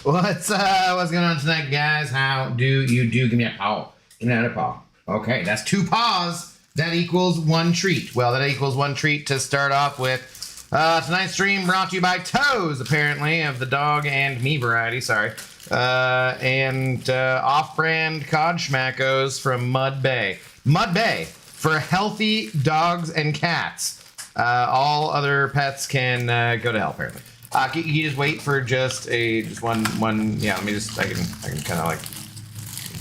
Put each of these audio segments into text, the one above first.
What's going on tonight, guys? How do you do? Give me a paw. Give me another paw. Okay, that's 2 paws. That equals 1 treat. Well, that equals 1 treat to start off with. Tonight's stream brought to you by Toes, apparently, of the dog and me variety. Sorry. And off-brand cod schmackos from Mud Bay. Mud Bay for healthy dogs and cats. All other pets can go to hell, apparently. Can you just wait for just one? Yeah, let me just. I can kind of like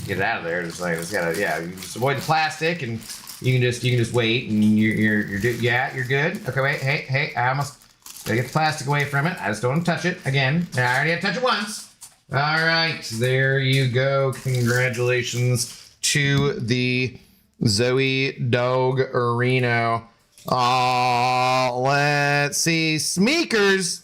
get it out of there. Just like it's gotta. Yeah, you just avoid the plastic, and you can just wait, and you're yeah, you're good. Okay, wait. Hey, I almost gotta get the plastic away from it. I just don't want to touch it again. I already had to touch it once. All right, there you go. Congratulations to the Zoe Dog Reno. Let's see. Smeekers.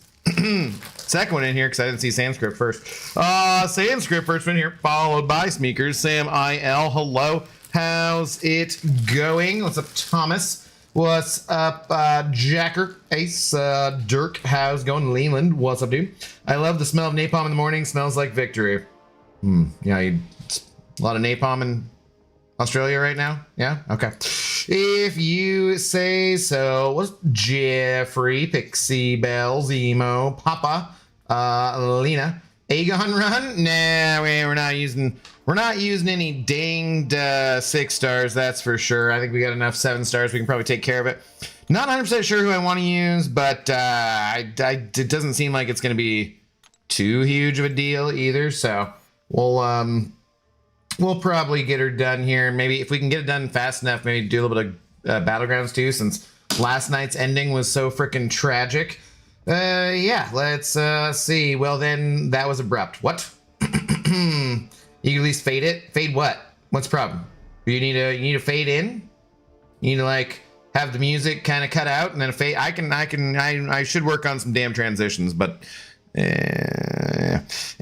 Second one in here because I didn't see Sanskrit first. Sanskrit first one here, followed by Smeekers. Sam IL. Hello. How's it going? What's up, Thomas? What's up, Jacker? Ace, Dirk. How's it going? Leland. What's up, dude? I love the smell of napalm in the morning. Smells like victory. Yeah, a lot of napalm in Australia right now? Yeah? Okay. If you say so. What's Jeffrey, Pixie Bell, Zemo, Papa, Lena, Aegon Run? Nah, we're not using any dinged 6 stars, that's for sure. I think we got enough 7 stars. We can probably take care of it. Not 100% sure who I want to use, but it doesn't seem like it's going to be too huge of a deal either. So we'll probably get her done here. Maybe if we can get it done fast enough, maybe do a little bit of Battlegrounds too, since last night's ending was so freaking tragic. Yeah, let's see. Well, then that was abrupt. What? You can at least fade it. Fade what? What's the problem? You need to fade in. You need to like have the music kind of cut out and then a fade. I should work on some damn transitions, but.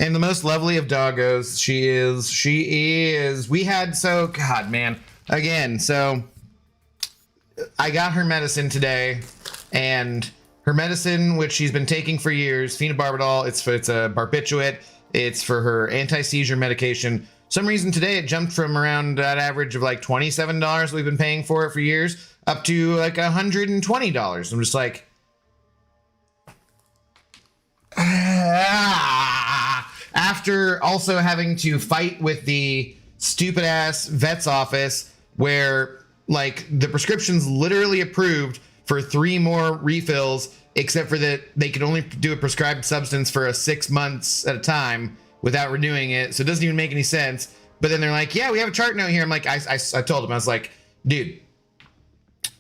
And the most lovely of doggos, she is. We had God, man, again. So I got her medicine today, and her medicine, which she's been taking for years, phenobarbital. It's a barbiturate. It's for her anti-seizure medication. Some reason today it jumped from around that average of like $27 we've been paying for it for years up to like $120. I'm just like. After also having to fight with the stupid ass vet's office where like the prescription's literally approved for 3 more refills, except for that they can only do a prescribed substance for 6 months at a time without renewing it. So it doesn't even make any sense. But then they're like, yeah, we have a chart note here. I'm like, I told him, I was like, dude,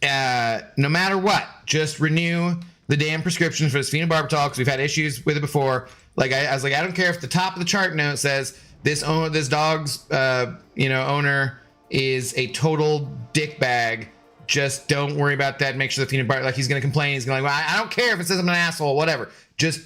no matter what, just renew the damn prescription for this phenobarbital because we've had issues with it before. Like I was like, I don't care if the top of the chart note says this dog's owner is a total dickbag. Just don't worry about that. Make sure the phenobarbital, like he's gonna complain. He's gonna like, well, I don't care if it says I'm an asshole, whatever. Just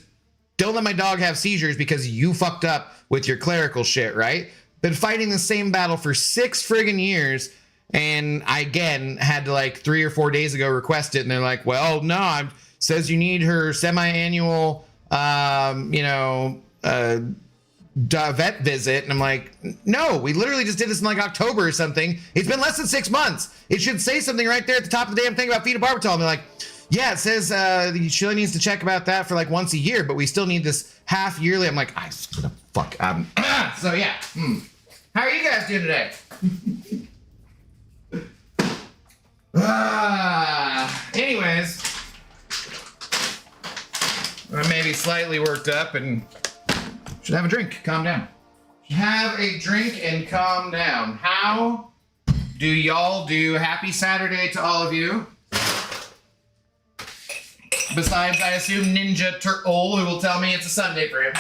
don't let my dog have seizures because you fucked up with your clerical shit, right? Been fighting the same battle for 6 friggin' years. And I again had to like 3 or 4 days ago request it, and they're like, well, no, says you need her semi-annual, vet visit. And I'm like, no, we literally just did this in like October or something. It's been less than 6 months. It should say something right there at the top of the damn thing about phenobarbital. And they're like, yeah, it says she only needs to check about that for like once a year, but we still need this half yearly. I'm like, what the fuck? So yeah. How are you guys doing today? Anyways, I'm maybe slightly worked up and should have a drink. Calm down. Have a drink and calm down. How do y'all do? Happy Saturday to all of you. Besides, I assume Ninja Turtle, who will tell me it's a Sunday for him.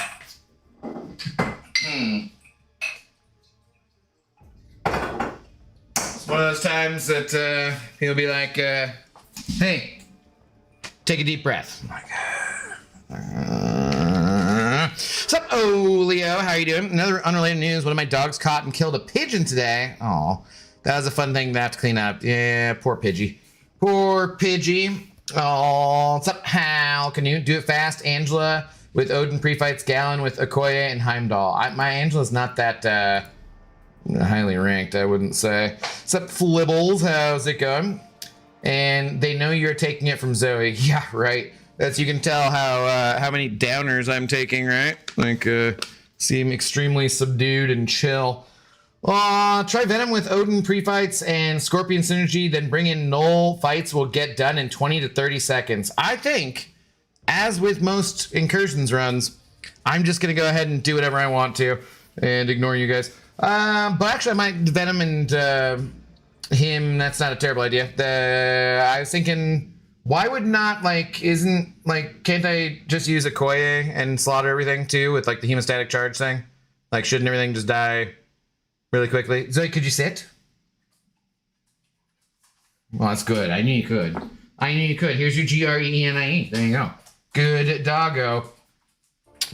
It's one of those times that he'll be like, hey, take a deep breath. What's up, Leo? How are you doing? Another unrelated news. One of my dogs caught and killed a pigeon today. Oh, that was a fun thing to have to clean up. Yeah, poor Pidgey. Poor Pidgey. Oh, what's up, Hal? Can you do it fast? Angela with Odin pre-fights Galen with Okoye and Heimdall. My Angela's not that highly ranked, I wouldn't say. Except Flibbles, how's it going? And they know you're taking it from Zoe. Yeah, right. That's, you can tell how many downers I'm taking, right? Like, seem extremely subdued and chill. Try Venom with Odin pre-fights and Scorpion synergy, then bring in Null fights will get done in 20 to 30 seconds. I think, as with most Incursions runs, I'm just going to go ahead and do whatever I want to and ignore you guys. But actually I might Venom and him, that's not a terrible idea. I was thinking, why would not, like, can't I just use Okoye and slaughter everything too with like the hemostatic charge thing? Like, shouldn't everything just die really quickly? Zoe, could you sit? Well, that's good. I knew you could. I knew you could. Here's your GRENIE. There you go. Good doggo.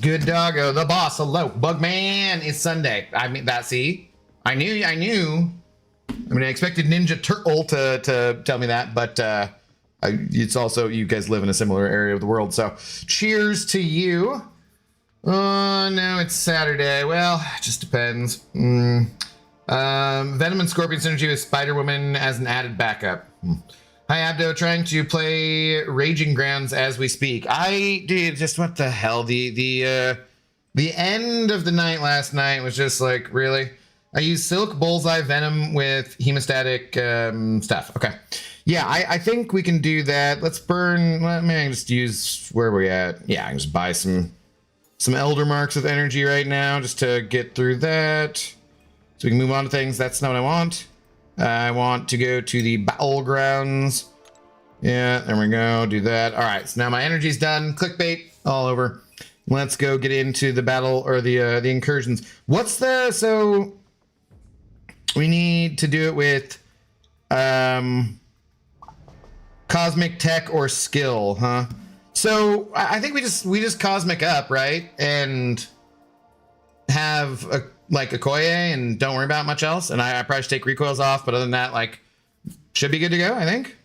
Good doggo. The boss. Hello. Bugman. It's Sunday. I mean, see? I knew. I mean, I expected Ninja Turtle to tell me that, but it's also, you guys live in a similar area of the world, so cheers to you. No, it's Saturday. Well, it just depends. Venom and Scorpion synergy with Spider-Woman as an added backup. Hi, Abdo. Trying to play Raging Grounds as we speak. Dude, just what the hell? The end of the night last night was just like, really? I used Silk, Bullseye, Venom with hemostatic stuff. Okay. Yeah, I think we can do that. Let's burn. Let me just use, where are we at? Yeah, I can just buy some Elder Marks with energy right now just to get through that. So we can move on to things. That's not what I want. I want to go to the battlegrounds. Yeah, there we go. Do that. All right, so now my energy's done. Clickbait all over. Let's go get into the battle, or the incursions. So we need to do it with cosmic tech or skill, huh? So I think we just cosmic up, right? And have like Okoye and don't worry about much else. And I probably should take recoils off, but other than that, like, should be good to go, I think.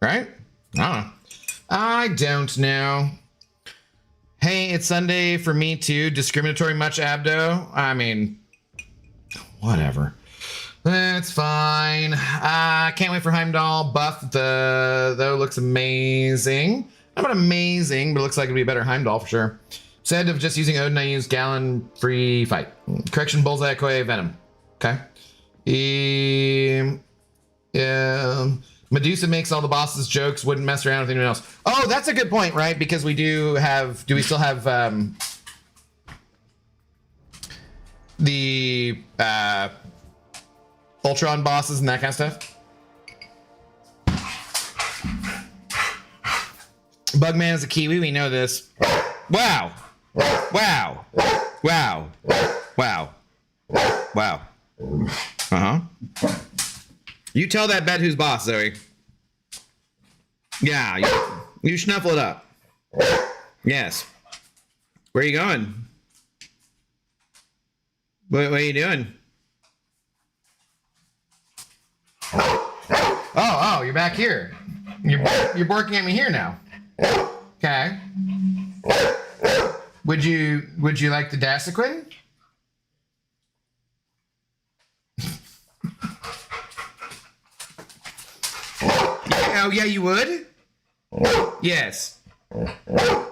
Right? I don't know. Hey, it's Sunday for me too. Discriminatory much, Abdo? I mean, whatever. That's fine. Can't wait for Heimdall. Buff, though, looks amazing. Not amazing, but it looks like it'd be a better Heimdall for sure. Instead of just using Odin, I use Galen free fight. Correction, Bullseye, Okoye, Venom. Okay. Medusa makes all the bosses jokes, wouldn't mess around with anyone else. Oh, that's a good point, right? Because we do we still have the Ultron bosses and that kind of stuff? Bugman is a Kiwi, we know this. Wow. Wow. Wow. Wow. Wow. Uh-huh. You tell that bet who's boss, Zoe. Yeah, you snuffle it up. Yes. Where are you going? What are you doing? Oh, you're back here. You're barking at me here now. Okay. Would you like the Dasequin? Oh yeah, you would? Yes.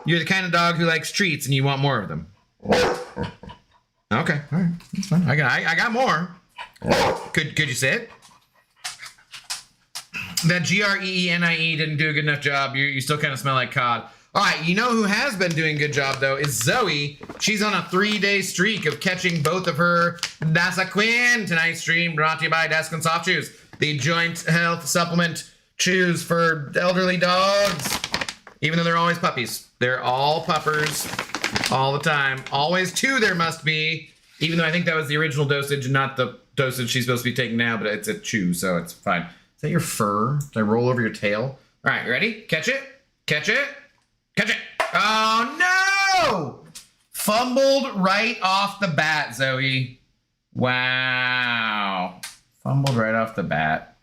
You're the kind of dog who likes treats and you want more of them. Okay, all right, that's fine. I got more. Could you say it? That GREENIE didn't do a good enough job. You still kind of smell like cod. All right, you know who has been doing a good job, though, is Zoe. She's on a 3-day streak of catching both of her Dasequin. Tonight's stream brought to you by Dasequin Soft Chews, the joint health supplement chews for elderly dogs. Even though they're always puppies. They're all puppers all the time. Always 2 there must be, even though I think that was the original dosage and not the dosage she's supposed to be taking now, but it's a chew, so it's fine. Is that your fur? Did I roll over your tail? All right, ready? Catch it. Catch it. Catch it. Oh, no! Fumbled right off the bat, Zoe. Wow. Fumbled right off the bat.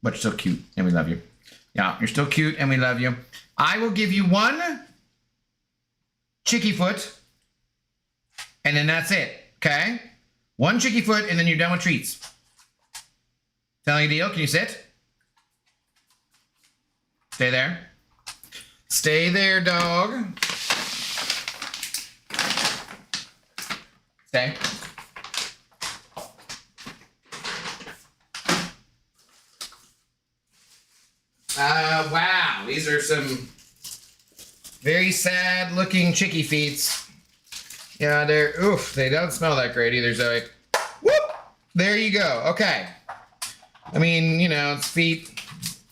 But you're still cute, and we love you. Yeah, you're still cute, and we love you. I will give you 1 chickie foot, and then that's it, okay? 1 chickie foot, and then you're done with treats. Telling you a deal? Can you sit? Stay there. Stay there, dog. Stay. Wow, these are some very sad looking chickie feets. Yeah, they don't smell that great either, Zoe. Whoop! There you go, okay. I mean, you know, it's feet.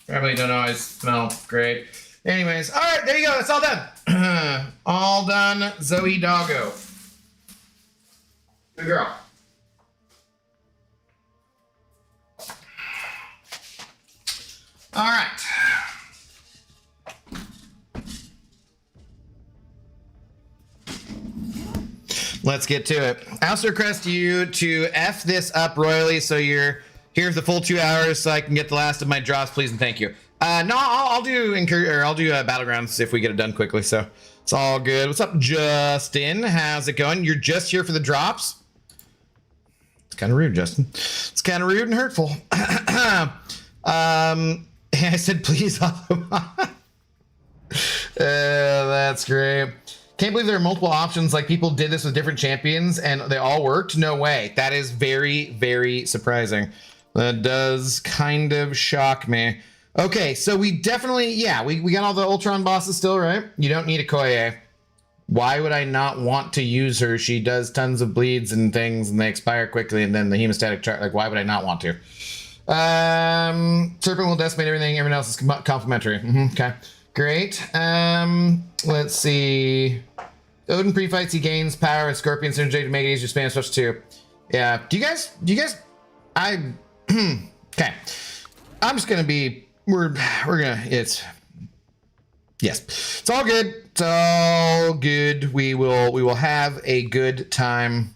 Probably don't always smell great. Anyways, all right, there you go, it's all done. All done, Zoe Doggo. Good girl. All right. Let's get to it. I also request you to F this up royally so you're here for the full 2 hours so I can get the last of my drops, please and thank you. No, I'll do Battlegrounds if we get it done quickly, so it's all good. What's up, Justin? How's it going? You're just here for the drops? It's kind of rude, Justin. It's kind of rude and hurtful. I said, please. That's great. Can't believe there are multiple options. Like people did this with different champions and they all worked. No way. That is very, very surprising. That does kind of shock me. Okay, so we definitely, yeah, we got all the Ultron bosses still, right? You don't need a Koye. Why would I not want to use her? She does tons of bleeds and things and they expire quickly, and then the hemostatic chart, like why would I not want to? Serpent will decimate everything. Everyone else is complimentary. Okay, great. Let's see. Odin pre-fights, he gains power. Scorpion synergy to make it easier to spam switch too. Yeah. Do you guys? Okay. I'm just gonna be. We're gonna. Yes. It's all good. It's all good. We will have a good time.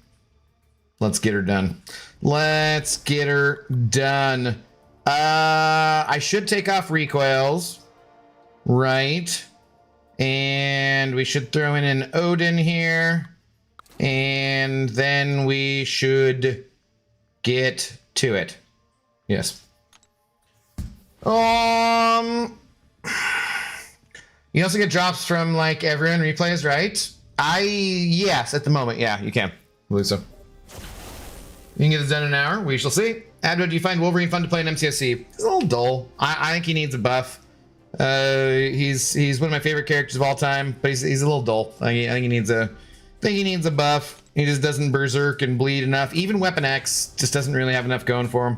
Let's get her done. Let's get her done. I should take off recoils, right? And we should throw in an Odin here. And then we should get to it. Yes. You also get drops from like everyone replays, right? Yes, at the moment, yeah, you can. I believe so. You can get this done in an hour. We shall see. Adwo, do you find Wolverine fun to play in MCSC? He's a little dull. I think he needs a buff. He's one of my favorite characters of all time, but he's a little dull. I think he needs a buff. He just doesn't berserk and bleed enough. Even Weapon X just doesn't really have enough going for him,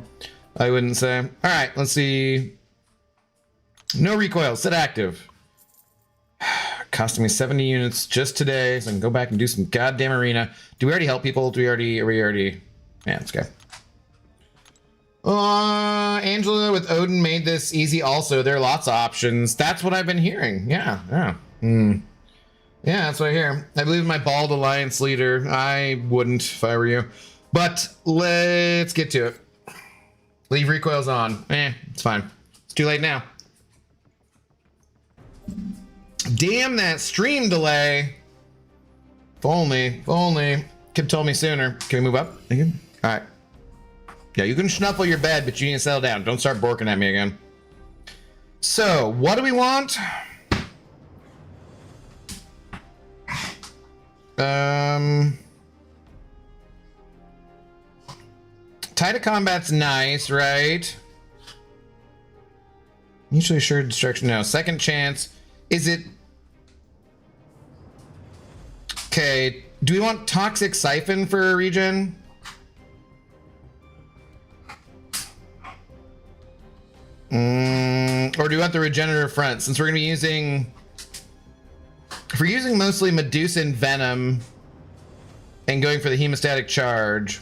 I wouldn't say. All right, let's see. No recoil. Set active. Costing me 70 units just today, so I can go back and do some goddamn arena. Do we already help people? Are we already? Yeah, let's go. Angela with Odin made this easy also. There are lots of options. That's what I've been hearing. Yeah. Yeah, that's what I hear. I believe in my bald alliance leader. I wouldn't if I were you. But let's get to it. Leave recoils on. It's fine. It's too late now. Damn that stream delay. If only could have told me sooner. Can we move up? All right. Yeah, you can snuffle your bed, but you need to settle down. Don't start borking at me again. So, what do we want? Tide of combat's nice, right? Mutually assured destruction. No. Second chance. Is it? Okay. Do we want toxic siphon for a regen? Or do we want the regenerative front? Since we're gonna be using, if we're using mostly Medusa and Venom, and going for the hemostatic charge.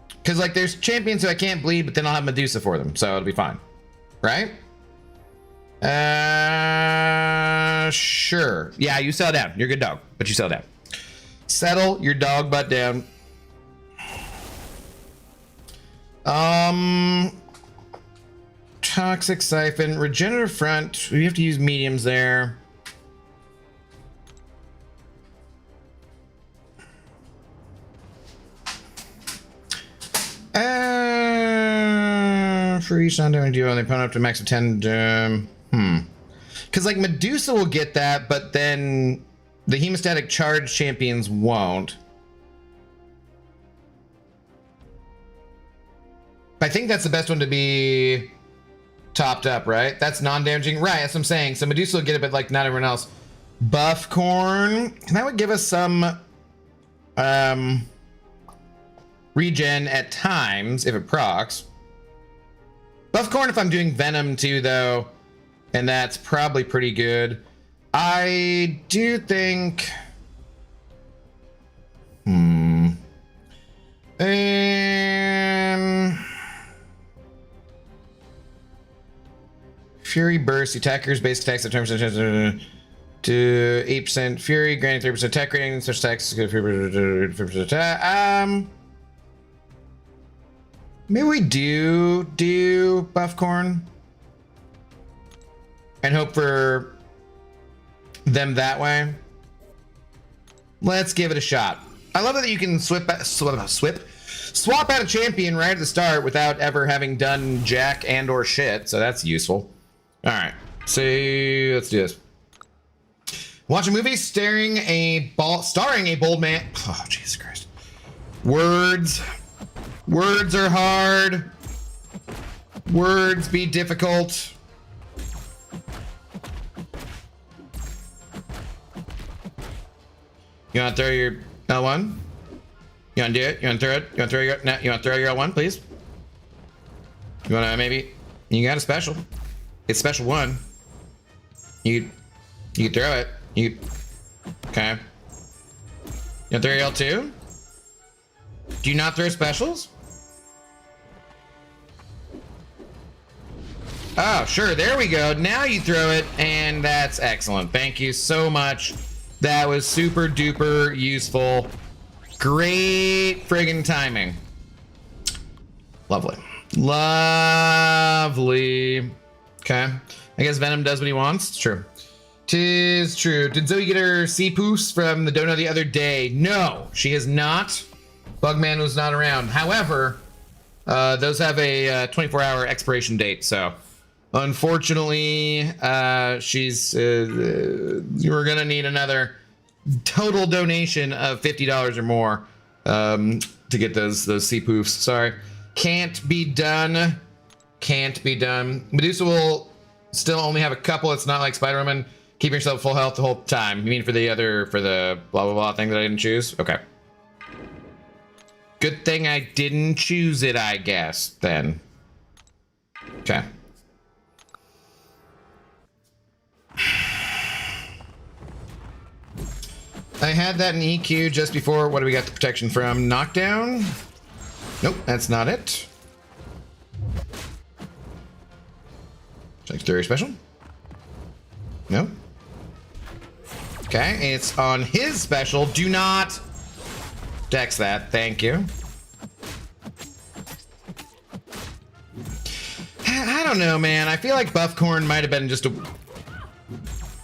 Because like there's champions who I can't bleed, but then I'll have Medusa for them, so it'll be fine, right? Sure. Yeah, you settle down. You're a good dog, but you settle down. Settle your dog butt down. Toxic siphon, regenerative front. We have to use mediums there. for each non-damage deal on the opponent up to max of 10. Because like Medusa will get that, but then the hemostatic charge champions won't. I think that's the best one to be topped up, right? That's non-damaging. Right, that's what I'm saying. So Medusa will get it, but like not everyone else. Buff corn. That would give us some regen at times if it procs. Buff corn if I'm doing venom too, though. And that's probably pretty good. I do think... Fury burst. Attackers base attacks at terms of to 8% Fury, granting 3% attack rating. Such attacks good 50% attack. Maybe we do buff corn and hope for them that way. Let's give it a shot. I love that you can swap out a champion right at the start without ever having done jack and or shit. So that's useful. All right, so let's do this. Watch a movie starring a bold man. Oh, Jesus Christ. Words are hard. Words be difficult. You want to throw your L1? You want to do it? You want to throw it? You want to throw your you want to throw your L1, please? You want to maybe? You got a special. It's special 1. You throw it. Okay. You want to throw your L2? Do you not throw specials? Oh, sure. There we go. Now you throw it, and that's excellent. Thank you so much. That was super duper useful. Great friggin' timing. Lovely. Lovely. Okay. I guess Venom does what he wants. It's true. 'Tis true. Did Zoe get her C-Poos from the dono the other day? No, she has not. Bugman was not around. However, those have a 24-hour expiration date, so unfortunately, she's you're gonna need another total donation of $50 or more to get those C-Poofs. Sorry, can't be done. Can't be done. Medusa will still only have a couple. It's not like Spider-Woman. Keep yourself full health the whole time. You mean for the blah blah blah thing that I didn't choose? Okay. Good thing I didn't choose it, I guess, then. Okay. I had that in EQ just before. What do we got the protection from? Knockdown? Nope, that's not it. Secondary special? No. Okay, it's on his special. Do not dex that. Thank you. I don't know, man. I feel like Buffcorn might have been just a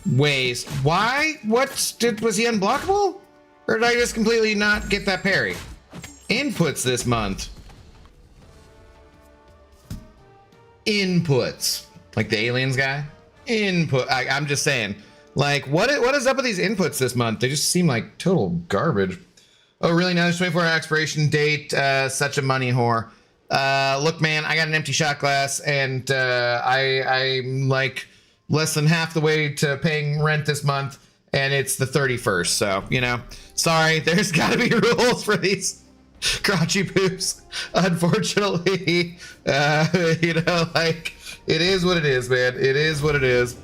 waste. Why? Was he unblockable? Or did I just completely not get that parry? Inputs this month. Inputs. Like the aliens guy? Input. I'm just saying. Like, what is up with these inputs this month? They just seem like total garbage. Oh, really? Now there's 24-hour expiration date. Such a money whore. Look, man, I got an empty shot glass, and I'm like less than half the way to paying rent this month, and it's the 31st. So, you know, sorry, there's got to be rules for these crotchy poops. Unfortunately, you know, like, it is what it is, man. It is what it is.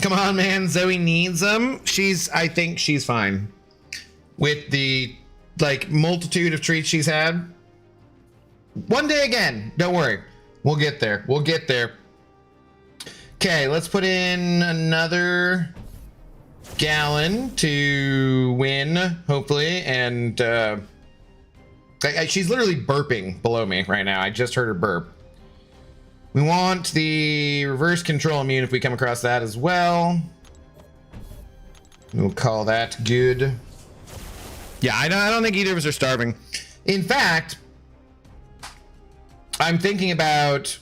Come on, man. Zoe needs them. I think she's fine with the, like, multitude of treats she's had. One day again. Don't worry. We'll get there. We'll get there. Okay, let's put in another gallon to win, hopefully. And she's literally burping below me right now. I just heard her burp. We want the reverse control immune if we come across that as well. We'll call that good. Yeah, I don't think either of us are starving. In fact, I'm thinking about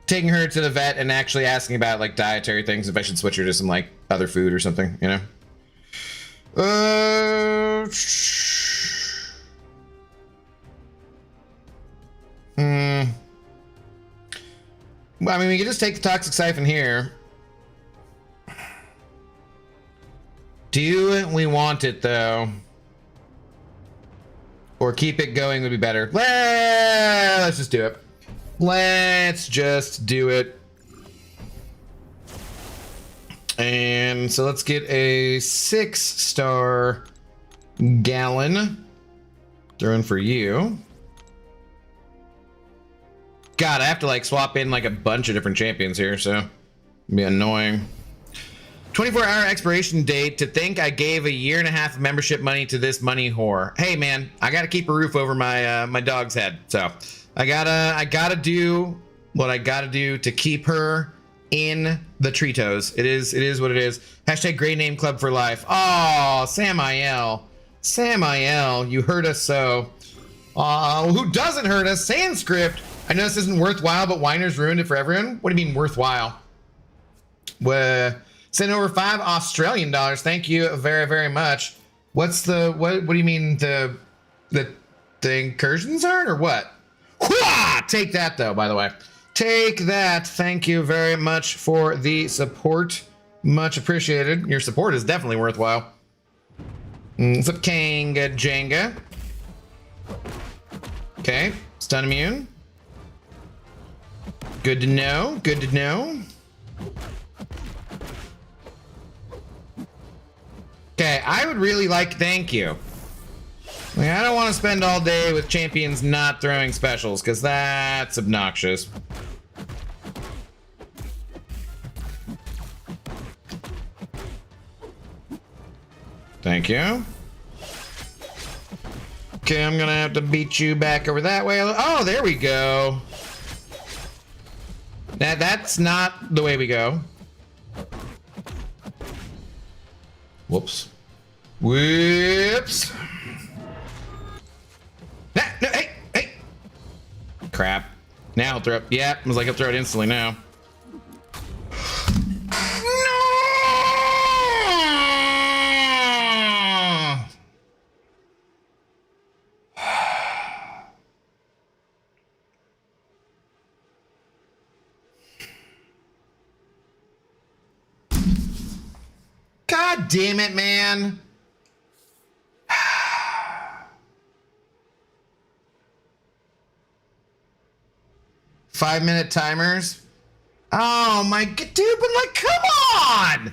taking her to the vet and actually asking about like dietary things, if I should switch her to some like other food or something, you know? Well, I mean, we could just take the toxic siphon here. Do we want it though? Or keep it going would be better. Let's just do it. Let's just do it. And so let's get a 6-star gallon. Throwing for you. God, I have to like swap in like a bunch of different champions here, so it'd be annoying. 24-hour expiration date. To think I gave a 1.5 years membership money to this money whore. Hey man, I gotta keep a roof over my my dog's head, so I gotta do what I gotta do to keep her in the Tritos. It is what it is. Hashtag Great Name Club for life. Oh, Samael, you hurt us so. Who doesn't hurt us? Sanskrit. I know this isn't worthwhile, but Winer's ruined it for everyone. What do you mean worthwhile? Send over 5 Australian dollars. Thank you very, very much. What's the what do you mean the incursions aren't or what? Hooah! Take that though, by the way. Take that. Thank you very much for the support. Much appreciated. Your support is definitely worthwhile. What's up, Kanga Jenga? Okay, stun immune. Good to know. Good to know. Okay, I would really like, thank you. Like, I don't want to spend all day with champions not throwing specials, because that's obnoxious. Thank you. Okay, I'm gonna have to beat you back over that way. Oh, there we go. That's not the way we go. Whoops. Whoops. No, hey. Crap. Now he'll throw it. Yeah, it was like he'll throw it instantly now. God damn it, man. 5-minute timers. Oh my god, dude, but like, come on.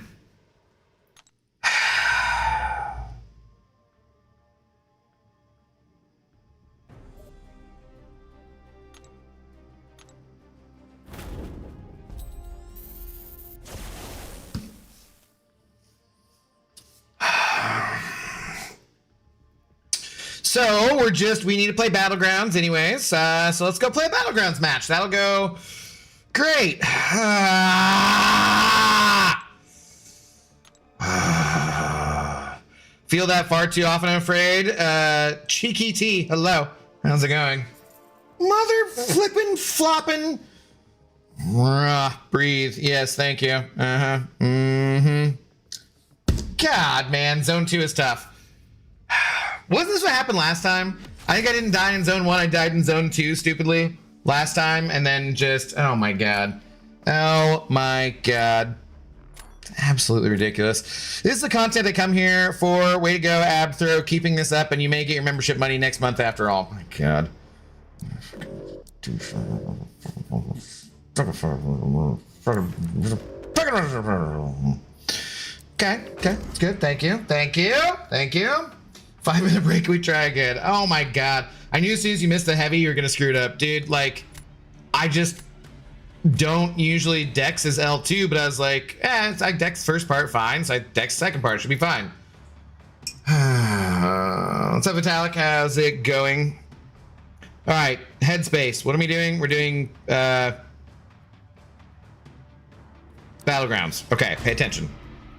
So we need to play Battlegrounds anyways. So let's go play a Battlegrounds match. That'll go great. Feel that far too often, I'm afraid. Cheeky T, hello. How's it going? Mother flippin' floppin'. Breathe. Yes, thank you. God, man, Zone 2 is tough. Wasn't this what happened last time? I think I didn't die in Zone 1, I died in Zone 2, stupidly, last time, and then just, oh my god. Oh my god. Absolutely ridiculous. This is the content I come here for. Way to go, Abthrow, keeping this up, and you may get your membership money next month after all. My god. Okay, it's good. Thank you. 5-minute break, we try again. Oh my god. I knew as soon as you missed the heavy, you were gonna screw it up. Dude, like, I just don't usually dex as L2, but I was like, it's like dex first part, fine. So I dex second part, should be fine. What's up, Vitalik? How's it going? All right, headspace. What are we doing? We're doing Battlegrounds. Okay, pay attention.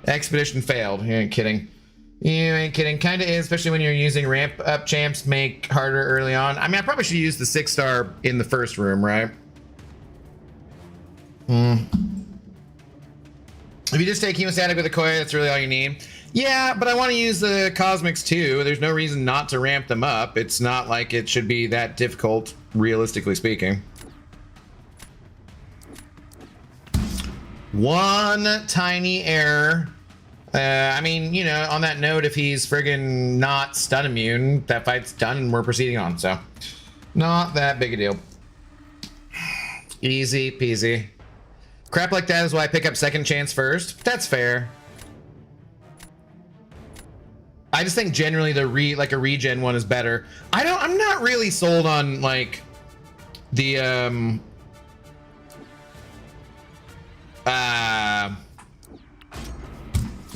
Expedition failed. You ain't kidding. You ain't kidding. Kind of is, especially when you're using ramp up champs make harder early on. I mean, I probably should use the 6-star in the first room, right? If you just take hemostatic with a Koi, that's really all you need. Yeah, but I want to use the Cosmics too. There's no reason not to ramp them up. It's not like it should be that difficult, realistically speaking. One tiny error. I mean, you know, on that note, if he's friggin' not stun immune, that fight's done and we're proceeding on, so not that big a deal. Easy peasy. Crap like that is why I pick up second chance first. That's fair. I just think generally the a regen one is better. I'm not really sold on like the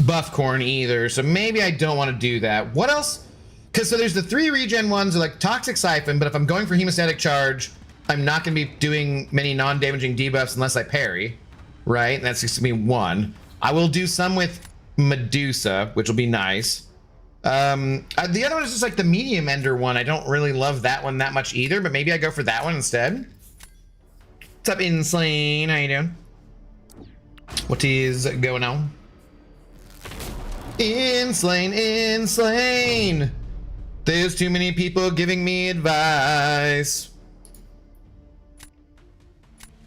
buff corn either, so maybe I don't want to do that. What else? Because so there's the 3 regen ones are like toxic siphon, but if I'm going for hemostatic charge, I'm not going to be doing many non-damaging debuffs unless I parry, right? And that's just going to be 1. I will do some with Medusa, which will be nice. The other one is just like the medium ender one. I don't really love that one that much either, but maybe I go for that one instead. What's up, Insane? How you doing? What is going on? Insane. There's too many people giving me advice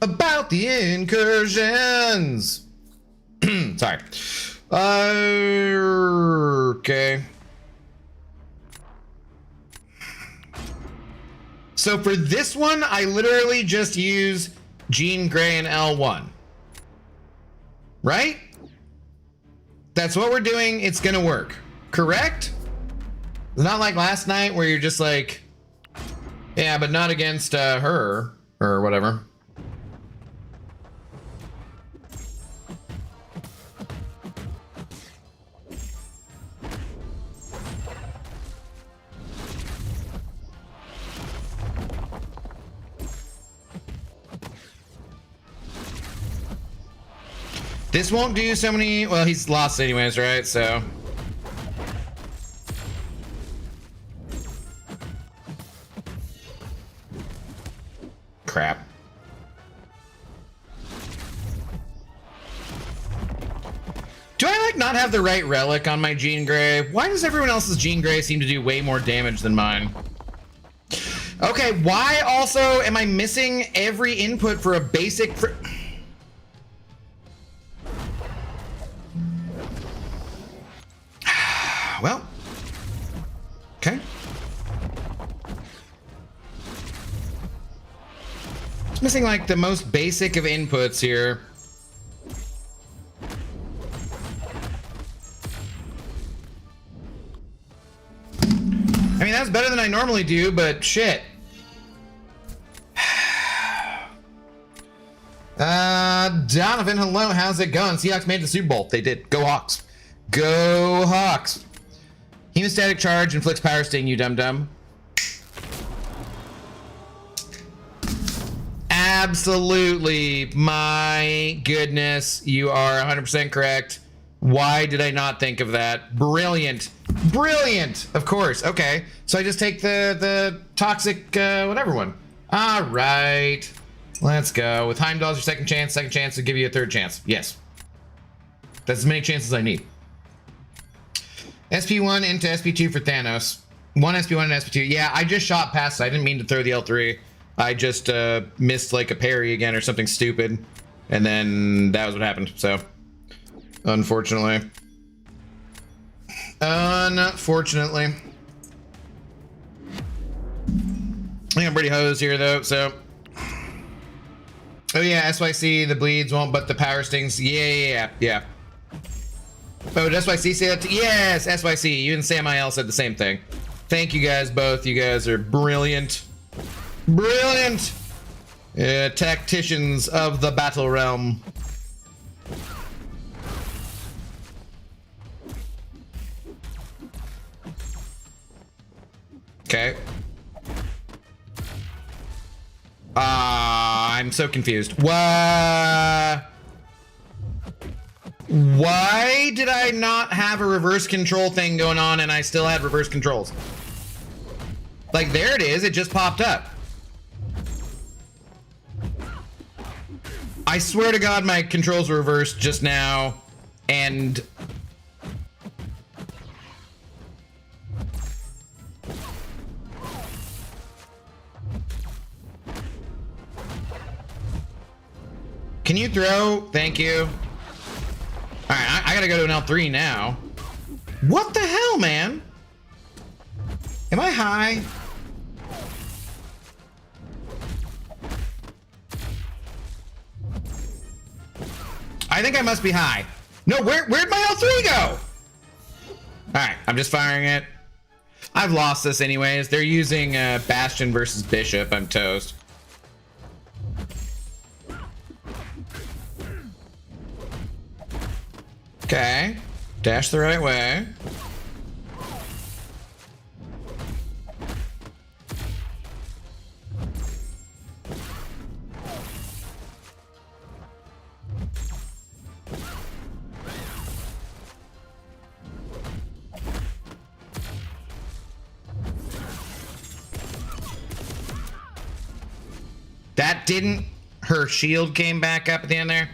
about the incursions. Sorry. Okay. So for this one, I literally just use Jean Grey and L1. Right? That's what we're doing. It's gonna work. Correct? It's not like last night where you're just like, yeah, but not against her or whatever. This won't do so many, well, he's lost anyways, right? So. Crap. Do I like not have the right relic on my Jean Grey? Why does everyone else's Jean Grey seem to do way more damage than mine? Okay, why also am I missing every input for a basic... Well, okay. It's missing like the most basic of inputs here. I mean, that's better than I normally do, but shit. Donovan, hello, how's it going? Seahawks made the Super Bowl. They did. Go Hawks. Go Hawks. Hemostatic charge inflicts power sting, you dum-dum. Absolutely. My goodness, you are 100% correct. Why did I not think of that? Brilliant. Brilliant. Of course. Okay. So I just take the toxic whatever one. All right. Let's go. With Heimdall's your second chance will give you a third chance. Yes. That's as many chances I need. SP1 into SP2 for Thanos. 1 SP1 and SP2. Yeah, I just shot past it. I didn't mean to throw the L3. I just missed like a parry again or something stupid. And then that was what happened. So, unfortunately. Unfortunately. I think I'm pretty hosed here though, so. Oh yeah, SYC, the bleeds won't, but the power stings. Yeah. Oh, did SYC say that? Yes, SYC. You and Samael said the same thing. Thank you guys both. You guys are brilliant. Brilliant! Tacticians of the battle realm. Okay. I'm so confused. What? Why did I not have a reverse control thing going on and I still had reverse controls? Like, there it is. It just popped up. I swear to God, my controls were reversed just now, and... Can you throw? Thank you. Alright, I gotta go to an L3 now. What the hell, man? Am I high? I think I must be high. No, where'd my L3 go? Alright, I'm just firing it. I've lost this anyways. They're using Bastion versus Bishop. I'm toast. Okay. Dash the right way. That didn't... Her shield came back up at the end there.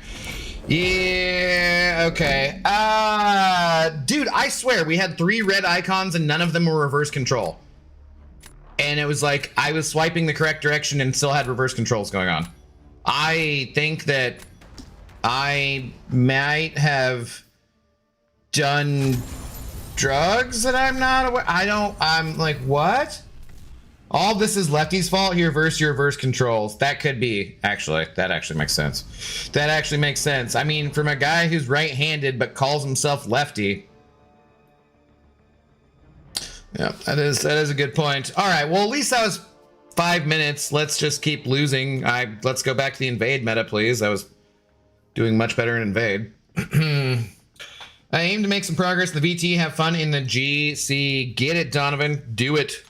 Yeah, okay. Dude, I swear, we had 3 red icons and none of them were reverse control. And it was like, I was swiping the correct direction and still had reverse controls going on. I think that I might have done drugs that I'm not aware. I'm like, what? All this is Lefty's fault. He reversed your reverse controls. That could be, actually. That actually makes sense. That actually makes sense. I mean, from a guy who's right-handed but calls himself lefty. Yeah, that is a good point. All right, well, at least that was 5 minutes. Let's just keep losing. Let's go back to the invade meta, please. I was doing much better in invade. I aim to make some progress in the VT. Have fun in the GC. Get it, Donovan. Do it.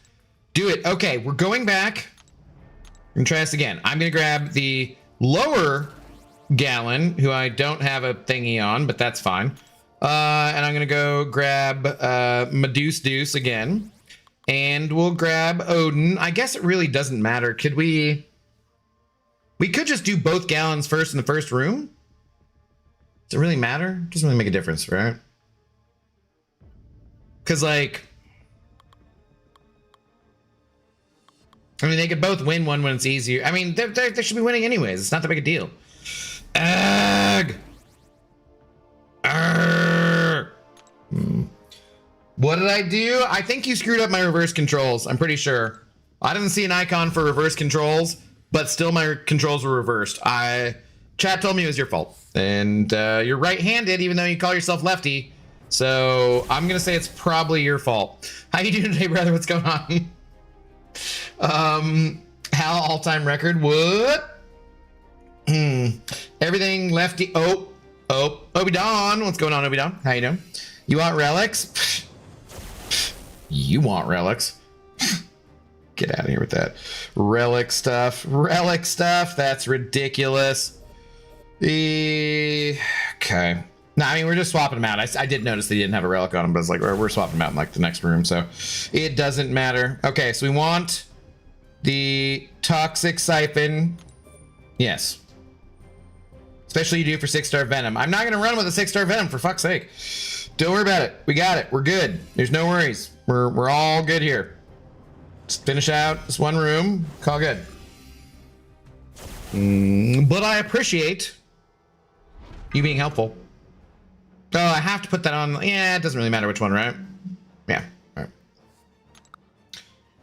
Do it. Okay, we're going back. We're gonna try this again. I'm gonna grab the lower Gallon, who I don't have a thingy on, but that's fine. And I'm gonna go grab Meduce Deuce again. And we'll grab Odin. I guess it really doesn't matter. Could we could just do both Gallons first in the first room? Does it really matter? Doesn't really make a difference, right? Because, like... I mean, they could both win one when it's easier. I mean, they should be winning anyways. It's not that big a deal. Ugh. What did I do? I think you screwed up my reverse controls. I'm pretty sure. I didn't see an icon for reverse controls, but still my controls were reversed. Chat told me it was your fault. And you're right-handed, even though you call yourself lefty. So I'm going to say it's probably your fault. How you doing today, brother? What's going on? Hal all-time record. What? Everything lefty. Obi Don. What's going on, Obi Don? How you doing? You want relics? You want relics? Get out of here with that relic stuff. Relic stuff. That's ridiculous. Okay. No, I mean, we're just swapping them out. I did notice they didn't have a relic on them, but it's like, we're swapping them out in like the next room, so it doesn't matter. Okay, so we want the toxic siphon. Yes. Especially you do for 6-star Venom. I'm not gonna run with a 6-star Venom, for fuck's sake. Don't worry about it. We got it. We're good. There's no worries. We're all good here. Just finish out this one room. Call good. But I appreciate you being helpful. Oh, I have to put that on. Yeah, it doesn't really matter which one, right? Yeah. All right.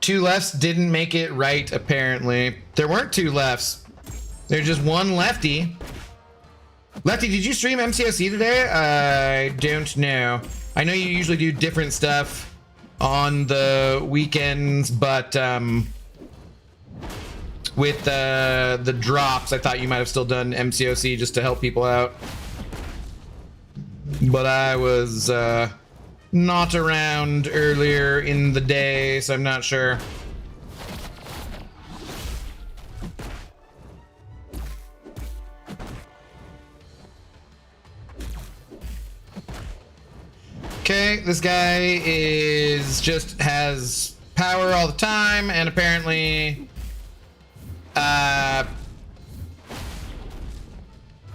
2 lefts didn't make it right, apparently. There weren't 2 lefts. There's just 1 lefty. Lefty, did you stream MCOC today? I don't know. I know you usually do different stuff on the weekends, but with the drops, I thought you might have still done MCOC just to help people out. But I was not around earlier in the day, so I'm not sure. Okay, this guy has power all the time, and apparently, I'm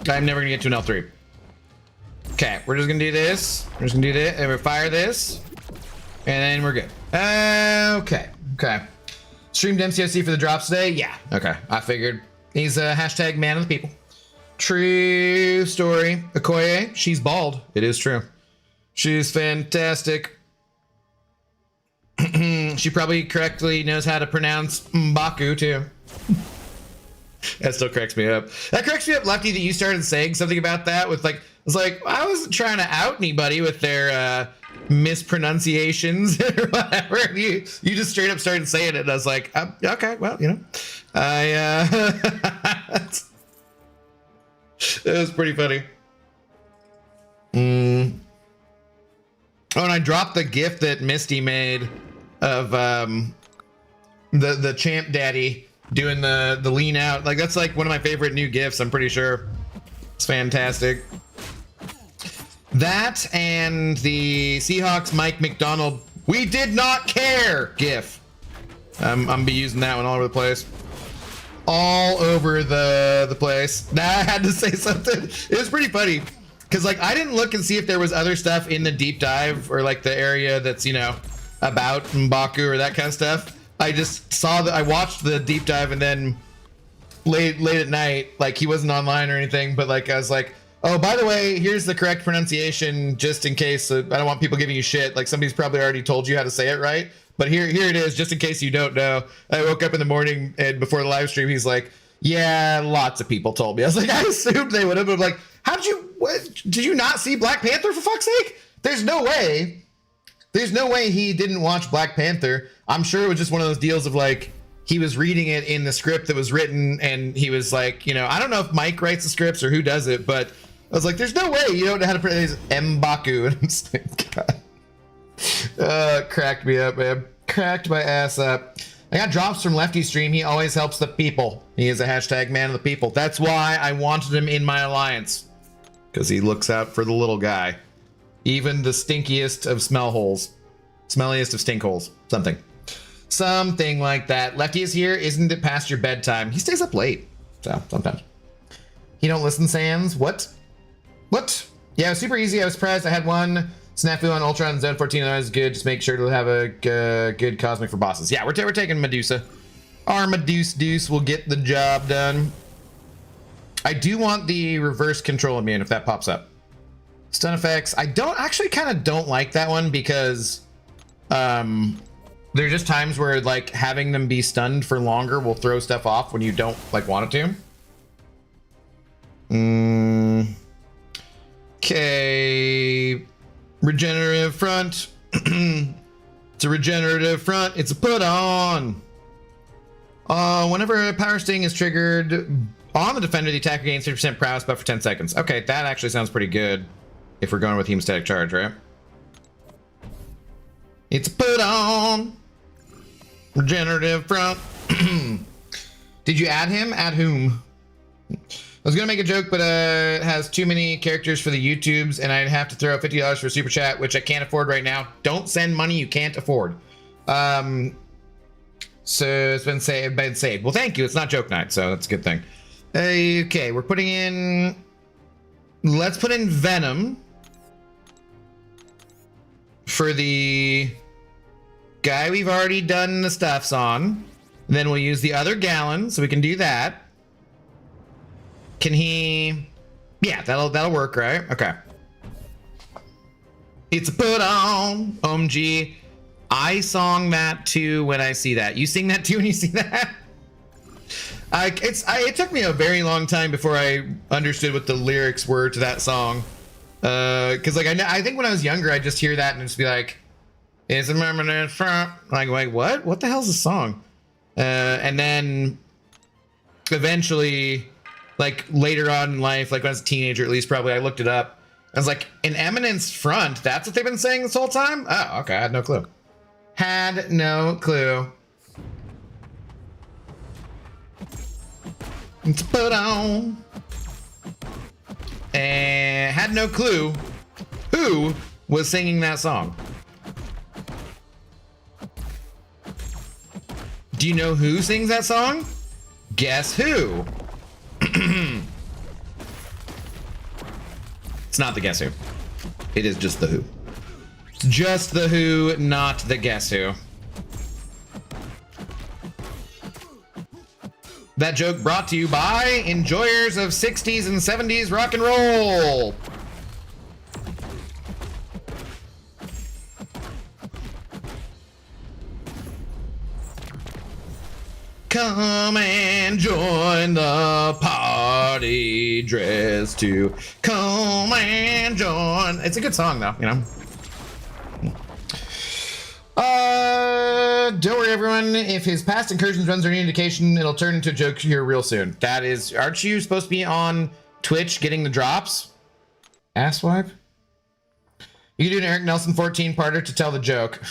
never gonna get to an L3. Okay, we're just gonna do this. We're just gonna do this, and we'll fire this, and then we're good. Okay. Streamed MCOC for the drops today? Yeah. Okay, I figured. He's a hashtag man of the people. True story. Okoye, she's bald. It is true. She's fantastic. She probably correctly knows how to pronounce M'Baku too. That still cracks me up. That cracks me up, Lefty, that you started saying something about that with like, I wasn't trying to out anybody with their mispronunciations or whatever. You just straight up started saying it, and I was like, okay, well, you know, it was pretty funny. Oh, and I dropped the GIF that Misty made of the Champ Daddy doing the lean out. Like, that's like one of my favorite new GIFs, I'm pretty sure. It's fantastic. That and the Seahawks Mike McDonald "We did not care" GIF. I'm be using that one all over the place. All over the place. Now I had to say something. It was pretty funny. Because, like, I didn't look and see if there was other stuff in the deep dive or, like, the area that's, you know, about M'Baku or that kind of stuff. I just saw that I watched the deep dive, and then late at night, like, he wasn't online or anything, but, like, I was like, oh, by the way, here's the correct pronunciation just in case. I don't want people giving you shit. Like, somebody's probably already told you how to say it right. But here it is, just in case you don't know. I woke up in the morning, and before the live stream, he's like, yeah, lots of people told me. I was like, I assumed they would have been like, did you not see Black Panther, for fuck's sake? There's no way he didn't watch Black Panther. I'm sure it was just one of those deals of like, he was reading it in the script that was written, and he was like, you know, I don't know if Mike writes the scripts or who does it, but I was like, there's no way you don't know how to pronounce M'Baku. And I'm just like, God. Cracked me up, man. Cracked my ass up. I got drops from Lefty's stream. He always helps the people. He is a hashtag man of the people. That's why I wanted him in my alliance. Because he looks out for the little guy. Even the stinkiest of smell holes. Smelliest of stink holes. Something like that. Lefty is here. Isn't it past your bedtime? He stays up late. So, sometimes. You don't listen, Sans? What? Yeah, it was super easy. I was surprised. I had one snafu on Ultron and Zone 14. That was good. Just make sure to have a good cosmic for bosses. Yeah, we're taking Medusa. Our Medusa will get the job done. I do want the reverse control immune if that pops up. Stun effects. I kind of don't like that one because there are just times where like having them be stunned for longer will throw stuff off when you don't like want it to. Okay. Regenerative front. It's a regenerative front. It's a put on. Whenever a power sting is triggered on the defender, the attacker gains 50% prowess buff for 10 seconds. Okay, that actually sounds pretty good if we're going with hemostatic charge, right? It's a put on. Regenerative front. Did you add him? Add whom? I was gonna make a joke, but it has too many characters for the YouTubes, and I'd have to throw out $50 for a super chat, which I can't afford right now. Don't send money you can't afford. So it's been saved. Well, thank you. It's not joke night, so that's a good thing. Okay, we're putting in. Let's put in Venom for the guy we've already done the stuffs on. And then we'll use the other gallon, so we can do that. Can he? Yeah, that'll work, right? Okay. It's a put on. OMG. I song that too when I see that. You sing that too when you see that? It took me a very long time before I understood what the lyrics were to that song. Cause like I think when I was younger, I'd just hear that and just be like, "It's a permanent front." Like what? What the hell's this song? And then eventually, like later on in life, like when I was a teenager, at least probably, I looked it up. I was like, "An Eminence front? That's what they've been saying this whole time?" Oh, okay. I had no clue. Had no clue. It's put on. And had no clue who was singing that song? Do you know who sings that song? Guess who? It's not the Guess Who. It is just the Who. It's just the Who, not the Guess Who. That joke brought to you by enjoyers of 60s and 70s rock and roll. Come and join the party, dress to come and join. It's a good song though, you know. Don't worry everyone, if his past incursions runs are any indication, it'll turn into a joke here real soon. That is, aren't you supposed to be on Twitch getting the drops? Asswipe? You can do an Eric Nelson 14-parter to tell the joke.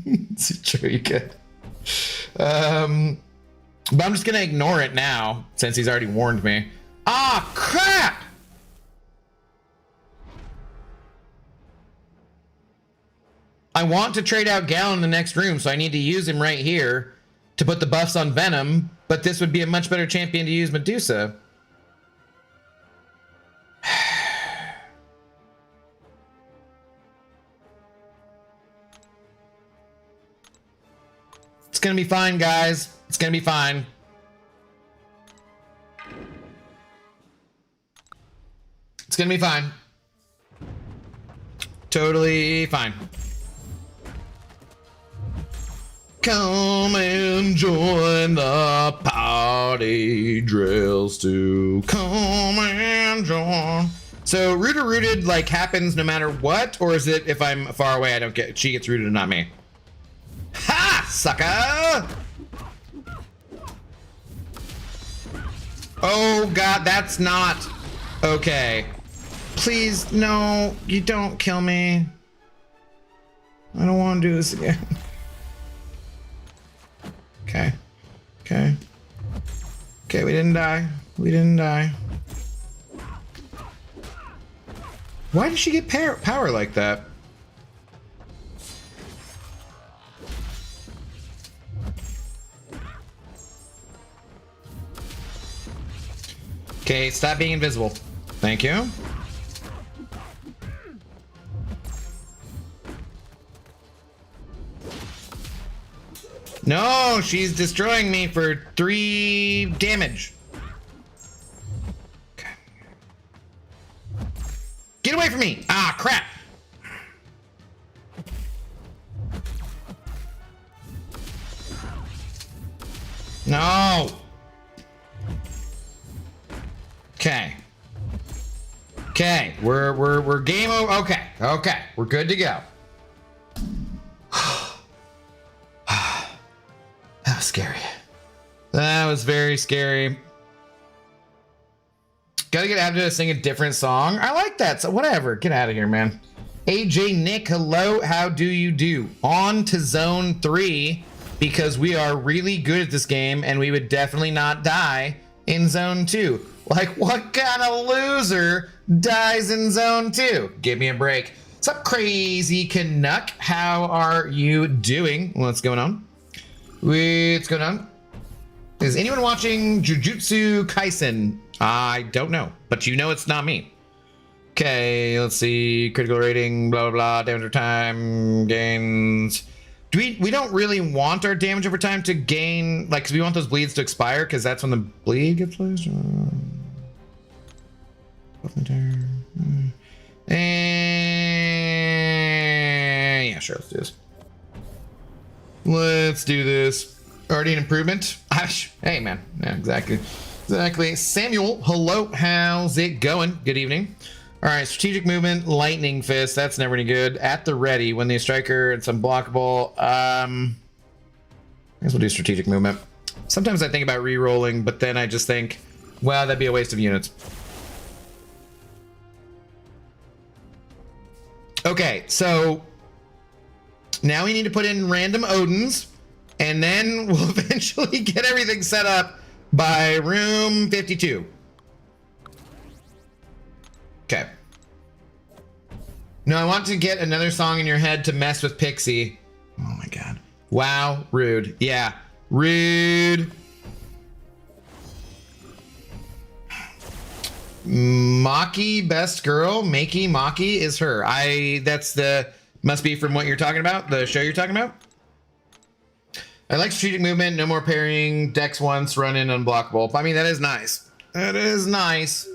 It's true, you could. But I'm just gonna ignore it now, since he's already warned me. Ah, crap! I want to trade out Gallon in the next room, so I need to use him right here to put the buffs on Venom, but this would be a much better champion to use Medusa. It's gonna be fine, guys. It's gonna be fine. It's gonna be fine. Totally fine. Come and join the party, drills to come and join. So rooted like happens no matter what, or is it if I'm far away I don't get, she gets rooted and not me? Ha, sucker! Oh god, that's not okay. Please, no, you don't kill me. I don't want to do this again. Okay. Okay. Okay, we didn't die. We didn't die. Why did she get power like that? Okay, stop being invisible. Thank you. No, she's destroying me for 3 damage. Okay. Get away from me! Ah, crap! No! Okay. Okay, we're game over. Okay, okay, we're good to go. That was scary. That was very scary. Gotta get Abdo to sing a different song. I like that. So whatever. Get out of here, man. AJ Nick, hello. How do you do? On to zone 3 because we are really good at this game and we would definitely not die in zone 2. Like, what kind of loser dies in zone 2? Give me a break. What's up, Crazy Canuck? How are you doing? What's going on? What's going on? Is anyone watching Jujutsu Kaisen? I don't know, but you know it's not me. Okay, let's see. Critical rating, blah, blah, blah. Damage over time, gains. We don't really want our damage over time to gain, like, because we want those bleeds to expire, because that's when the bleed gets placed. And yeah, sure, let's do this. Let's do this. Already an improvement? Hey, man. Yeah, exactly. Exactly. Samuel, hello. How's it going? Good evening. All right, strategic movement, lightning fist. That's never any good. At the ready, when the striker, it's unblockable. I guess we'll do strategic movement. Sometimes I think about re-rolling, but then I just think, well, that'd be a waste of units. Okay, so now we need to put in random Odins, and then we'll eventually get everything set up by room 52. Okay. No, I want to get another song in your head to mess with Pixie. Oh my god. Wow, rude. Yeah, rude. Maki, best girl. Maki is her. That's the, must be from what you're talking about, the show you're talking about. I like strategic movement, no more parrying, dex once, run in, unblockable. I mean, that is nice. That is nice.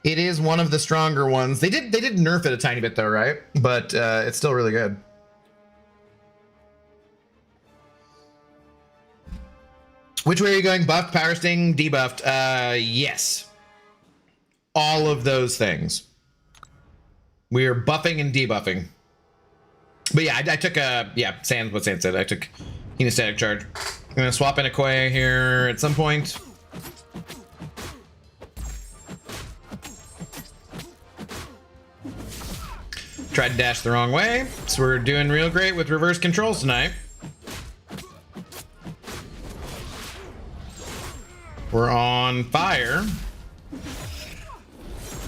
It is one of the stronger ones. They did nerf it a tiny bit though, right? But it's still really good. Which way are you going? Buffed, power sting, debuffed? Yes. All of those things. We are buffing and debuffing. But yeah, I took a, yeah, Sans, what Sans said. I took Hemostatic Charge. I'm gonna swap in a Koi here at some point. Tried to dash the wrong way, so we're doing real great with reverse controls tonight. We're on fire.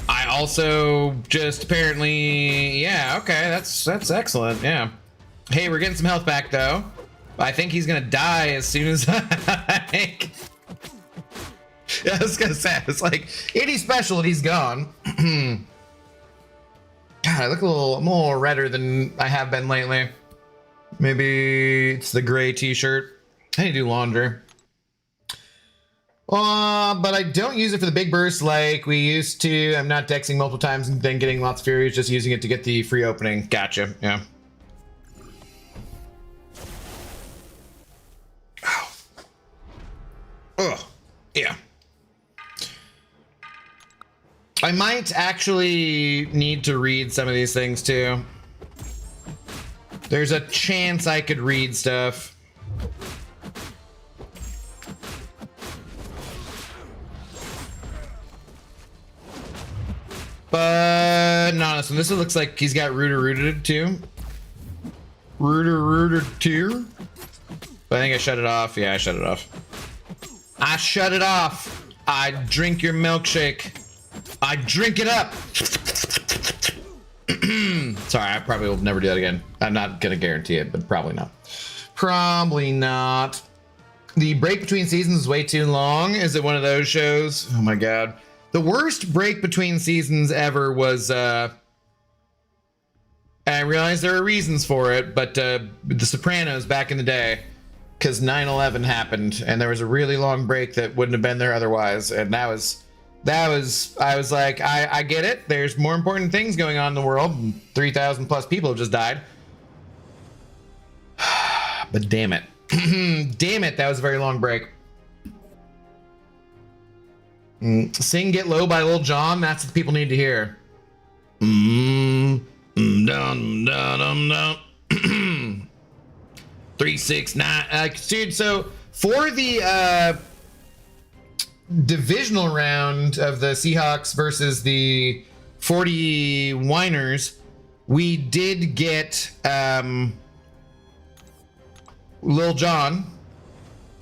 I also just apparently, yeah, okay, that's excellent, yeah. Hey, we're getting some health back though. I think he's gonna die as soon as I... Yeah, I was gonna say, it's like, any special and he's gone. God, I look I'm a little redder than I have been lately. Maybe it's the gray t-shirt. I need to do laundry. But I don't use it for the big burst like we used to. I'm not dexing multiple times and then getting lots of furies, just using it to get the free opening. Gotcha, yeah. Oh. Ugh, yeah. I might actually need to read some of these things too. There's a chance I could read stuff. But no, this looks like he's got rooted too. Rooted too. But I think I shut it off. Yeah, I shut it off. I shut it off. I drink your milkshake. I drink it up. Sorry, I probably will never do that again. I'm not gonna guarantee it, but probably not. Probably not. The break between seasons is way too long. Is it one of those shows? Oh my god. The worst break between seasons ever was, I realize there are reasons for it, but The Sopranos back in the day, because 9/11 happened, and there was a really long break that wouldn't have been there otherwise, and I was like, I get it. There's more important things going on in the world. 3,000 plus people have just died. But damn it. Damn it, that was a very long break. Sing Get Low by Lil Jon, that's what people need to hear. Dum dum dum. 369. Dude, so for the divisional round of the Seahawks versus the 40 Winers, we did get Lil Jon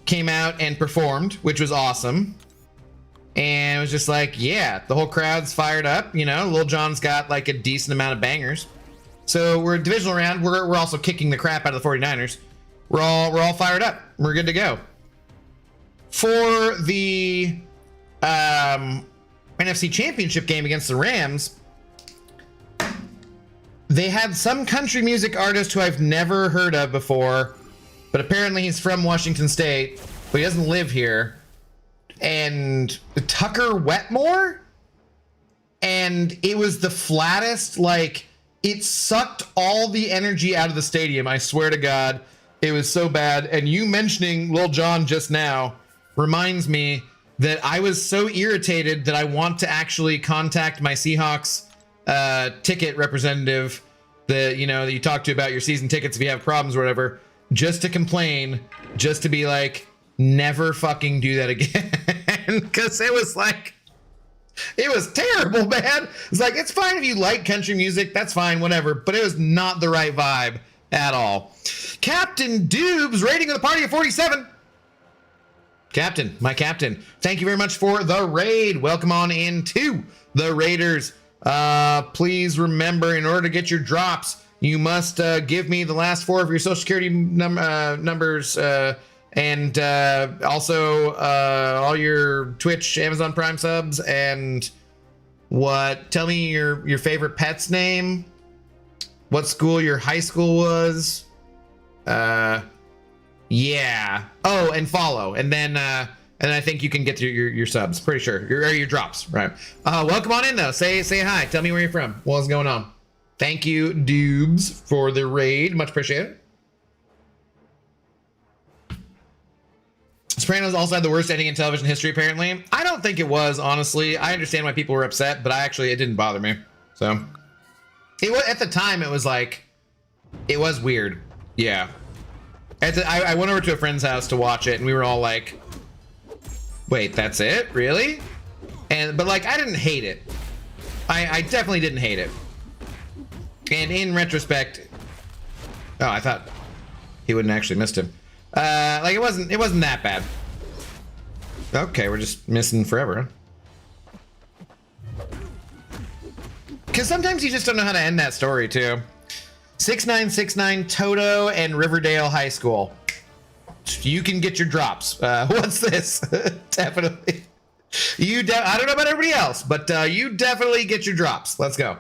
came out and performed, which was awesome. And it was just like, yeah, the whole crowd's fired up, you know. Lil Jon's got like a decent amount of bangers. So we're divisional round. We're also kicking the crap out of the 49ers. We're all fired up. We're good to go. For the NFC Championship game against the Rams, they had some country music artist who I've never heard of before, but apparently he's from Washington State, but he doesn't live here. And Tucker Wetmore, and it was the flattest, like, it sucked all the energy out of the stadium. I swear to God, it was so bad. And you mentioning Lil Jon just now reminds me that I was so irritated that I want to actually contact my Seahawks ticket representative that you talk to about your season tickets if you have problems or whatever, just to complain, just to be like, never fucking do that again. Because it was like, it was terrible, man. It's like, it's fine if you like country music, that's fine, whatever, but it was not the right vibe at all. Captain Dubes, rating of the party of 47. Captain, my captain, thank you very much for the raid. Welcome on into the Raiders Please remember, in order to get your drops, you must give me the last 4 of your social security numbers, and also all your Twitch, Amazon Prime subs, and tell me your favorite pet's name, what school your high school was, yeah. Oh, and follow, and then I think you can get through your subs. Pretty sure your drops, right? Welcome on in though. Say hi. Tell me where you're from. What's going on? Thank you, Dubes, for the raid. Much appreciated. Sopranos also had the worst ending in television history, apparently. I don't think it was, honestly. I understand why people were upset, but it didn't bother me. So it was, at the time, it was like, it was weird. Yeah. I went over to a friend's house to watch it, and we were all like, wait, that's it? Really? But like, I didn't hate it. I definitely didn't hate it. And in retrospect, oh, I thought he wouldn't actually missed him. Like it wasn't that bad. Okay, we're just missing forever, huh? Because sometimes you just don't know how to end that story too. 6969 Toto and Riverdale High School. You can get your drops. What's this? Definitely. I don't know about everybody else, but you definitely get your drops. Let's go.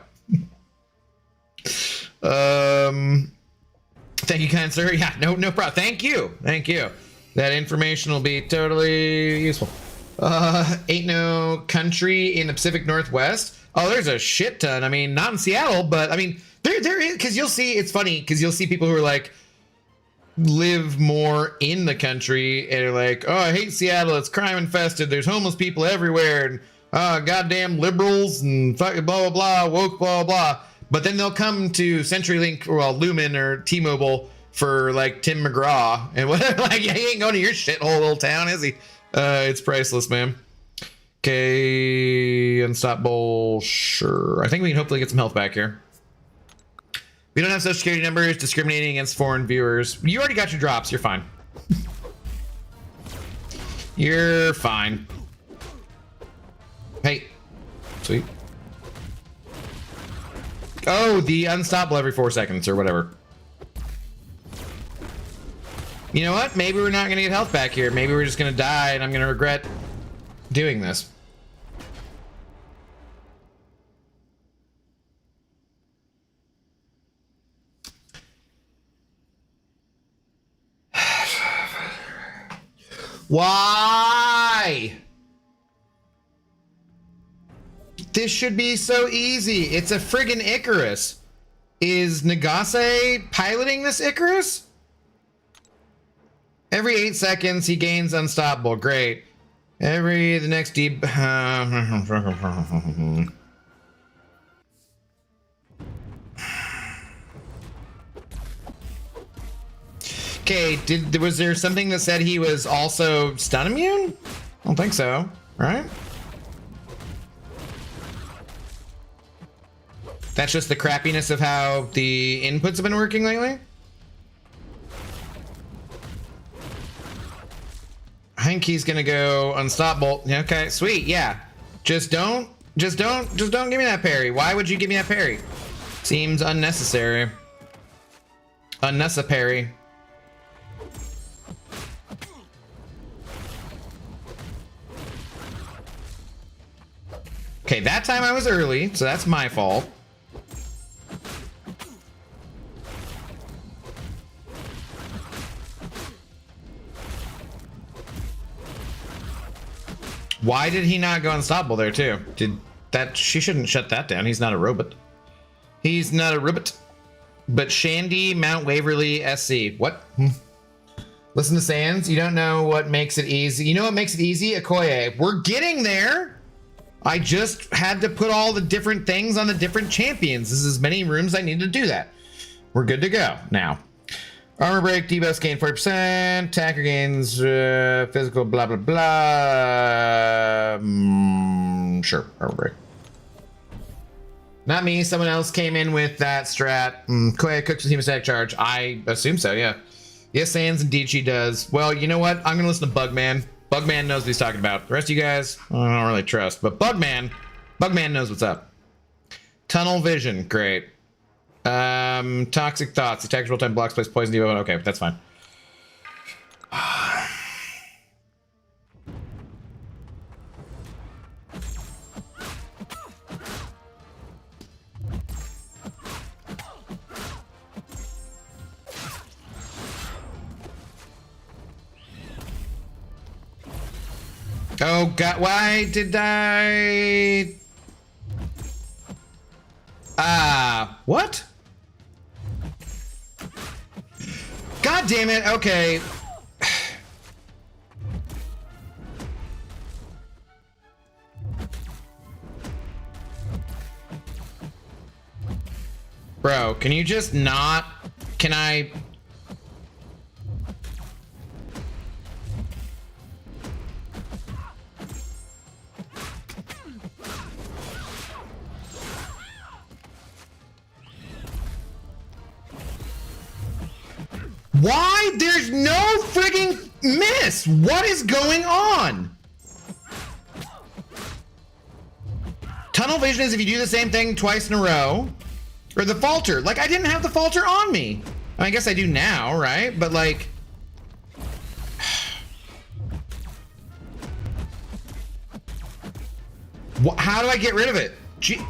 Thank you, kind sir. Yeah, no problem. Thank you. That information will be totally useful. Ain't no country in the Pacific Northwest. Oh, there's a shit ton. I mean, not in Seattle, but I mean, there is, because you'll see, it's funny, because you'll see people who are like, live more in the country and are like, oh, I hate Seattle, it's crime infested, there's homeless people everywhere, and goddamn liberals and fucking blah blah blah, woke blah blah. But then they'll come to CenturyLink or Lumen or T-Mobile for like Tim McGraw and whatever. Like, yeah, he ain't going to your shithole little town, is he? It's priceless, man. Okay, Unstoppable, sure. I think we can hopefully get some health back here. We don't have social security numbers, discriminating against foreign viewers. You already got your drops, you're fine. You're fine. Hey, sweet. Oh, the unstoppable every 4 seconds or whatever. You know what? Maybe we're not going to get health back here. Maybe we're just going to die and I'm going to regret doing this. Why? This should be so easy. It's a friggin' Icarus. Is Nagase piloting this Icarus? Every 8 seconds, he gains unstoppable. Great. The next deep... Okay, was there something that said he was also stun immune? I don't think so, right? That's just the crappiness of how the inputs have been working lately? I think he's gonna go unstoppable. Okay, sweet, yeah. Just don't give me that parry. Why would you give me that parry? Seems unnecessary. Unnecessary. Okay, that time I was early, so that's my fault. Why did he not go unstoppable there too? She shouldn't shut that down. He's not a robot. He's not a robot. But Shandy, Mount Waverly, SC. What? Listen to Sans. You don't know what makes it easy. You know what makes it easy? Okoye. We're getting there. I just had to put all the different things on the different champions. This is as many rooms I need to do that. We're good to go now. Armor break, debuffs gain 40%, attacker gains physical, blah, blah, blah. Sure, armor break. Not me, someone else came in with that strat. Koya cooks with hemostatic charge. I assume so, yeah. Yes, Sans, indeed she does. Well, you know what? I'm gonna listen to Bugman. Bugman knows what he's talking about. The rest of you guys, I don't really trust. But Bugman knows what's up. Tunnel vision, great. Toxic thoughts. Attackers roll time blocks, place poison. Okay, that's fine. Oh God, why did I? What? God damn it, okay. Bro, can you just not? Can I? Why? There's no frigging miss. What is going on? Tunnel vision is if you do the same thing twice in a row. Or the falter. Like, I didn't have the falter on me. I mean, I guess I do now, right? But like... How do I get rid of it? Gee...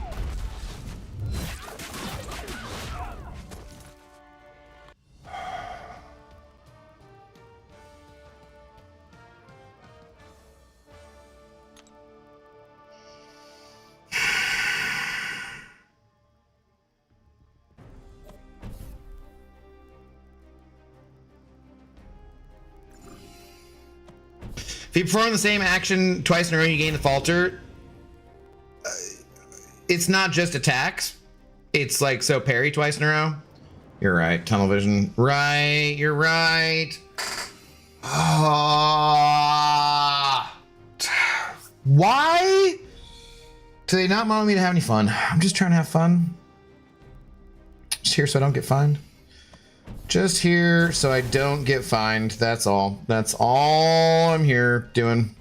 If you perform the same action twice in a row, you gain the falter. It's not just attacks. It's like, so parry twice in a row. You're right, tunnel vision. Right, you're right. Why do they not want me to have any fun? I'm just trying to have fun. Just here so I don't get fined. Just here so I don't get fined. That's all. That's all I'm here doing.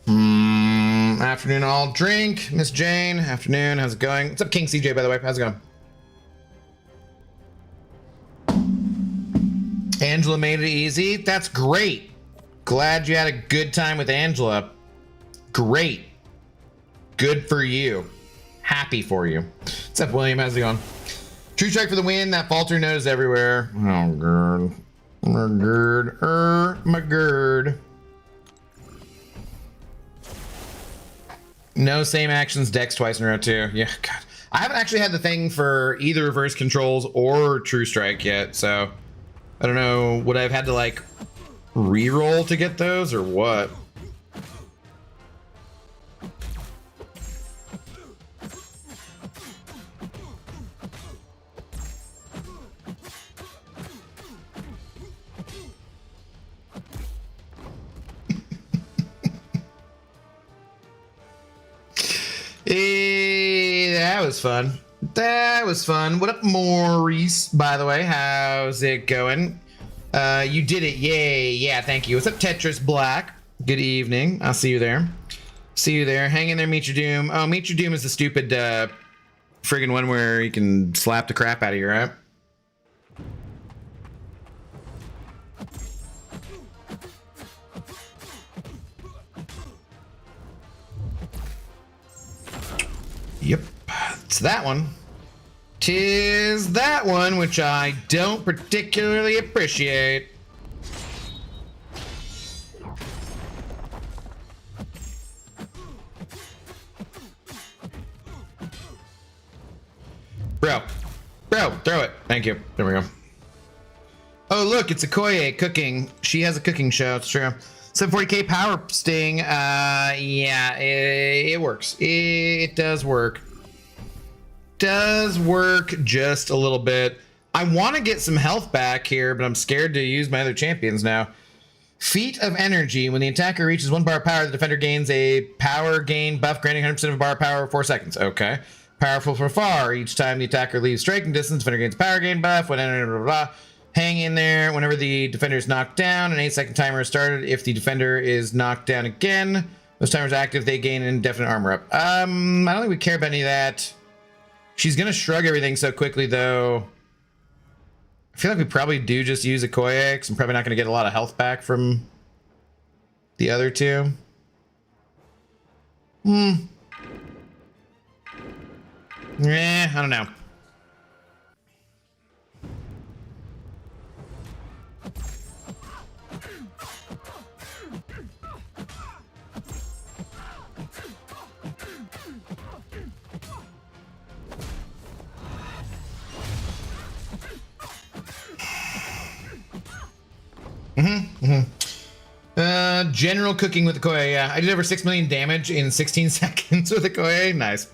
Afternoon, all drink. Miss Jane, afternoon. How's it going? What's up, King CJ, by the way? How's it going? Angela made it easy. That's great. Glad you had a good time with Angela. Great. Good for you. Happy for you. What's up, William? How's it going? True strike for the win. That falter note is everywhere. Oh, gird. My gird. My gird. No same actions, Dex twice in a row, too. Yeah, God. I haven't actually had the thing for either reverse controls or true strike yet, so I don't know. Would I have had to, like, re-roll to get those, or what? That was fun. That was fun. What up, Maurice, by the way? How's it going? You did it. Yay. Yeah, thank you. What's up, Tetris Black? Good evening. I'll see you there. See you there. Hang in there, Meet Your Doom. Oh, Meet Your Doom is the stupid friggin' one where you can slap the crap out of you, right? Yep, it's that one. Tis that one, which I don't particularly appreciate. Bro, throw it. Thank you. There we go. Oh, look, it's Okoye cooking. She has a cooking show, it's true. 740k power sting. Yeah, it works. It does work. Does work just a little bit. I want to get some health back here, but I'm scared to use my other champions now. Feat of Energy. When the attacker reaches 1 bar of power, the defender gains a power gain buff, granting 100% of a bar of power for 4 seconds. Okay. Powerful from afar. Each time the attacker leaves striking distance, defender gains power gain buff. When blah, blah, blah. Hang in there. Whenever the defender is knocked down, an 8-second timer is started. If the defender is knocked down again, Those timers active, they gain indefinite armor up. I don't think we care about any of that. She's gonna shrug everything so quickly, though. I feel like we probably do just use a Koye, because I'm probably not gonna get a lot of health back from the other two. I don't know. General cooking with the Koye, yeah. I did over 6 million damage in 16 seconds with the Koye. Nice.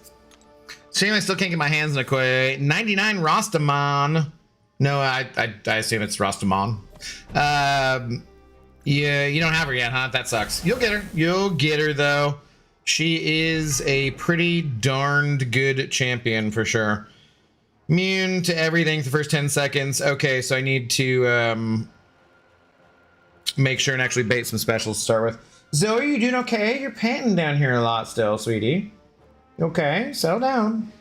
Shame I still can't get my hands on a Koye. 99 Rostamon. No, I assume it's Rostamon. Yeah, you don't have her yet, huh? That sucks. You'll get her. You'll get her, though. She is a pretty darned good champion, for sure. Immune to everything for the first 10 seconds. Okay, so I need to make sure and actually bait some specials to start with. Zoe, you doing okay? You're panting down here a lot still, sweetie. Okay, settle down.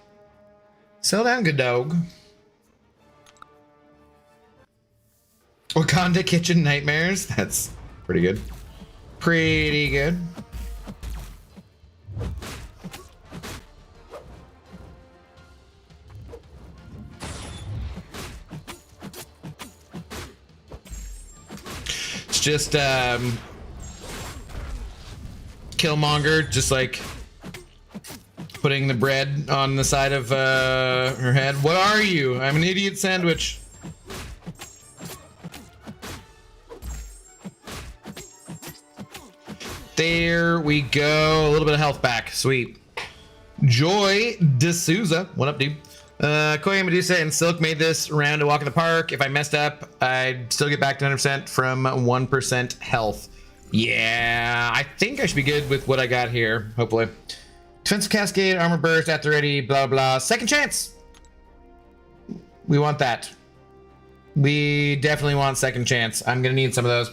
Settle down, good dog. Wakanda Kitchen Nightmares. That's pretty good. Pretty good. It's just Killmonger just like putting the bread on the side of her head. What are you? I'm an idiot sandwich. There we go. A little bit of health back. Sweet. Joy D'Souza. What up, dude? Koye, Medusa, and Silk made this round to walk in the park. If I messed up, I'd still get back to 100% from 1% health. Yeah, I think I should be good with what I got here, hopefully. Defensive Cascade, Armor Burst, at the ready, blah, blah. Second chance! We want that. We definitely want second chance. I'm gonna need some of those.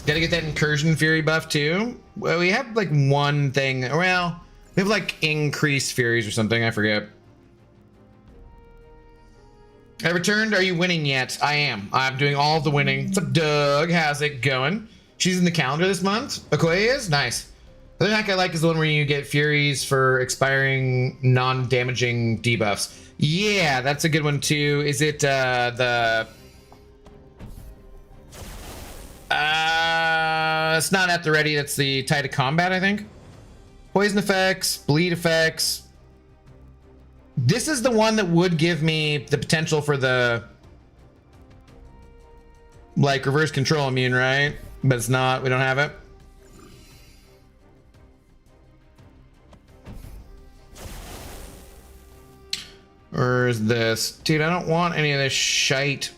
Gotta get that Incursion Fury buff, too. Well, we have, like, one thing. Well, we have, like, increased Furies or something. I forget. I returned. Are you winning yet? I am. I'm doing all of the winning. What's up, Doug? How's it going? She's in the calendar this month. Okoye is? Nice. The other hack I like is the one where you get Furies for expiring non-damaging debuffs. Yeah, that's a good one, too. Is it, it's not at the ready. That's the Tide of Combat, I think. Poison effects, bleed effects. This is the one that would give me the potential for the like reverse control immune, right? But it's not. We don't have it. Or is this? Dude, I don't want any of this shite.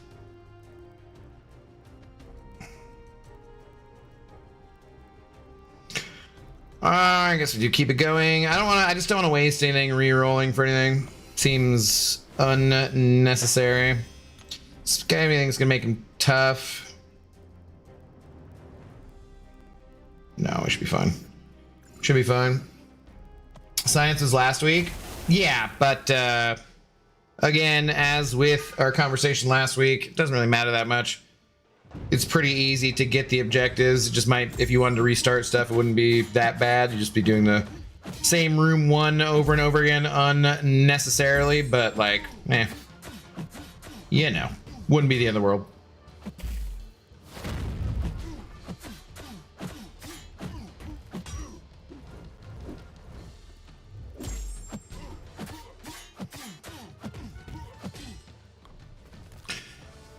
I guess we do keep it going. I just don't want to waste anything re-rolling for anything. Seems unnecessary. Everything's gonna make him tough. No, it should be fine. Should be fine. Science was last week. Yeah, but again, as with our conversation last week, it doesn't really matter that much. It's pretty easy to get the objectives. It just might, if you wanted to restart stuff, it wouldn't be that bad. You'd just be doing the same room one over and over again unnecessarily, but like, you know, wouldn't be the end of the world.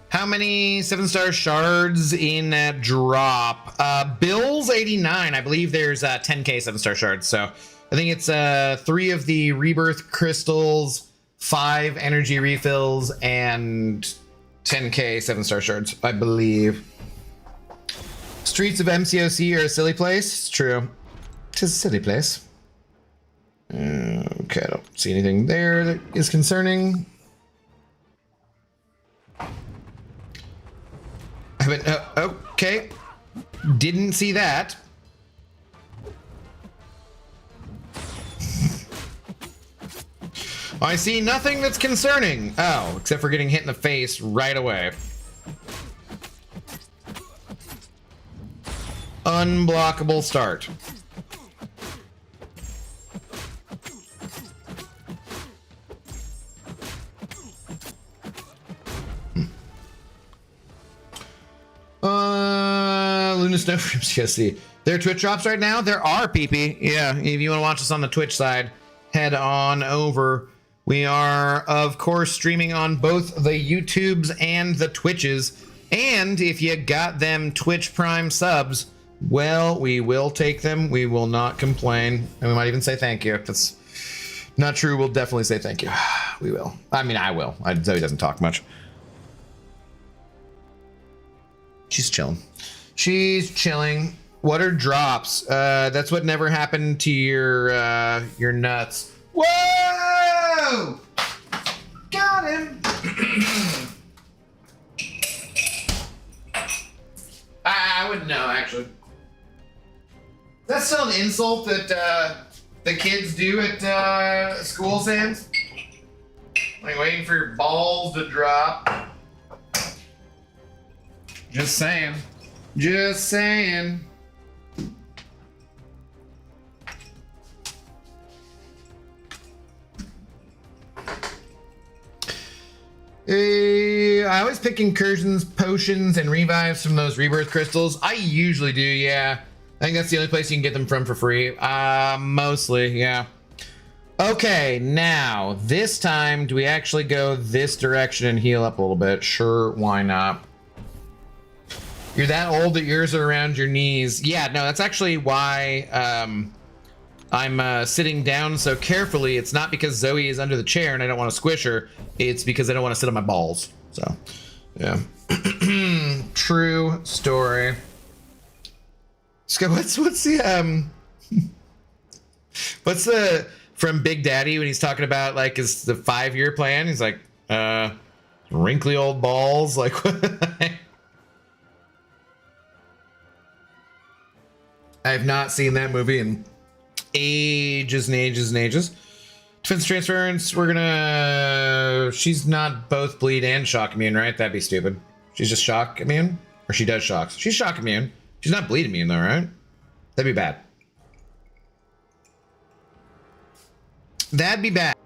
How many 7-star shards in that drop? Bill's 89. I believe there's 10k 7-star shards. So I think it's 3 of the rebirth crystals, 5 energy refills, and 10k 7-star shards, I believe. Streets of MCOC are a silly place. It's true. It's a silly place. Okay, I don't see anything there that is concerning. Okay. Didn't see that. I see nothing that's concerning. Oh, except for getting hit in the face right away. Unblockable start. Luna Snow from CSC. There are Twitch drops right now? There are, PP. Yeah, if you want to watch us on the Twitch side, head on over. We are, of course, streaming on both the YouTubes and the Twitches. And if you got them Twitch Prime subs, well, we will take them. We will not complain. And we might even say thank you. If it's not true, we'll definitely say thank you. We will. I mean, I will. Zoe doesn't talk much. She's chilling. She's chilling. What are drops? That's what never happened to your nuts. Whoa! Got him. I wouldn't know, actually. That's still an insult that the kids do at school, Sans? Like waiting for your balls to drop. Just saying. Just saying. I always pick Incursions, potions, and revives from those rebirth crystals. I usually do, yeah. I think that's the only place you can get them from for free. Mostly, yeah. Okay, now, this time, do we actually go this direction and heal up a little bit? Sure, why not? You're that old that yours are around your knees. Yeah, no, that's actually why I'm sitting down so carefully. It's not because Zoe is under the chair and I don't want to squish her. It's because I don't want to sit on my balls. So, yeah. True story. Scott, what's the what's the from Big Daddy when he's talking about like the 5-year plan? He's like, wrinkly old balls, like I have not seen that movie in ages and ages and ages. Defense transference, we're gonna... She's not both bleed and shock immune, right? That'd be stupid. She's just shock immune? Or she does shocks. She's shock immune. She's not bleed immune though, right? That'd be bad. That'd be bad.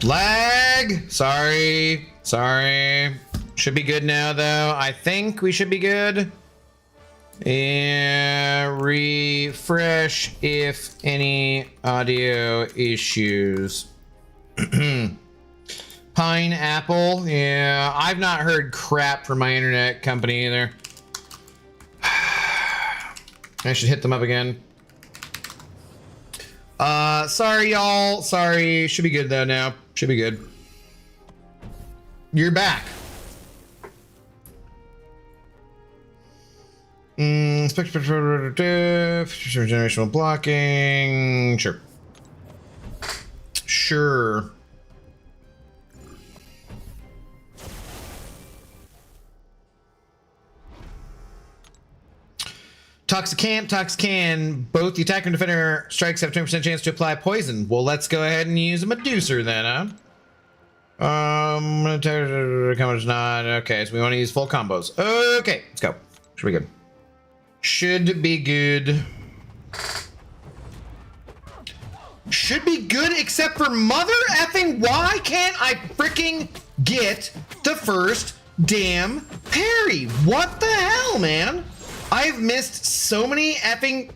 Lag! Sorry. Should be good now, though. I think we should be good. And refresh if any audio issues. Pineapple. Yeah, I've not heard crap from my internet company either. I should hit them up again. Sorry, y'all. Sorry. Should be good, though, now. Should be good. You're back. Generational blocking. Sure. Sure. Toxican. Both the attacker and defender strikes have a 20% chance to apply poison. Well, let's go ahead and use a Meduser then, huh? Combos not. Okay, so we want to use full combos. Okay, let's go. Should be good. Should be good. Should be good, except for mother effing. Why can't I freaking get the first damn parry? What the hell, man? I've missed so many effing...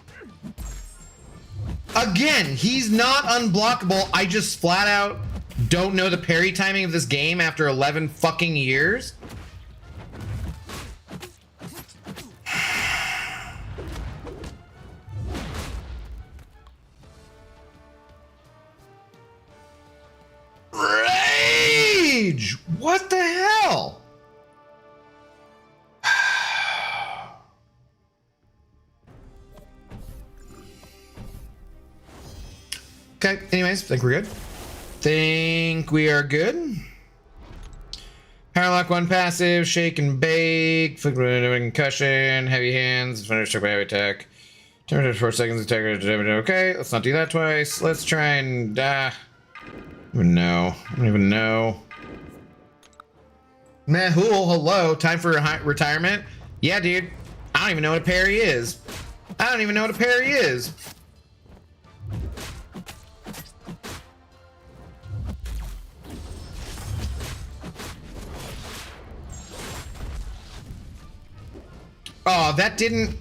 Again, he's not unblockable. I just flat out don't know the parry timing of this game after 11 fucking years. Okay, anyways, think we're good. Think we are good. Powerlock 1 passive, shake and bake, flick concussion, heavy hands, finish by heavy attack. Temperature 4 seconds, attack. Okay, let's not do that twice. Let's try and I don't even know. Mehul, hello. Time for retirement? Yeah, dude. I don't even know what a parry is. I don't even know what a parry is. Oh, that didn't...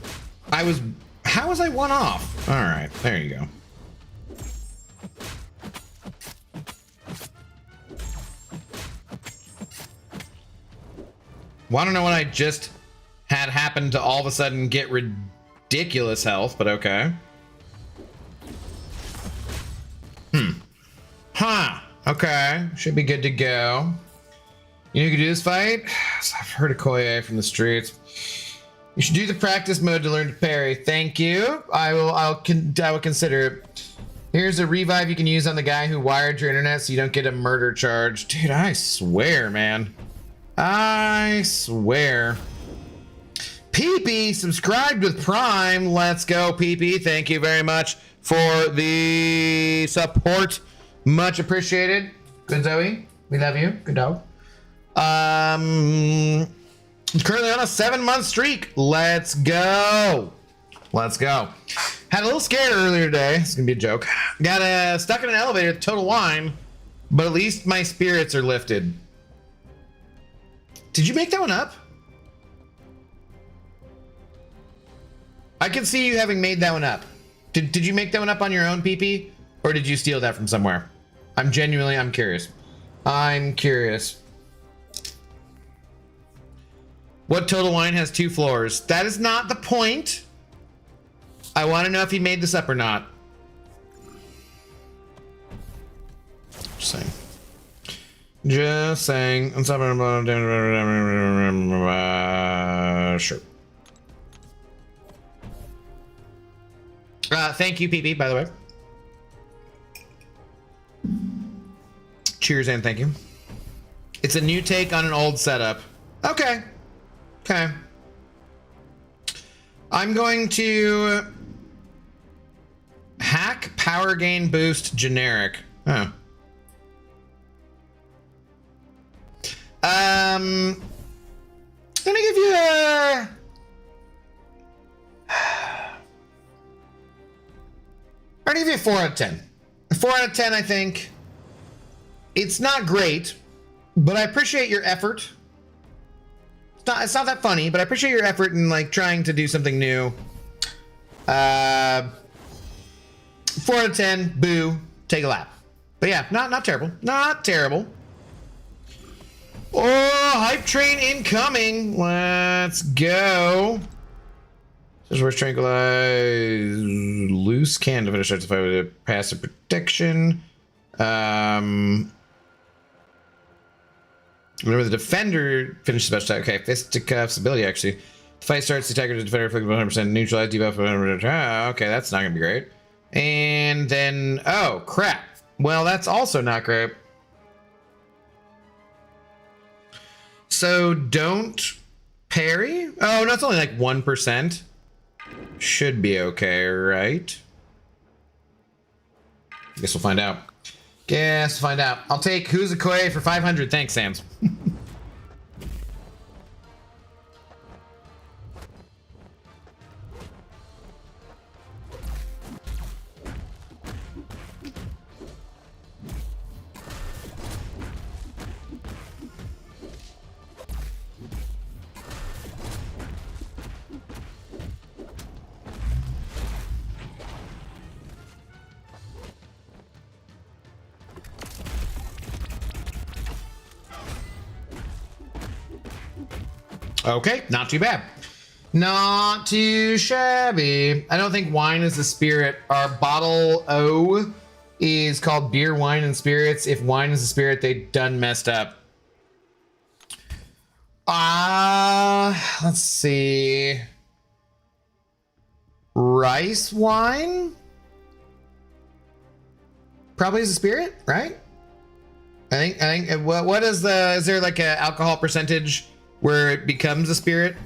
How was I one off? All right, there you go. Well, I don't know what I just had happen to all of a sudden get ridiculous health, but okay. Okay, should be good to go. You know who can do this fight? I've heard of Koye from the streets. You should do the practice mode to learn to parry. Thank you. I will consider it. Here's a revive you can use on the guy who wired your internet so you don't get a murder charge. Dude, I swear, man. I swear. PP subscribed with Prime. Let's go, PP. Thank you very much for the support. Much appreciated. Good Zoe. We love you. Good dog. Currently on a 7-month streak. Let's go. Let's go. Had a little scared earlier today. It's gonna be a joke. Got stuck in an elevator with Total Wine, but at least my spirits are lifted. Did you make that one up? I can see you having made that one up. Did you make that one up on your own, PP? Or did you steal that from somewhere? I'm curious. I'm curious. What Total Wine has 2 floors? That is not the point. I want to know if he made this up or not. Just saying. Just saying. Sure. Thank you, PP, by the way. Cheers and thank you. It's a new take on an old setup. Okay. Okay. I'm going to hack power gain boost generic. Oh. I'm gonna give you a... I'm gonna give you a 4 out of 10. A 4 out of 10, I think. It's not great, but I appreciate your effort. It's not that funny, but I appreciate your effort in like trying to do something new. 4 out of 10, boo, take a lap. But yeah, not terrible. Not terrible. Oh, hype train incoming. Let's go. This is where tranquilize. Loose can to finish the fight with a passive protection. Whenever the defender finishes the special attack. Okay, fisticuffs ability actually. The fight starts, the attacker to defender afflicted 100% neutralize debuff. Okay, that's not gonna be great. And then, oh crap. Well, that's also not great. So don't parry. Oh, no, it's only like 1%. Should be okay, right? Guess we'll find out. Guess we'll find out. I'll take Who's a Koi for 500. Thanks, Sams. Okay, not too bad. Not too shabby. I don't think wine is the spirit. Our bottle O is called beer, wine, and spirits. If wine is the spirit, they done messed up. Let's see. Rice wine? probably is a spirit, right? I think. What is the? Is there like a alcohol percentage where it becomes a spirit?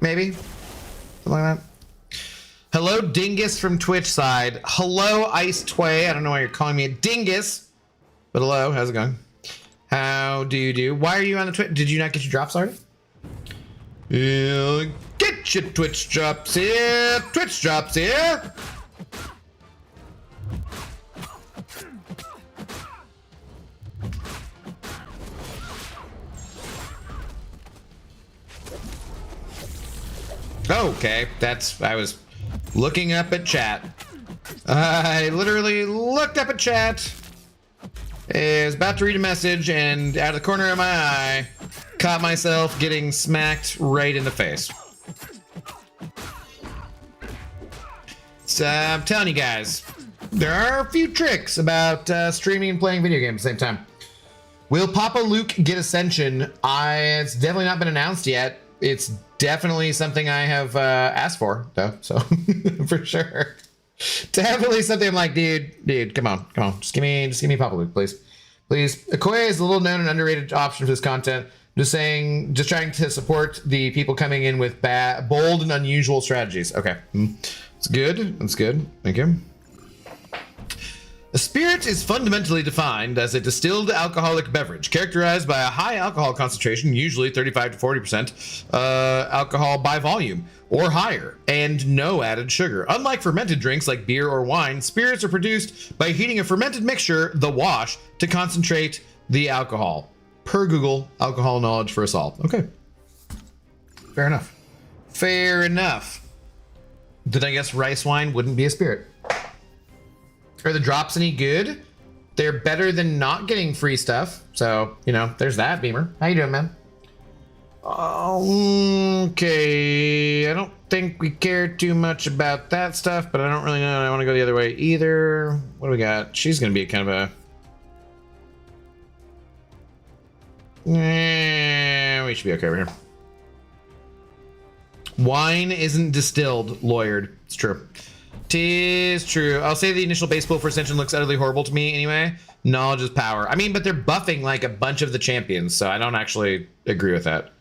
Maybe something like that. Hello, Dingus from Twitch side. Hello, Ice Tway. I don't know why you're calling me a dingus, but hello. How's it going? How do you do? Why are you on the Twitch? Did you not get your drops already? Get your Twitch drops here. Twitch drops here. Okay, I was looking up at chat. I literally looked up at chat. I was about to read a message, and out of the corner of my eye, caught myself getting smacked right in the face. So I'm telling you guys, there are a few tricks about streaming and playing video games at the same time. Will Papa Luke get Ascension? It's definitely not been announced yet. It's definitely something I have asked for, though. So for sure, definitely something I'm like, dude, come on, just give me Papa Luke, please. Okoye is a little known and underrated option for this content. Just trying to support the people coming in with bold and unusual strategies. Okay, it's good. That's good. Thank you. A spirit is fundamentally defined as a distilled alcoholic beverage characterized by a high alcohol concentration, usually 35 to 40% alcohol by volume or higher, and no added sugar. Unlike fermented drinks like beer or wine, spirits are produced by heating a fermented mixture, the wash, to concentrate the alcohol. Per Google, alcohol knowledge for us all. Okay. Fair enough. Did I guess rice wine wouldn't be a spirit? Are the drops any good? They're better than not getting free stuff. So, there's that, Beamer. How you doing, man? Okay. I don't think we care too much about that stuff, but I don't really know. I want to go the other way either. What do we got? She's going to be kind of a... we should be okay over here. Wine isn't distilled, lawyered. It's true. Tis true. I'll say the initial base pool for Ascension looks utterly horrible to me anyway. Knowledge is power. I mean, but they're buffing like a bunch of the champions, so I don't actually agree with that.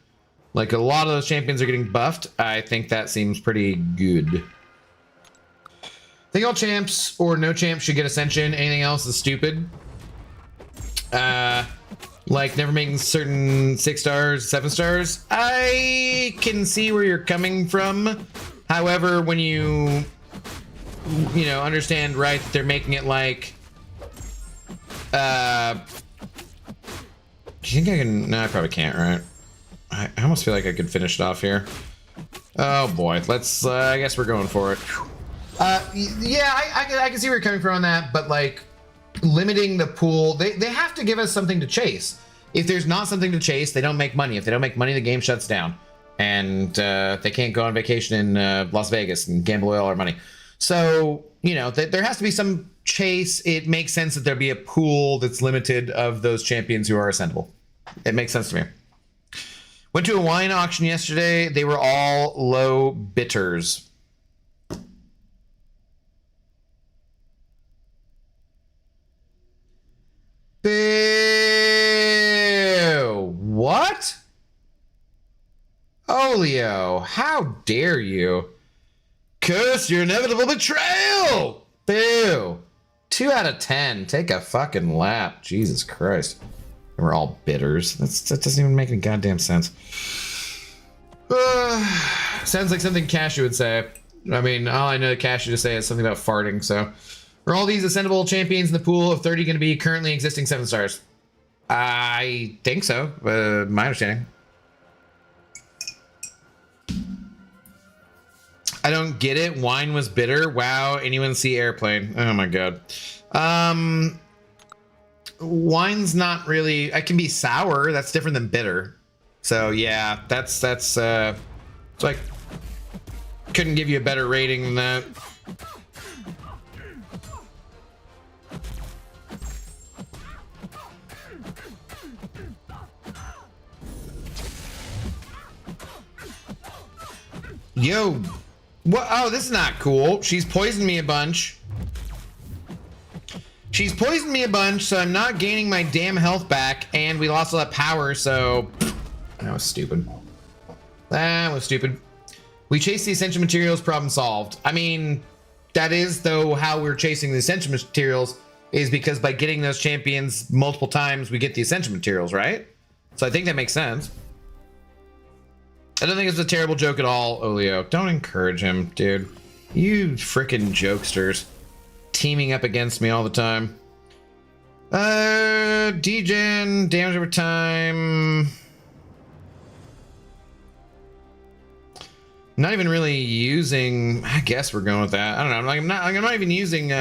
Like a lot of those champions are getting buffed. I think that seems pretty good. I think all champs or no champs should get Ascension. Anything else is stupid. Like never making certain 6 stars, 7 stars. I can see where you're coming from. However, when you understand, right, they're making it like, do you think I can? No, I probably can't, right? I almost feel like I could finish it off here. Oh boy, let's, I guess we're going for it. Yeah, I can see where you're coming from on that, but like, limiting the pool, they have to give us something to chase. If there's not something to chase, they don't make money. If they don't make money, the game shuts down. And they can't go on vacation in Las Vegas and gamble away all our money. So, there has to be some chase. It makes sense that there be a pool that's limited of those champions who are ascendable. It makes sense to me. Went to a wine auction yesterday. They were all low bitters. Boo! What? Olio, how dare you? Curse your inevitable betrayal! Boo! 2 out of 10. Take a fucking lap. Jesus Christ. We're all bitters. That doesn't even make any goddamn sense. Sounds like something Cashew would say. I mean, all I know Cashew to say is something about farting, so. Are all these ascendable champions in the pool of 30 going to be currently existing 7 stars? I think so. My understanding. I don't get it. Wine was bitter. Wow. Anyone see Airplane? Oh my god. Wine's not really. I can be sour. That's different than bitter. So yeah, that's. So I couldn't give you a better rating than that. Yo. What? Oh, this is not cool. She's poisoned me a bunch. She's poisoned me a bunch, so I'm not gaining my damn health back, and we lost a lot of power, so... That was stupid. That was stupid. We chased the essential materials, problem solved. I mean, that is, though, how we're chasing the essential materials, is because by getting those champions multiple times, we get the essential materials, right? So I think that makes sense. I don't think it's a terrible joke at all, Olio. Don't encourage him, dude. You frickin' jokesters. Teaming up against me all the time. Degen, damage over time. Not even really using, I guess we're going with that. I don't know. I'm not even using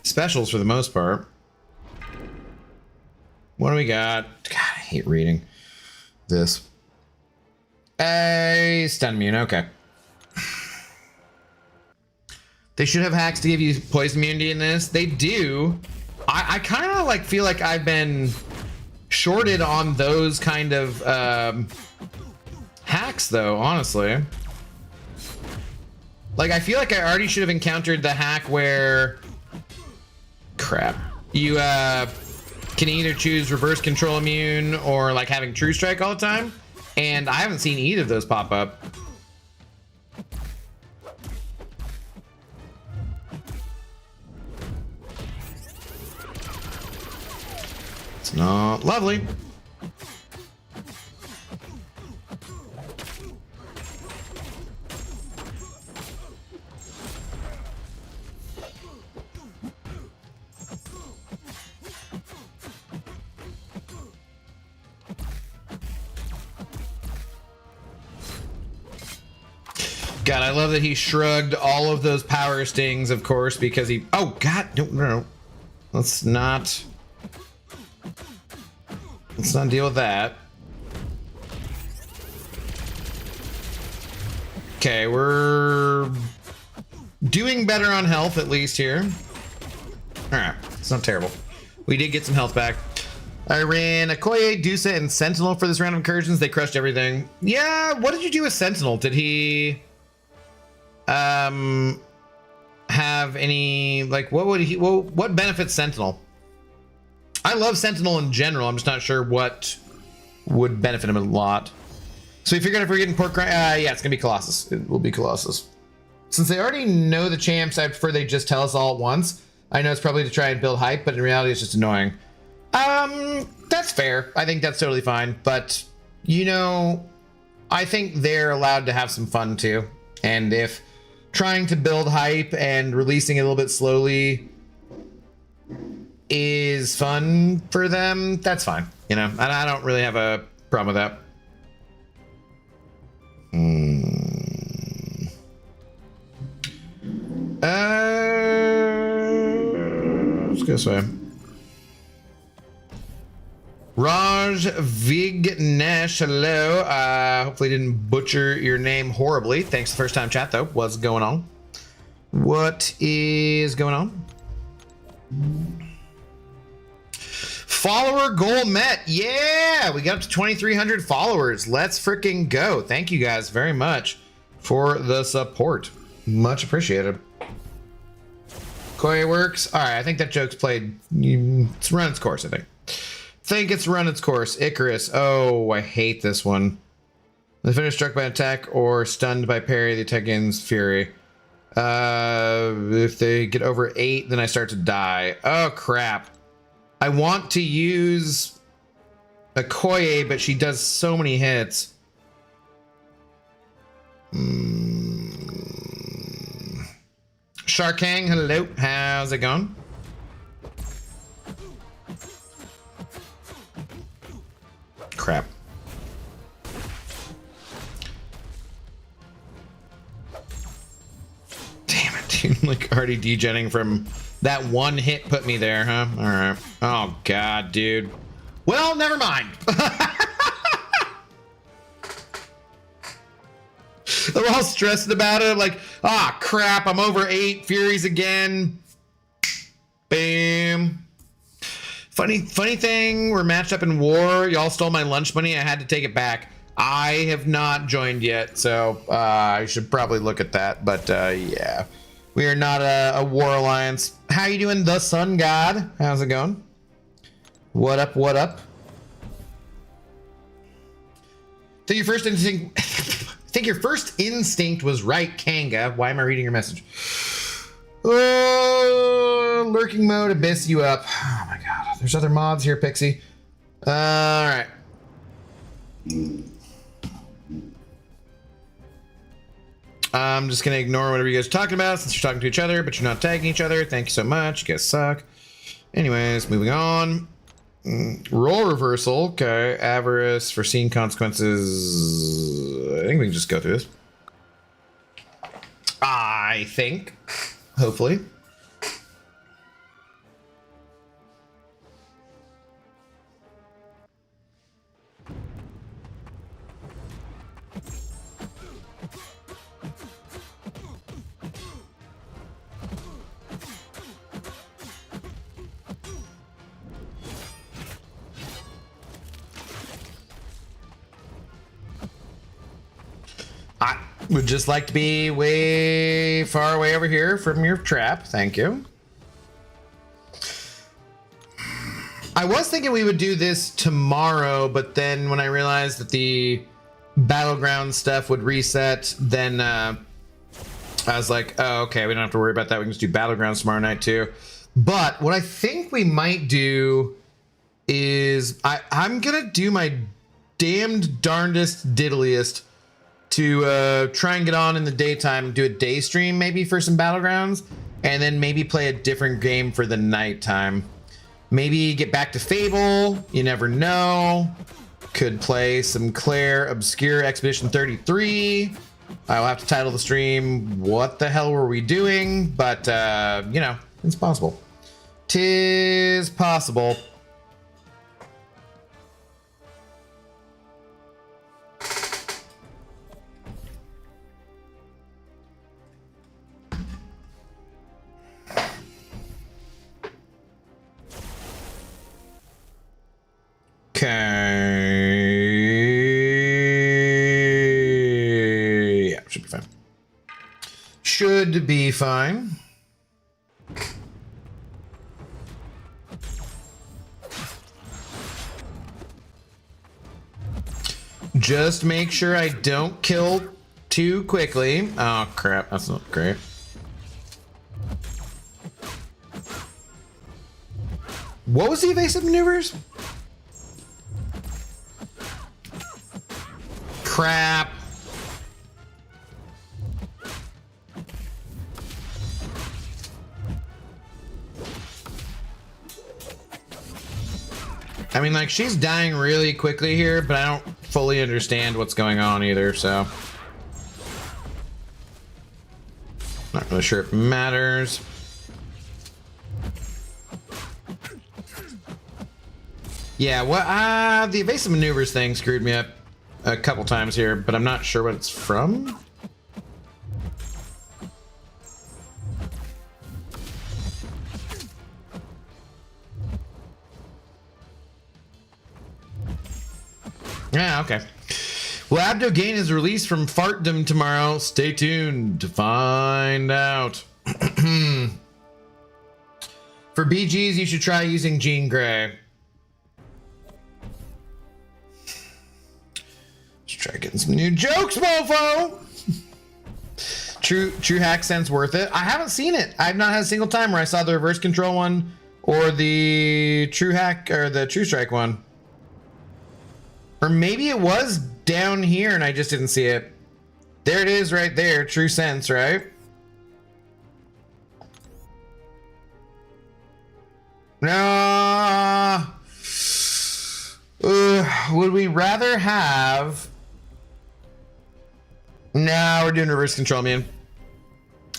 specials for the most part. What do we got? God, I hate reading this. A stun immune, okay. They should have hacks to give you poison immunity in this. They do. I kind of like feel like I've been shorted on those kind of hacks though, honestly. Like I feel like I already should have encountered the hack where crap. You can either choose reverse control immune or like having true strike all the time. And I haven't seen either of those pop up. It's not lovely. God, I love that he shrugged all of those power stings, of course, because he... Oh, God, no. Let's not deal with that. Okay, we're doing better on health, at least here. Alright, it's not terrible. We did get some health back. I ran Okoye, Dusa, and Sentinel for this round of incursions. They crushed everything. Yeah, what did you do with Sentinel? Did he... have any, like, what benefits Sentinel? I love Sentinel in general. I'm just not sure what would benefit him a lot. So we figured out if we're getting pork yeah, it's gonna be Colossus. It will be Colossus. Since they already know the champs, I prefer they just tell us all at once. I know it's probably to try and build hype, but in reality it's just annoying. That's fair. I think that's totally fine. But, you know, I think they're allowed to have some fun too. And if trying to build hype and releasing it a little bit slowly is fun for them, that's fine, you know. And I don't really have a problem with that. Let's go this way. Raj Vignesh, hello. Hopefully didn't butcher your name horribly. Thanks for the first time chat though. What's going on? What is going on? Follower goal met. Yeah, we got up to 2,300 followers. Let's freaking go. Thank you guys very much for the support. Much appreciated. Koya works. All right, I think that joke's played. It's run its course, I think it's run its course. Icarus. Oh, I hate this one. The finish struck by an attack or stunned by parry, the attack ends fury. If they get over 8, then I start to die. Oh, crap. I want to use Okoye, but she does so many hits. Sharkang, hello. How's it going? Crap. Damn it, dude. Like already degenning from that one hit put me there, huh? All right. Oh, God, dude. Well, never mind. I'm all stressed about it. Like, ah, crap. I'm over 8 Furies again. Bam. Funny thing, we're matched up in war. Y'all stole my lunch money. I had to take it back. I have not joined yet, so I should probably look at that. But yeah, We are not a war alliance. How you doing, the sun god? How's it going? What up, what up? So your first instinct... I think your first instinct was right, Kanga. Why am I reading your message? Oh, lurking mode, abyss you up. Oh my god. There's other mods here, Pixie. Alright. I'm just gonna ignore whatever you guys are talking about since you're talking to each other, but you're not tagging each other. Thank you so much. You guys suck. Anyways, moving on. Role reversal. Okay. Avarice, foreseen consequences. I think we can just go through this. I think. Hopefully. I would just like to be way far away over here from your trap. Thank you. I was thinking we would do this tomorrow, but then when I realized that the battleground stuff would reset, then I was like, oh, okay, we don't have to worry about that. We can just do battlegrounds tomorrow night too. But what I think we might do is I'm going to do my damned darndest diddliest to try and get on in the daytime and do a day stream maybe for some battlegrounds, and then maybe play a different game for the nighttime. Maybe get back to Fable, you never know. Could play some Claire Obscure Expedition 33. I'll have to title the stream, what the hell were we doing? But, you know, it's possible. 'Tis possible. Okay. Yeah, should be fine. Should be fine. Just make sure I don't kill too quickly. Oh crap, that's not great. What was the evasive maneuvers? Crap. I mean, like, she's dying really quickly here, but I don't fully understand what's going on either, so. Not really sure if it matters. Yeah, what, the evasive maneuvers thing screwed me up a couple times here, but I'm not sure what it's from. Yeah, okay. Well, Abdogain is released from Fartdom tomorrow. Stay tuned to find out. For BGs, you should try using Jean Grey. Try getting some new jokes, mofo. True hack sense worth it. I haven't seen it. I've not had a single time where I saw the reverse control one or the true hack or the true strike one. Or maybe it was down here and I just didn't see it. There it is right there. True sense, right? No. Would we rather have... No, we're doing reverse control, man.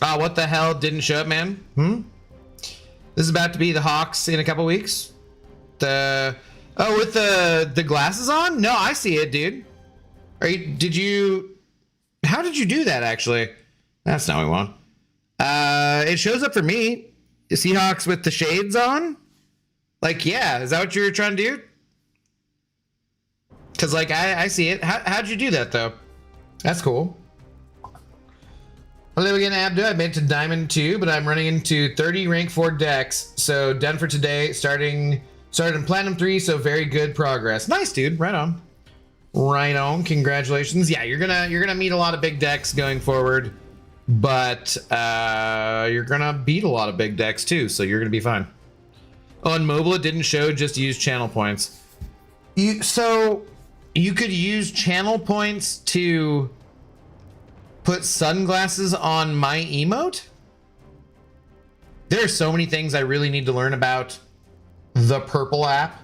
Oh, what the hell didn't show up, man? This is about to be the Hawks in a couple weeks. Oh, with the glasses on? No, I see it, dude. Did you... How did you do that, actually? That's not what we want. It shows up for me. The Seahawks with the shades on? Like, yeah, is that what you were trying to do? Because, like, I see it. How'd you do that, though? That's cool. Hello again, Abdu. I made it to Diamond 2, but I'm running into 30 rank 4 decks. So done for today. Started in Platinum 3, so very good progress. Nice, dude. Right on. Right on. Congratulations. Yeah, you're gonna meet a lot of big decks going forward, but you're gonna beat a lot of big decks too, so you're gonna be fine. On mobile, it didn't show. Just use channel points. So you could use channel points to put sunglasses on my emote? There are so many things I really need to learn about the purple app,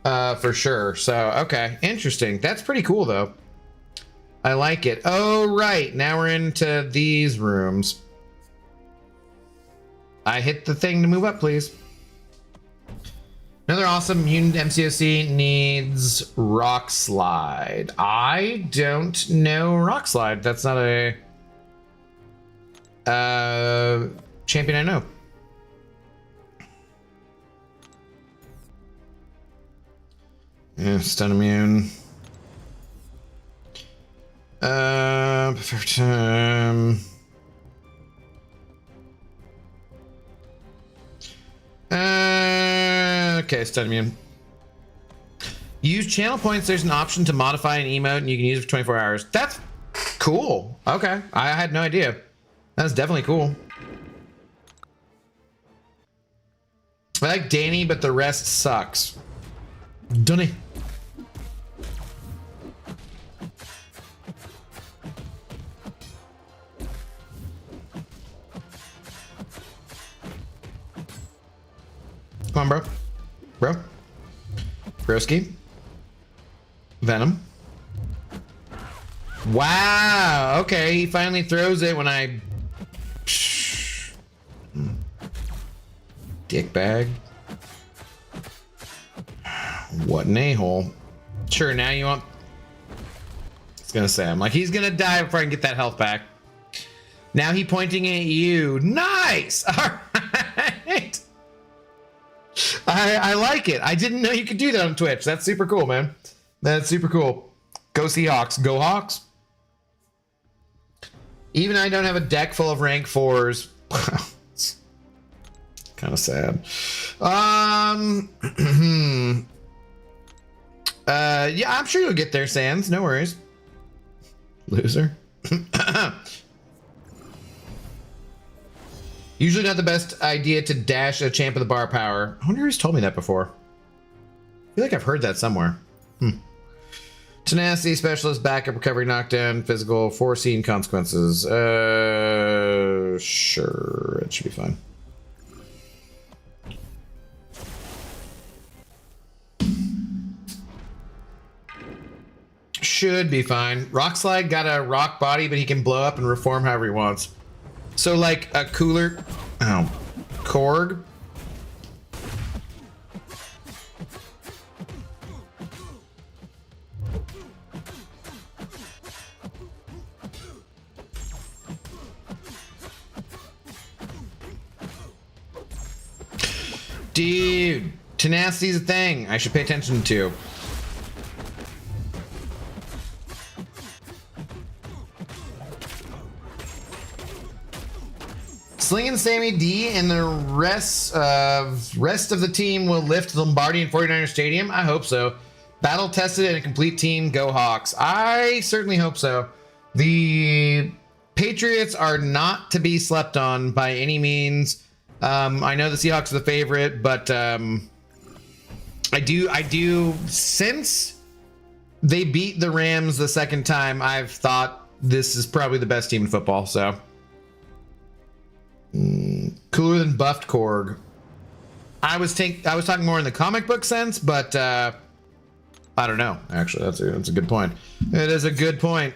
for sure. So, okay, interesting. That's pretty cool, though. I like it. Oh, right. Now we're into these rooms. I hit the thing to move up, please. Another awesome mutant MCOC needs Rock Slide. I don't know Rock Slide. That's not a champion I know. Yeah, stun immune. Perfect. Okay, stun immune. Use channel points. There's an option to modify an emote and you can use it for 24 hours. That's cool. Okay, I had no idea. That's definitely cool. I like Danny, but the rest sucks. Dunny. Come on, bro. Bro. Broski. Venom. Wow. Okay, he finally throws it when I... Dickbag. What an a-hole. Sure, now you want... I was gonna say, I'm like, he's gonna die before I can get that health back. Now he pointing at you. Nice! Alright! I like it. I didn't know you could do that on Twitch. That's super cool, man. That's super cool. Go Seahawks. Go Hawks. Even I don't have a deck full of rank 4s. It's kind of sad. Yeah, I'm sure you'll get there, Sans. No worries. Loser. Usually not the best idea to dash a champ of the bar power. I wonder who's told me that before. I feel like I've heard that somewhere. Tenacity, specialist, backup, recovery, knockdown, physical, foreseen consequences. Sure, it should be fine. Should be fine. Rock Slide got a rock body, but he can blow up and reform however he wants. So like a cooler, Korg. Dude, tenacity's a thing I should pay attention to. Sling and Sammy D and the rest of the team will lift Lombardi and 49er Stadium. I hope so. Battle tested and a complete team. Go Hawks. I certainly hope so. The Patriots are not to be slept on by any means. I know the Seahawks are the favorite, but I do since they beat the Rams the second time, I've thought this is probably the best team in football. So. Cooler than buffed Korg. I was talking more in the comic book sense, but I don't know. Actually, that's a good point. It is a good point.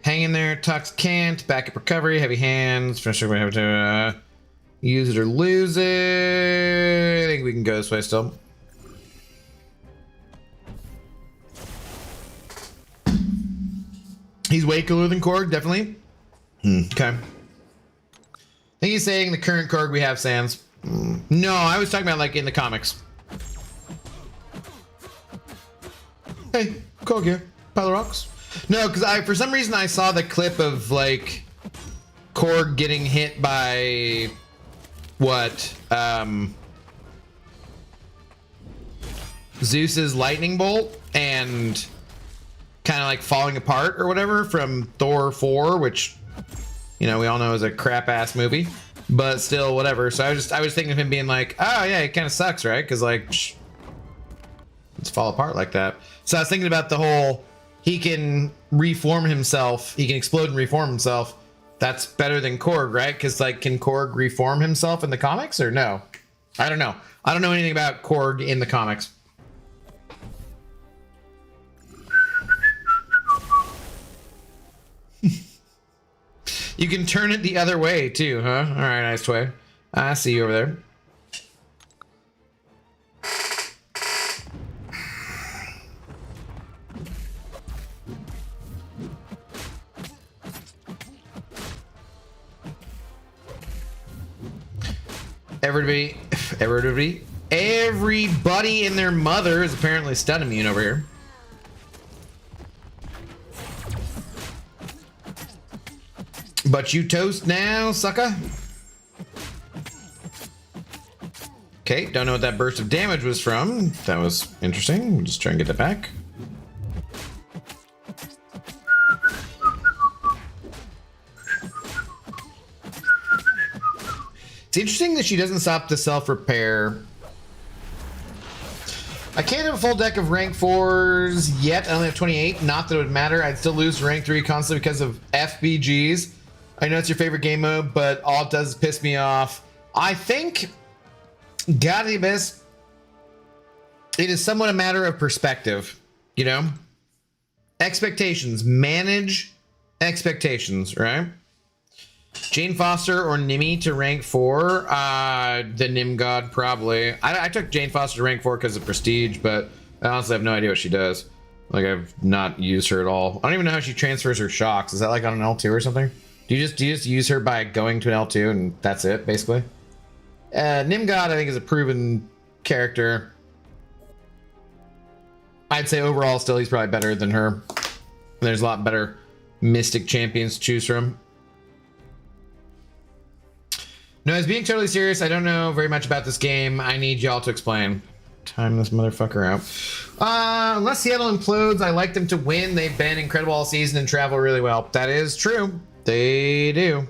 Hang in there, Tux can't. Backup recovery, heavy hands. Finisher, we have to use it or lose it. I think we can go this way still. He's way cooler than Korg, definitely. Okay. I think he's saying the current Korg we have, Sans. No, I was talking about like in the comics. Hey, Korg here. Pile of rocks. No, because for some reason I saw the clip of like Korg getting hit by what Zeus's lightning bolt and kind of like falling apart or whatever from Thor 4, which, you know, we all know is a crap ass movie, but still whatever. So I was thinking of him being like, oh yeah, it kind of sucks, right? Because like it's fall apart like that. So I was thinking about the whole, he can reform himself, he can explode and reform himself. That's better than Korg, right? Because like, can Korg reform himself in the comics or no? I don't know. I don't know anything about Korg in the comics. You can turn it the other way too, huh? All right, nice toy. I see you over there. Everybody and their mother is apparently stun immune over here. But you toast now, sucker. Okay, don't know what that burst of damage was from. That was interesting. We'll just try and get that back. It's interesting that she doesn't stop the self-repair. I can't have a full deck of rank 4s yet. I only have 28. Not that it would matter. I'd still lose to rank 3 constantly because of FBGs. I know it's your favorite game mode, but all it does is piss me off. I think, gotta be best, it is somewhat a matter of perspective, you know? Expectations. Manage expectations, right? Jane Foster or Nimmy to rank 4? The Nim God, probably. I took Jane Foster to rank 4 because of prestige, but I honestly have no idea what she does. Like, I've not used her at all. I don't even know how she transfers her shocks. Is that like on an L2 or something? Do you just use her by going to an L2 and that's it, basically? Nim God, I think, is a proven character. I'd say overall, still, he's probably better than her. There's a lot better Mystic champions to choose from. No, as being totally serious, I don't know very much about this game. I need y'all to explain. Time this motherfucker out. Unless Seattle implodes, I like them to win. They've been incredible all season and travel really well. That is true. They do.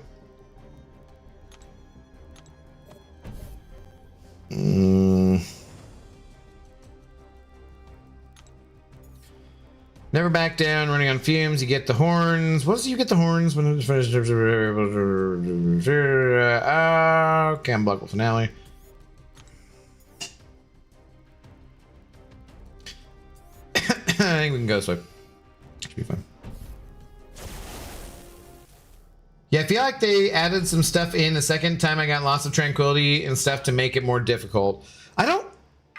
Never back down, running on fumes. You get the horns. What does you get the horns when it's finished? Okay, unblockable finale. I think we can go this way. Should be fine. Yeah, I feel like they added some stuff in the second time I got Loss of Tranquility and stuff to make it more difficult. I don't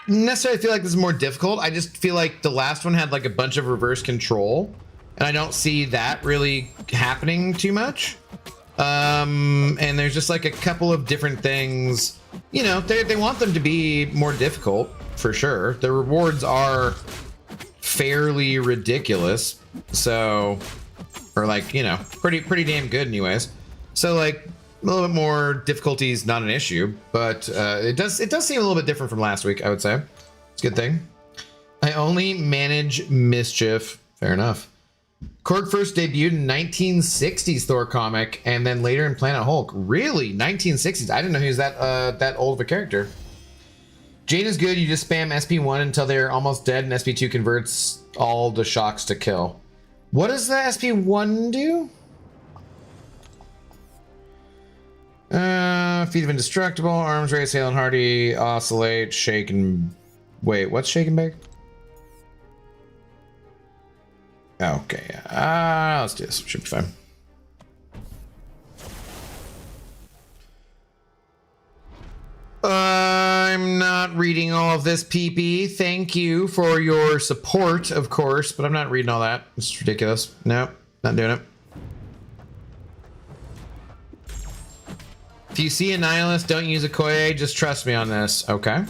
necessarily feel like this is more difficult. I just feel like the last one had like a bunch of reverse control, and I don't see that really happening too much. And there's just like a couple of different things. You know, they want them to be more difficult for sure. The rewards are fairly ridiculous, so, or like, you know, pretty damn good anyways. So like a little bit more difficulty is not an issue, but it does seem a little bit different from last week, I would say. It's a good thing. I only manage mischief. Fair enough. Korg first debuted in 1960s Thor comic, and then later in Planet Hulk. Really? 1960s? I didn't know he was that old of a character. Jane is good. You just spam SP1 until they're almost dead, and SP2 converts all the shocks to kill. What does the SP1 do? Feet of Indestructible, Arms Race, Hale and Hardy, Oscillate, Shake and... Wait, what's Shake and Bake? Okay, let's do this. Should be fine. I'm not reading all of this, PP. Thank you for your support, of course, but I'm not reading all that. It's ridiculous. Nope, not doing it. If you see a nihilist, don't use a Koye. Just trust me on this, okay?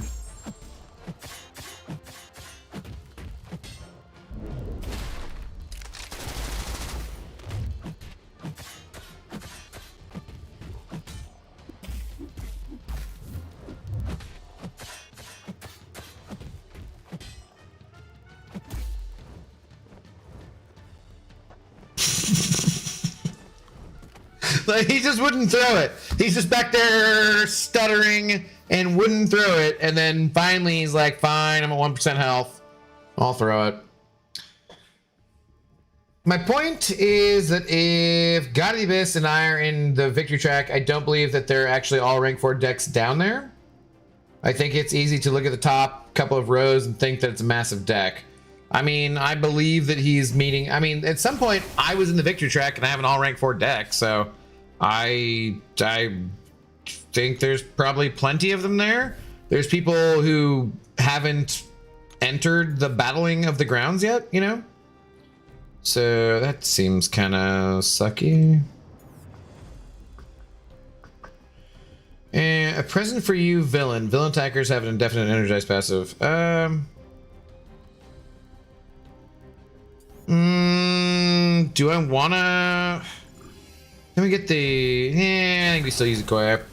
Like, he just wouldn't throw it. He's just back there stuttering and wouldn't throw it. And then finally he's like, fine, I'm at 1% health. I'll throw it. My point is that if God of the Abyss and I are in the victory track, I don't believe that they're actually all rank 4 decks down there. I think it's easy to look at the top couple of rows and think that it's a massive deck. I mean, I believe that he's meeting... I mean, at some point, I was in the victory track and I have an all rank 4 deck, so I think there's probably plenty of them there. There's people who haven't entered the battling of the grounds yet, you know? So that seems kind of sucky. And a present for you, villain. Villain attackers have an indefinite energized passive. Do I wanna? Let me get the. I think we still use a Koya.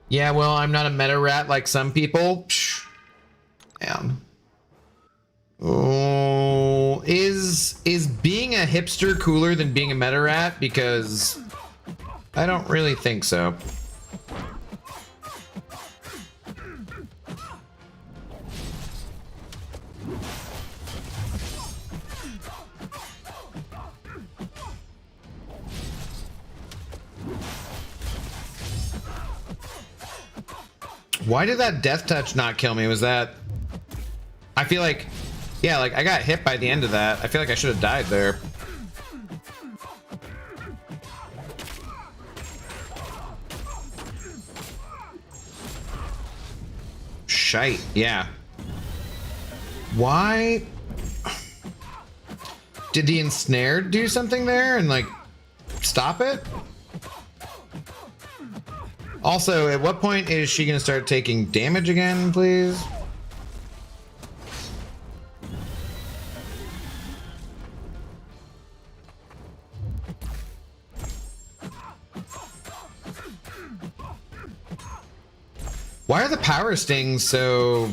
Yeah, well, I'm not a meta rat like some people. Psh. Man. Oh, is being a hipster cooler than being a meta rat? Because I don't really think so. Why did that death touch not kill me? Was that... I feel like... Yeah, like, I got hit by the end of that. I feel like I should have died there. Shite, yeah. Why? Did the ensnare do something there and, like, stop it? Also, at what point is she gonna start taking damage again, please? Why are the power stings so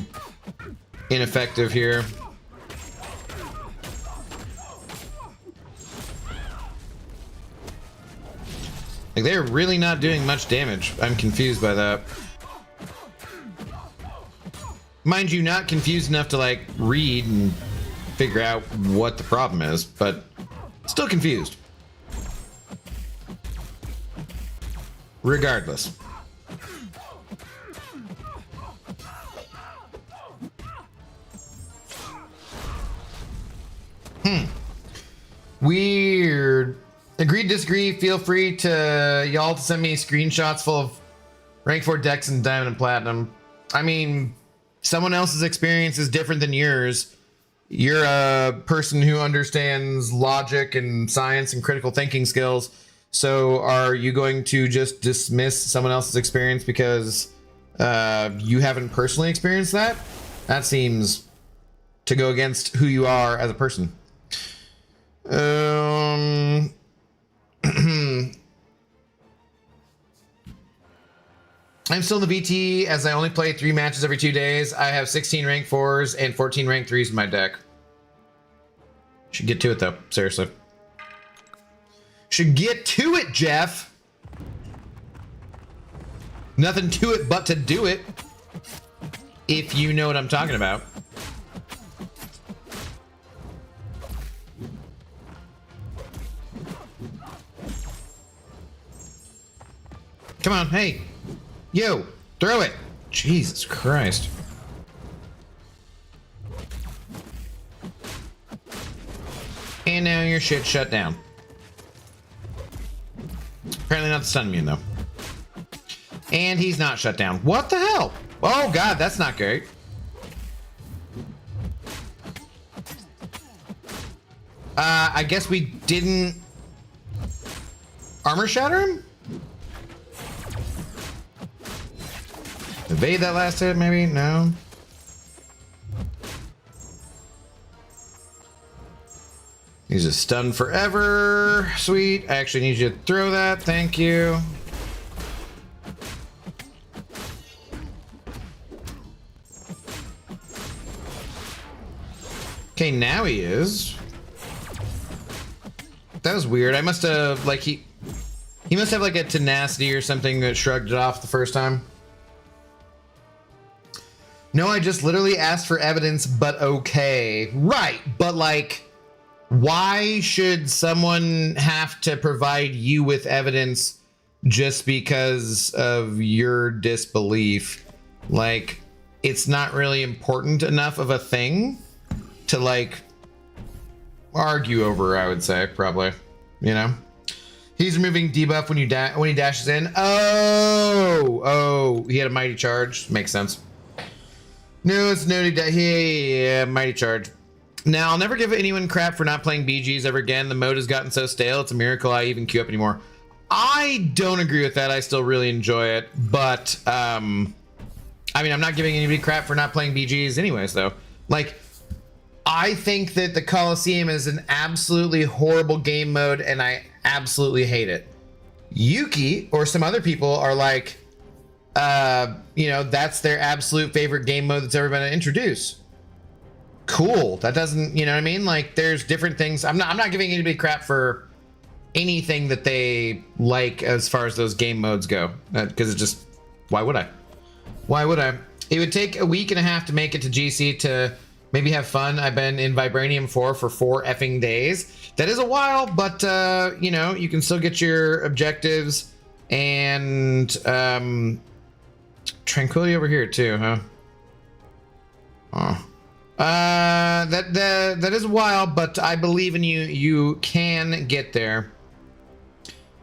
ineffective here? Like, they're really not doing much damage. I'm confused by that. Mind you, not confused enough to, like, read and figure out what the problem is, but still confused. Regardless. Weird. Agree, disagree. Feel free to y'all to send me screenshots full of rank 4 decks in Diamond and Platinum. I mean, someone else's experience is different than yours. You're a person who understands logic and science and critical thinking skills. So are you going to just dismiss someone else's experience because you haven't personally experienced that? That seems to go against who you are as a person. I'm still in the VT as I only play 3 matches every 2 days. I have 16 rank 4s and 14 rank 3s in my deck. Should get to it though, seriously. Should get to it, Jeff. Nothing to it but to do it. If you know what I'm talking about. Come on, hey. Yo, throw it. Jesus Christ. And now your shit shut down. Apparently not the stun immune though. And he's not shut down. What the hell? Oh god, that's not great. I guess we didn't armor shatter him? Evade that last hit, maybe? No. He's just stunned forever. Sweet. I actually need you to throw that. Thank you. Okay, now he is. That was weird. I must have, like, He must have like a tenacity or something that shrugged it off the first time. No, I just literally asked for evidence, but okay. Right, but like, why should someone have to provide you with evidence just because of your disbelief? Like, it's not really important enough of a thing to like argue over, I would say, probably, you know? He's removing debuff when he dashes in. Oh, he had a mighty charge. Makes sense. No, it's no, yeah, mighty charge. Now, I'll never give anyone crap for not playing BGs ever again. The mode has gotten so stale, it's a miracle I even queue up anymore. I don't agree with that. I still really enjoy it, but I mean, I'm not giving anybody crap for not playing BGs anyways, though. Like, I think that the Coliseum is an absolutely horrible game mode, and I absolutely hate it. Yuki or some other people are like, you know, that's their absolute favorite game mode that's ever been introduced. Cool. That doesn't, you know what I mean? Like, there's different things. I'm not giving anybody crap for anything that they like as far as those game modes go, because it just, why would I? Why would I? It would take a week and a half to make it to GC to maybe have fun. I've been in Vibranium 4 for 4 effing days. That is a while, but you know, you can still get your objectives and Tranquility over here too, huh? Oh. That is a while, but I believe in you. You can get there.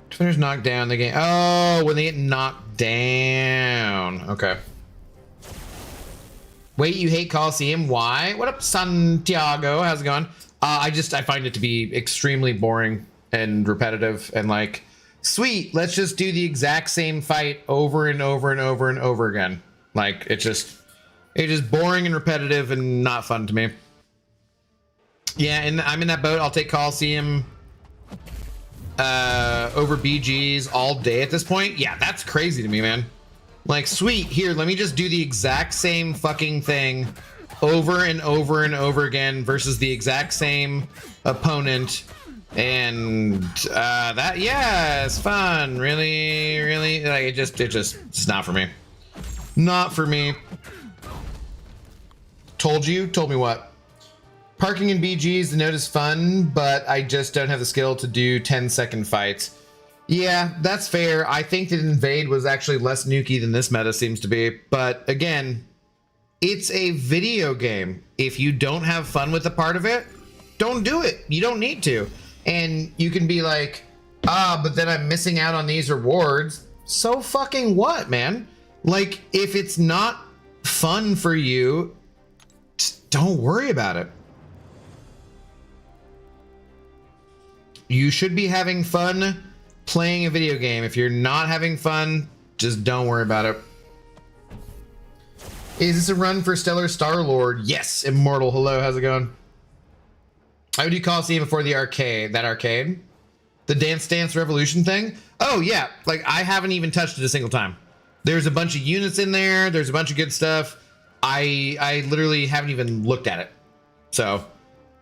Defenders knocked down the game. Oh, when they get knocked down. Okay. Wait, you hate Coliseum? Why? What up, Santiago? How's it going? I find it to be extremely boring and repetitive and like, sweet, let's just do the exact same fight over and over and over and over again. Like, it's just boring and repetitive and not fun to me. Yeah, and I'm in that boat. I'll take Coliseum over BGs all day at this point. Yeah, that's crazy to me, man. Like, sweet, here, let me just do the exact same fucking thing over and over and over again versus the exact same opponent. And that, yeah, it's fun. Really, like, it's not for me. Not for me. Told you? Told me what? Parking in BGs, the note is fun, but I just don't have the skill to do 10-second fights. Yeah, that's fair. I think that Invade was actually less nuky than this meta seems to be. But again, it's a video game. If you don't have fun with a part of it, don't do it. You don't need to. And you can be like, but then I'm missing out on these rewards. So fucking what, man? Like, if it's not fun for you, just don't worry about it. You should be having fun playing a video game. If you're not having fun, just don't worry about it. Is this a run for Stellar Star-Lord? Yes, Immortal. Hello, how's it going? I would do Coliseum before the arcade. That arcade? The Dance Dance Revolution thing? Oh, yeah. Like, I haven't even touched it a single time. There's a bunch of units in there. There's a bunch of good stuff. I literally haven't even looked at it. So,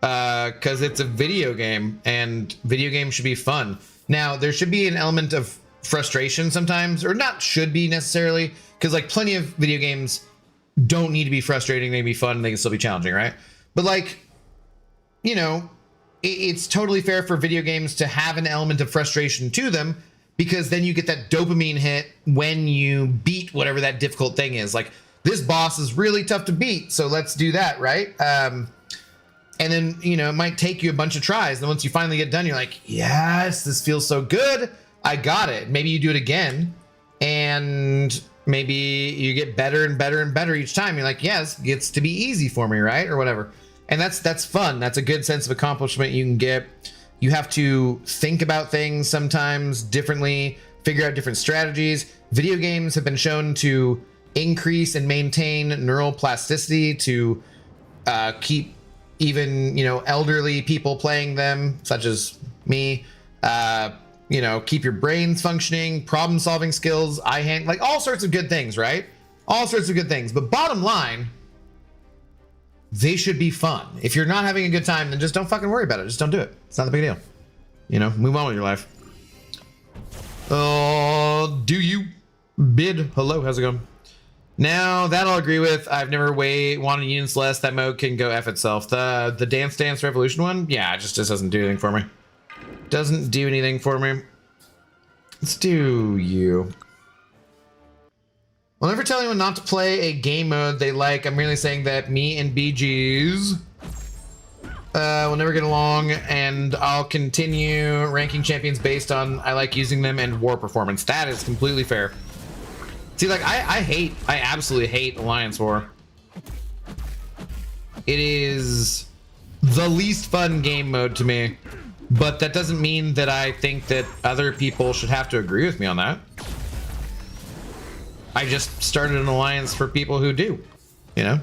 because it's a video game, and video games should be fun. Now, there should be an element of frustration sometimes, or not should be necessarily, because like plenty of video games don't need to be frustrating. They can be fun. They can still be challenging, right? But like, you know, it's totally fair for video games to have an element of frustration to them, because then you get that dopamine hit when you beat whatever that difficult thing is. Like, this boss is really tough to beat, so let's do that, right? And then, you know, it might take you a bunch of tries. Then once you finally get done, you're like, yes, this feels so good. I got it. Maybe you do it again, and maybe you get better and better and better each time. You're like, yes, it gets to be easy for me, right? Or whatever. And that's fun. That's a good sense of accomplishment you can get. You have to think about things sometimes differently, figure out different strategies. Video games have been shown to increase and maintain neural plasticity, to keep even, you know, elderly people playing them, such as me, you know, keep your brains functioning, problem solving skills, like all sorts of good things, right? All sorts of good things. But bottom line, they should be fun. If you're not having a good time, then just don't fucking worry about it. Just don't do it. It's not a big deal. You know, move on with your life. Do you? Bid. Hello, how's it going? Now, that I'll agree with. I've never wanted units less. That mode can go F itself. The Dance Dance Revolution one? Yeah, it just doesn't do anything for me. Doesn't do anything for me. Let's do you. I'll never tell anyone not to play a game mode they like. I'm merely saying that me and BGs will never get along, and I'll continue ranking champions based on I like using them and war performance. That is completely fair. See, like, I absolutely hate Alliance War. It is the least fun game mode to me, but that doesn't mean that I think that other people should have to agree with me on that. I just started an alliance for people who do, you know?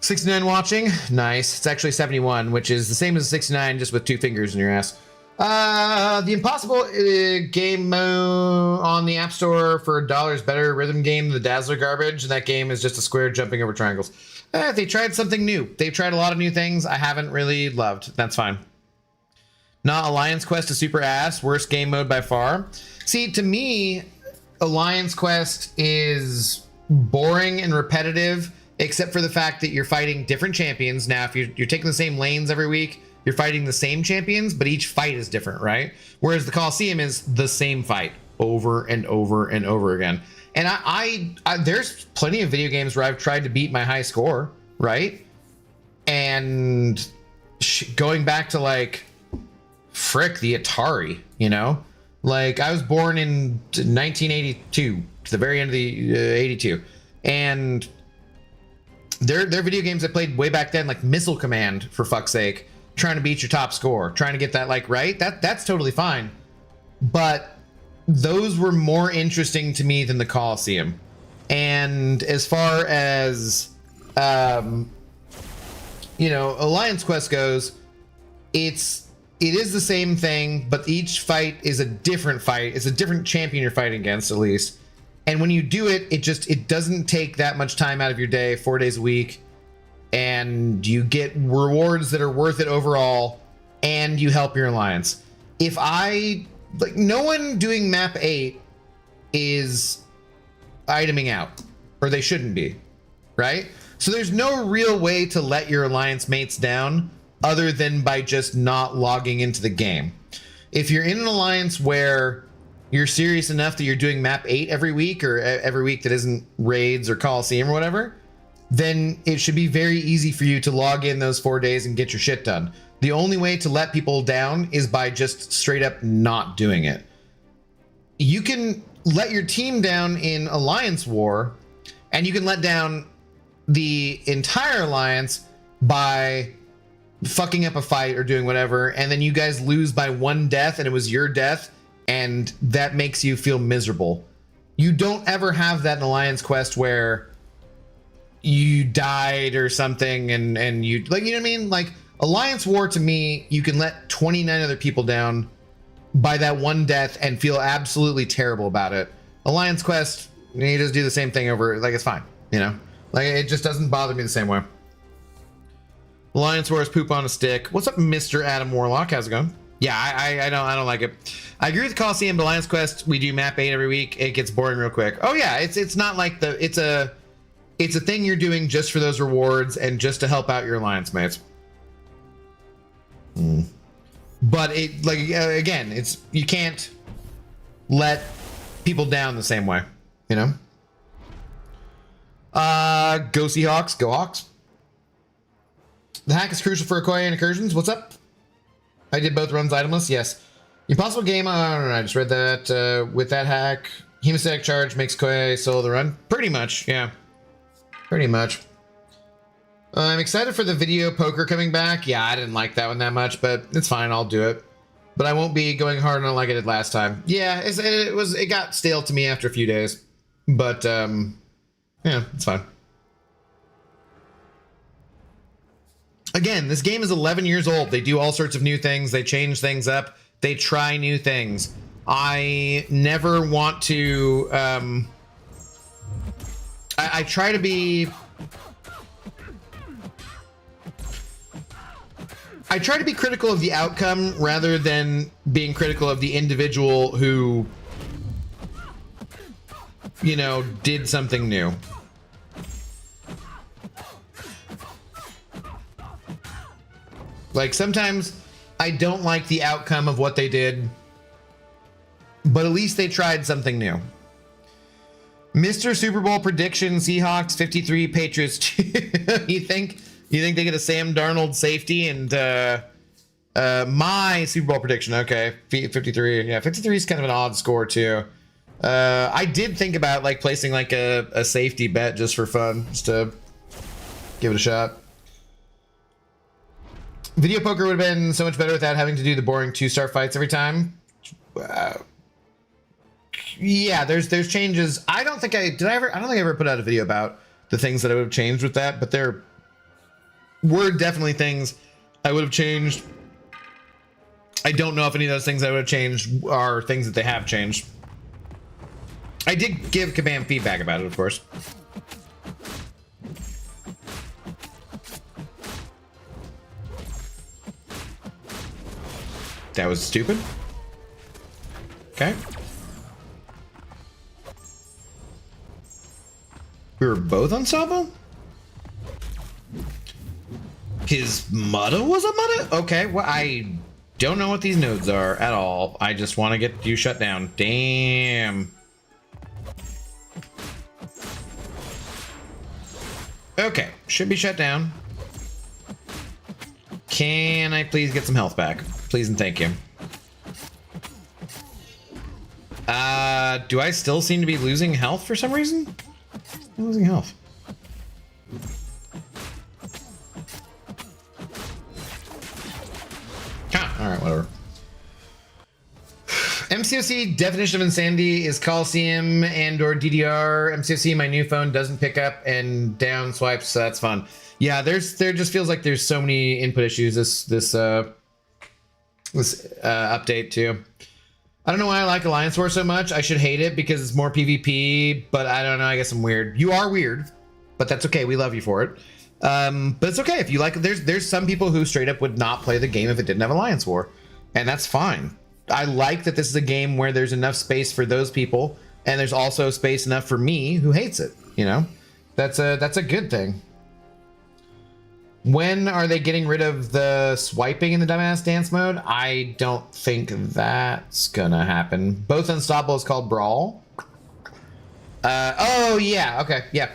69 watching, nice. It's actually 71, which is the same as 69, just with 2 fingers in your ass. The Impossible game mode on the App Store for $1 is better rhythm game than the Dazzler garbage, and that game is just a square jumping over triangles. They tried something new. They've tried a lot of new things I haven't really loved. That's fine. Not Alliance Quest is super ass. Worst game mode by far. See, to me, Alliance Quest is boring and repetitive, except for the fact that you're fighting different champions. Now, if you're taking the same lanes every week, you're fighting the same champions, but each fight is different, right? Whereas the Coliseum is the same fight over and over and over again. And I there's plenty of video games where I've tried to beat my high score, right? And going back to like, frick, the Atari, you know? Like, I was born in 1982, to the very end of the 82. And there are video games I played way back then, like Missile Command, for fuck's sake, trying to beat your top score, trying to get that, like, right? That's totally fine. But those were more interesting to me than the Coliseum. And as far as, you know, Alliance Quest goes, it is the same thing, but each fight is a different fight. It's a different champion you're fighting against, at least. And when you do it, it doesn't take that much time out of your day, 4 days a week, and you get rewards that are worth it overall, and you help your alliance. No one doing map 8 is iteming out, or they shouldn't be, right? So there's no real way to let your alliance mates down other than by just not logging into the game. If you're in an alliance where you're serious enough that you're doing map 8 every week, or every week that isn't raids or Coliseum or whatever, then it should be very easy for you to log in those 4 days and get your shit done. The only way to let people down is by just straight up not doing it. You can let your team down in Alliance War, and you can let down the entire alliance by fucking up a fight or doing whatever, and then you guys lose by 1 death and it was your death, and that makes you feel miserable. You don't ever have that in Alliance Quest where you died or something and you, like, you know what I mean? Like, Alliance War, to me, you can let 29 other people down by that 1 death and feel absolutely terrible about it. Alliance Quest, you just do the same thing over, like, it's fine, you know? Like, it just doesn't bother me the same way. Alliance War is poop on a stick. What's up, Mr. Adam Warlock? How's it going? Yeah, I don't like it. I agree with Coliseum, but Alliance Quest, we do map 8 every week. It gets boring real quick. Oh yeah, it's not like it's a thing you're doing just for those rewards and just to help out your alliance mates. But it, like, again, you can't let people down the same way, you know? Go Seahawks, go Hawks. The hack is crucial for Okoye and Incursions. What's up? I did both runs itemless, yes. The Impossible game, I don't know, I just read that. With that hack, hemostatic charge makes Okoye solo the run. Pretty much, yeah. Pretty much. I'm excited for the video poker coming back. Yeah, I didn't like that one that much, but it's fine, I'll do it. But I won't be going hard on it like I did last time. Yeah, it got stale to me after a few days. But, yeah, it's fine. Again, this game is 11 years old. They do all sorts of new things. They change things up. They try new things. I never want to... I try to be... I try to be critical of the outcome rather than being critical of the individual who, you know, did something new. Like, sometimes I don't like the outcome of what they did, but at least they tried something new. Mr. Super Bowl prediction, Seahawks 53, Patriots 2. You think they get a Sam Darnold safety? And my Super Bowl prediction, okay, 53. Yeah, 53 is kind of an odd score too. I did think about like placing like a safety bet just for fun, just to give it a shot. Video poker would have been so much better without having to do the boring 2-star fights every time. Yeah, there's changes. I don't think I ever put out a video about the things that I would have changed with that, but there were definitely things I would have changed. I don't know if any of those things I would have changed are things that they have changed. I did give Kabam feedback about it, of course. That was stupid. Okay. We were both unstoppable? His mudda was a mudda? Okay, well, I don't know what these nodes are at all. I just want to get you shut down. Damn. Okay, should be shut down. Can I please get some health back? Please and thank you. Do I still seem to be losing health for some reason? I'm losing health. Ah, alright, whatever. MCOC definition of insanity is Coliseum and or DDR. MCOC, my new phone doesn't pick up and down swipes, so that's fun. Yeah, there just feels like there's so many input issues this update too. I don't know why I like Alliance War so much. I should hate it because it's more PvP, but I don't know. I guess I'm weird. You are weird, but that's okay. We love you for it. But it's okay if you like it. There's some people who straight up would not play the game if it didn't have Alliance War, and that's fine. I like that this is a game where there's enough space for those people, and there's also space enough for me who hates it. You know, that's a good thing. When are they getting rid of the swiping in the dumbass dance mode? I don't think that's gonna happen. Both Unstoppable is called Brawl. Oh yeah, okay, yeah.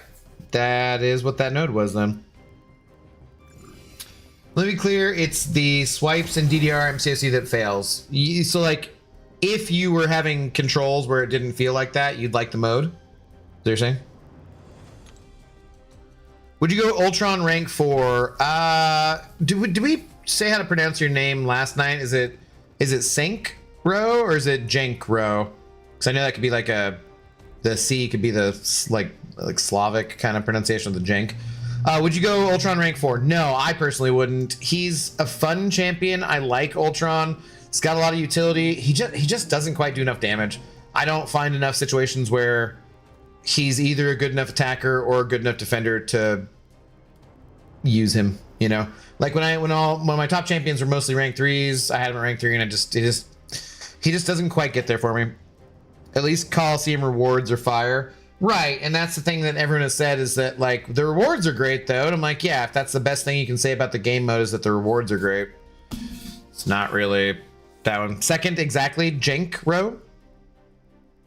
That is what that node was then. Let me be clear, it's the swipes and DDR MCOC that fails. So like, if you were having controls where it didn't feel like that, you'd like the mode? Is that what you're saying? Would you go Ultron rank 4? Did we say how to pronounce your name last night? Is it Sync Row or is it Jenk Row? Because I know that could be like the C could be the like Slavic kind of pronunciation of the Jenk. Would you go Ultron rank 4? No, I personally wouldn't. He's a fun champion. I like Ultron. He's got a lot of utility. He just doesn't quite do enough damage. I don't find enough situations where he's either a good enough attacker or a good enough defender to use him, you know? Like when my top champions were mostly rank 3s, I had him at rank 3 and he just doesn't quite get there for me. At least Coliseum rewards are fire. Right, and that's the thing that everyone has said is that like the rewards are great though, and I'm like, yeah, if that's the best thing you can say about the game mode is that the rewards are great. It's not really that one. Second, exactly, Jenk Row?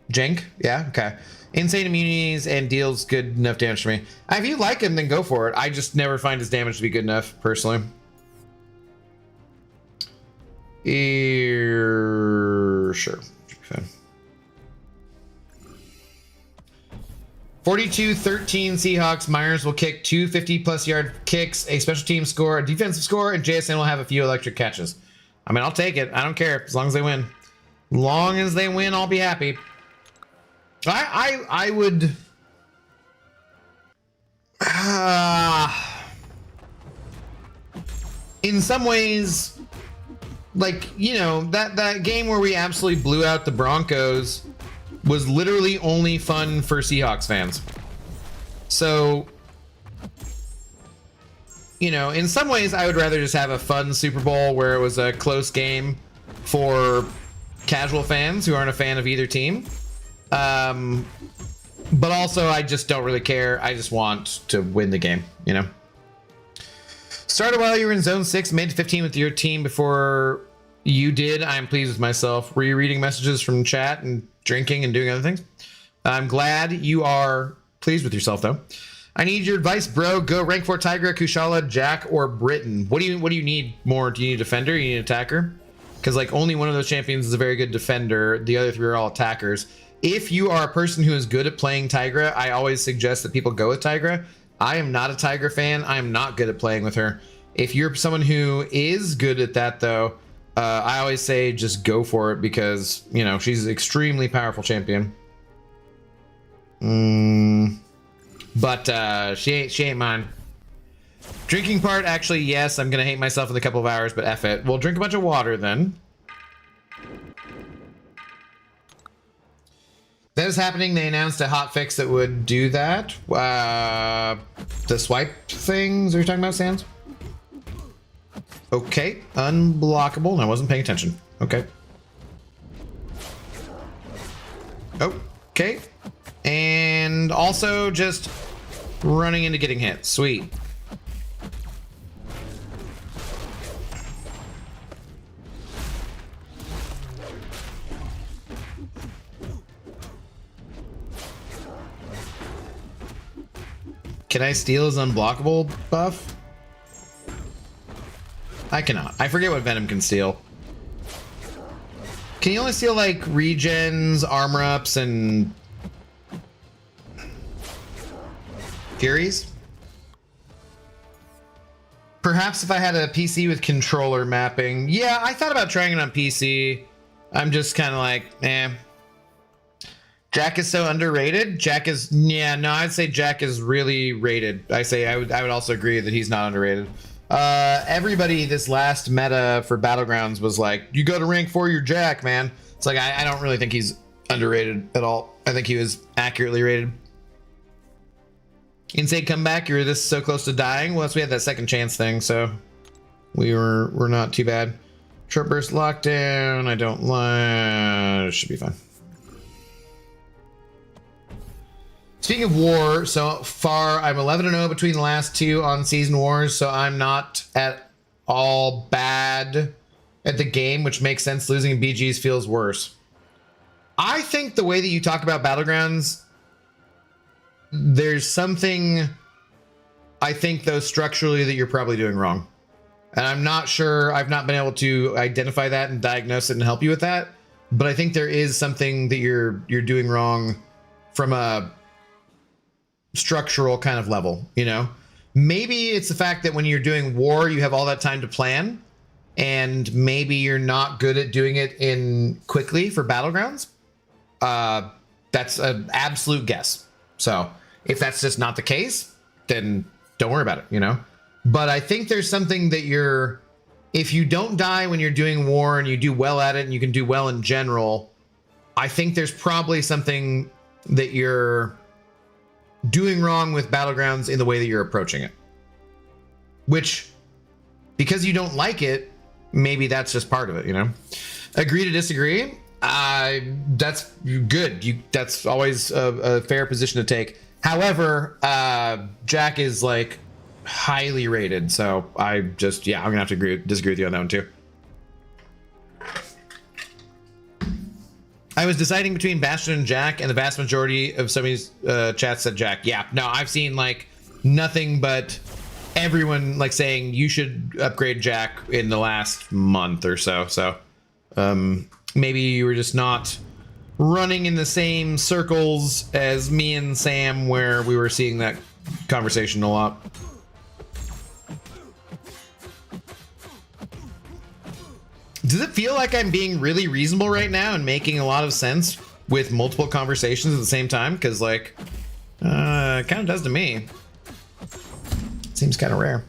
Jenk? Yeah, okay. Insane immunities and deals good enough damage to me. If you like him, then go for it. I just never find his damage to be good enough, personally. Sure. Okay. 42-13 Seahawks. Myers will kick 2 50-plus yard kicks, a special team score, a defensive score, and JSN will have a few electric catches. I mean, I'll take it. I don't care as long as they win. Long as they win, I'll be happy. I would. In some ways, like, you know, that game where we absolutely blew out the Broncos was literally only fun for Seahawks fans. So you know, in some ways I would rather just have a fun Super Bowl where it was a close game for casual fans who aren't a fan of either team. But also I just don't really care. I just want to win the game, you know. Started while you were in zone 6, made to 15 with your team before you did. I'm pleased with myself. Were you reading messages from chat and drinking and doing other things? I'm glad you are pleased with yourself, though. I need your advice, bro. Go rank 4 Tigra, Kushala, Jack, or Britain. What do you need more? Do you need a defender? You need an attacker? Because like only one of those champions is a very good defender. The other 3 are all attackers. If you are a person who is good at playing Tigra, I always suggest that people go with Tigra. I am not a Tigra fan. I am not good at playing with her. If you're someone who is good at that, though, I always say just go for it because, you know, she's an extremely powerful champion. But she ain't mine. Drinking part, actually, yes, I'm gonna hate myself in a couple of hours, but F it. We'll drink a bunch of water then. That is happening. They announced a hotfix that would do that. The swipe things, are you talking about, Sans? Okay, unblockable. I wasn't paying attention. Okay. Okay. And also just running into getting hit. Sweet. Can I steal his unblockable buff? I cannot. I forget what Venom can steal. Can you only steal like regens, armor ups, and Furies? Perhaps if I had a PC with controller mapping. Yeah, I thought about trying it on PC. I'm just kind of like, eh. Jack is so underrated. Jack is, yeah, no, I'd say Jack is really rated. I would also agree that he's not underrated. Everybody this last meta for Battlegrounds was like, you go to rank 4, you're Jack, man. It's like, I don't really think he's underrated at all. I think he was accurately rated. Insane comeback, you were this so close to dying. Well, we had that second chance thing, so we're not too bad. Short burst lockdown, I don't like, it should be fine. Speaking of war, so far I'm 11-0 between the last 2 on season wars, so I'm not at all bad at the game, which makes sense. Losing in BGs feels worse. I think the way that you talk about Battlegrounds, there's something, I think, though, structurally that you're probably doing wrong. And I'm not sure, I've not been able to identify that and diagnose it and help you with that, but I think there is something that you're doing wrong from a structural kind of level, you know. Maybe it's the fact that when you're doing war you have all that time to plan, and maybe you're not good at doing it in quickly for Battlegrounds. That's an absolute guess. So if that's just not the case, then don't worry about it, you know. But I think there's something that you're, if you don't die when you're doing war and you do well at it and you can do well in general, I think there's probably something that you're doing wrong with Battlegrounds in the way that you're approaching it. Which, because you don't like it, maybe that's just part of it, you know? Agree to disagree? That's good. That's always a fair position to take. However, Jack is like highly rated, so I'm gonna have to disagree with you on that one too. I was deciding between Bastion and Jack, and the vast majority of somebody's chats said Jack. Yeah, no, I've seen like nothing but everyone like saying you should upgrade Jack in the last month or so. So maybe you were just not running in the same circles as me and Sam where we were seeing that conversation a lot. Does it feel like I'm being really reasonable right now and making a lot of sense with multiple conversations at the same time? Because, like, it kind of does to me. Seems kind of rare.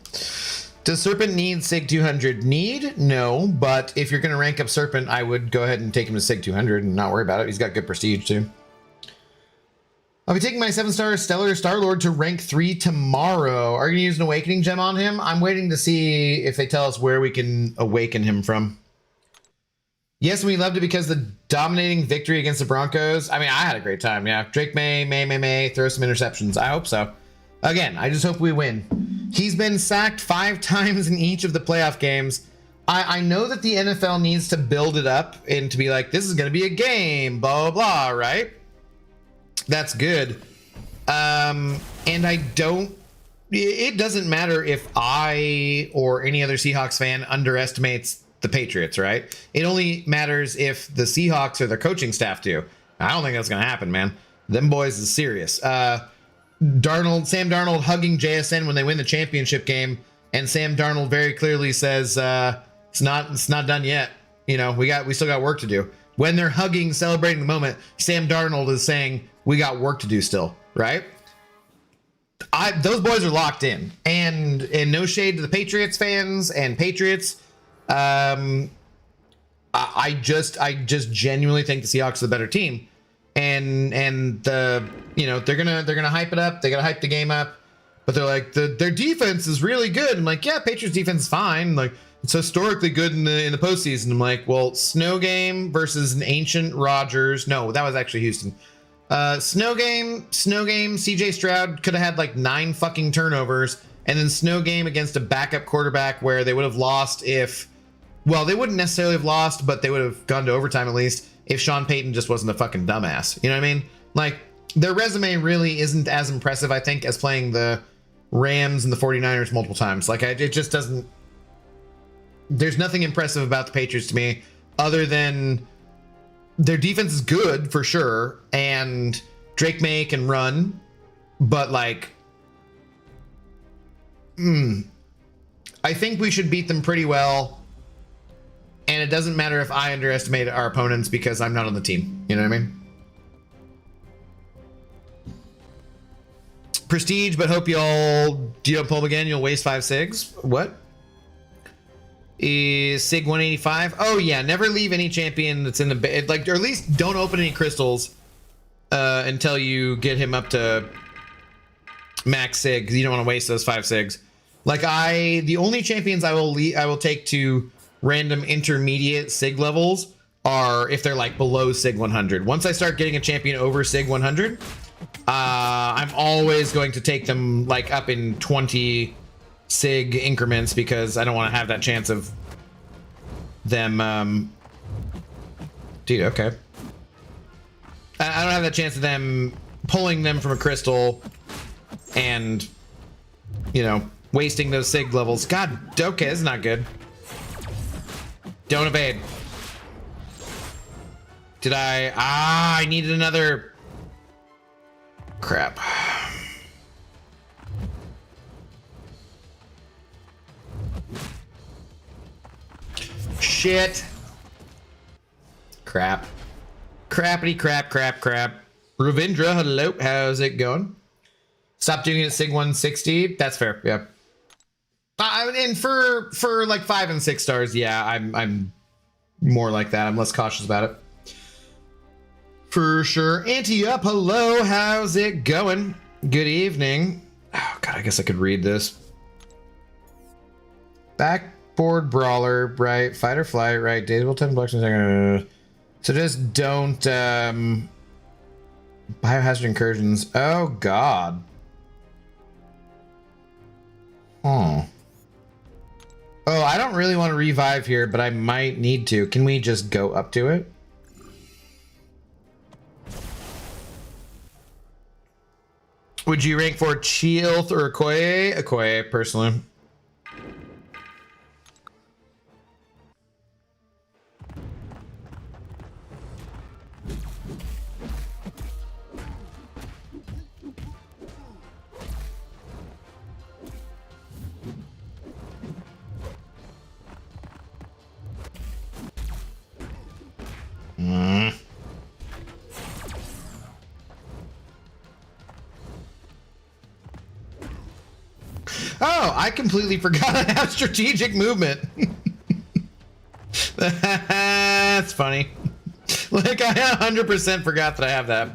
Does Serpent need Sig 200? Need? No, but if you're going to rank up Serpent, I would go ahead and take him to Sig 200 and not worry about it. He's got good prestige, too. I'll be taking my 7-star Stellar Star-Lord to rank 3 tomorrow. Are you gonna use an Awakening Gem on him? I'm waiting to see if they tell us where we can awaken him from. Yes, we loved it because the dominating victory against the Broncos. I mean, I had a great time. Yeah, Drake May throw some interceptions. I hope so. Again, I just hope we win. He's been sacked 5 times in each of the playoff games. I know that the NFL needs to build it up and to be like, this is going to be a game, blah, blah, blah, right? That's good. And it doesn't matter if I or any other Seahawks fan underestimates the Patriots, right? It only matters if the Seahawks or their coaching staff do. I don't think that's going to happen, man. Them boys is serious. Sam Darnold hugging JSN when they win the championship game, and Sam Darnold very clearly says it's not done yet. You know, we still got work to do. When they're hugging, celebrating the moment, Sam Darnold is saying we got work to do still, right? Those boys are locked in, and no shade to the Patriots fans and Patriots. I just genuinely think the Seahawks are the better team, and they're gonna hype it up. They gotta hype the game up, but they're like their defense is really good. I'm like, yeah, Patriots defense is fine. Like, it's historically good in the postseason. I'm like, well, snow game versus an ancient Rodgers. No, that was actually Houston. Snow game. CJ Stroud could have had like 9 fucking turnovers, and then snow game against a backup quarterback where they would have lost if. Well, they wouldn't necessarily have lost, but they would have gone to overtime at least if Sean Payton just wasn't a fucking dumbass. You know what I mean? Like, their resume really isn't as impressive, I think, as playing the Rams and the 49ers multiple times. Like, it just doesn't... There's nothing impressive about the Patriots to me other than their defense is good, for sure, and Drake May can run, but, like... I think we should beat them pretty well. And it doesn't matter if I underestimate our opponents because I'm not on the team. You know what I mean? Prestige, but hope y'all... Do you don't pull them again? You'll waste 5 SIGs? What? Is SIG 185? Oh, yeah. Never leave any champion that's in the... Like, or at least don't open any crystals until you get him up to max SIG, because you don't want to waste those 5 SIGs. Like, the only champions I will take to random intermediate SIG levels are if they're like below SIG 100. Once I start getting a champion over SIG 100, I'm always going to take them like up in 20 SIG increments because I don't want to have that chance of them. Dude, okay. I don't have that chance of them pulling them from a crystal and, you know, wasting those SIG levels. God, okay, this is not good. Don't evade. Did I? I needed another. Crap. Shit. Crap. Crappity crap. Ravindra, hello. How's it going? Stop doing it at SIG 160. That's fair. Yeah. And for like 5 and 6 stars, yeah, I'm more like that. I'm less cautious about it. For sure. Auntie up, hello. How's it going? Good evening. Oh god, I guess I could read this. Backboard brawler, right? Fight or flight, right? Dateable 10 blocks. So just don't biohazard incursions. Oh god. Oh, I don't really want to revive here, but I might need to. Can we just go up to it? Would you rank for Chilth or Okoye? Okoye, personally. Oh, I completely forgot I have strategic movement. That's funny. Like, I 100% forgot that I have that.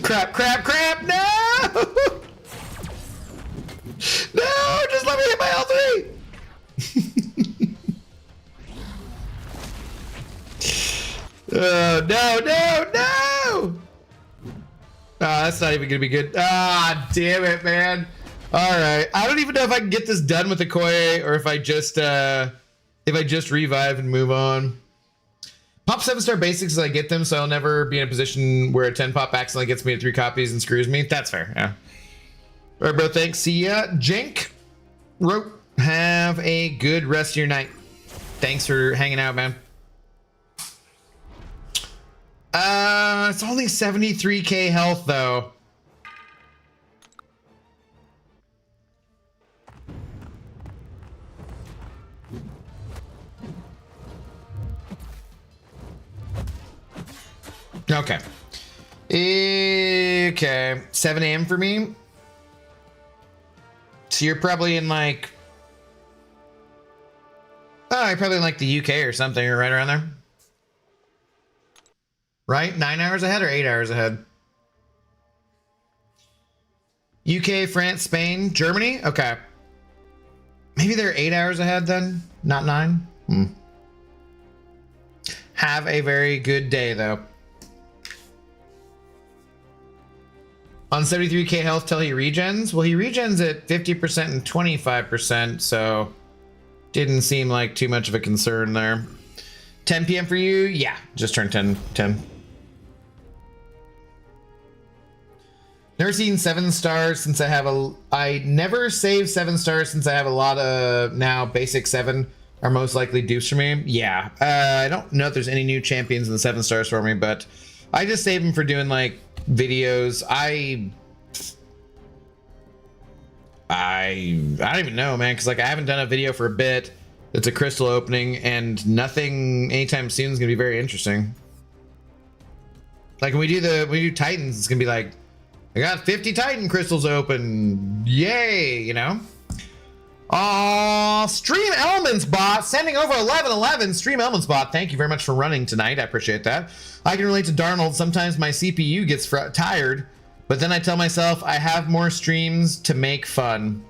Crap, crap, crap! No! No! Just let me hit my L3! No, no, no! That's not even gonna be good. Ah, damn it, man. Alright. I don't even know if I can get this done with the Koye or if I just revive and move on. Pop 7-star basics as I get them, so I'll never be in a position where a 10 pop accidentally gets me to 3 copies and screws me. That's fair, yeah. Alright, bro, thanks. See ya. Jink. Rope. Have a good rest of your night. Thanks for hanging out, man. It's only 73k health, though. Okay. Okay. 7 a.m. for me. So you're probably in like... Oh, you're probably in like the UK or something, or right around there. Right? 9 hours ahead or 8 hours ahead? UK, France, Spain, Germany? Okay. Maybe they're 8 hours ahead then, not 9? Have a very good day, though. On 73k health till he regens? Well, he regens at 50% and 25%, so didn't seem like too much of a concern there. 10 p.m. for you? Yeah, just turned 10. Never seen 7 stars since I have I never save 7 stars since I have a lot of now basic 7 are most likely dupes for me. Yeah, I don't know if there's any new champions in the 7 stars for me, but I just save them for doing like videos. I don't even know, man, because like I haven't done a video for a bit. It's a crystal opening, and nothing anytime soon is gonna be very interesting. Like when we do Titans, it's gonna be like, I got 50 Titan crystals open, yay, you know. Stream Elements bot sending over 1111. Stream Elements bot, thank you very much for running tonight. I appreciate that. I can relate to Darnold. Sometimes my CPU gets tired, but then I tell myself I have more streams to make fun.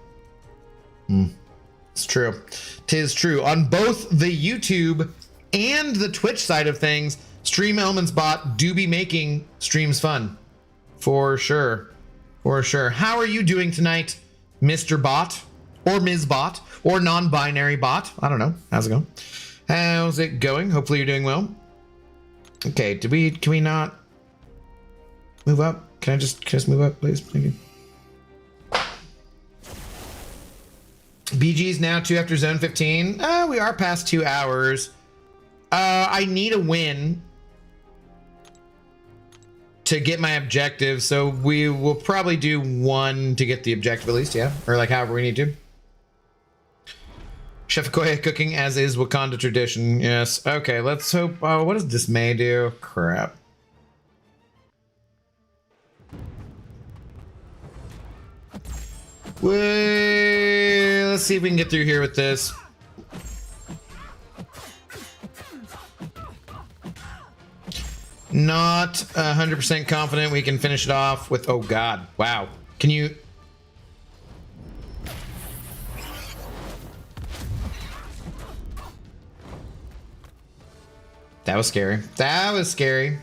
It's true. 'Tis true. On both the YouTube and the Twitch side of things, Stream Elements bot do be making streams fun. For sure. For sure. How are you doing tonight, Mr. Bot? Or Ms. Bot? Or non-binary bot? I don't know. How's it going? How's it going? Hopefully you're doing well. Okay, can we not move up? Can I just move up, please? Thank you. BG's now 2 after zone 15. We are past 2 hours. I need a win to get my objective, so we will probably do 1 to get the objective at least, yeah? Or like however we need to. Chef Koye cooking as is Wakanda tradition, yes. Okay, let's hope, what does Dismay do? Crap. Wait, let's see if we can get through here with this. Not 100% confident we can finish it off with, oh god, wow. Can you... That was scary. That was scary.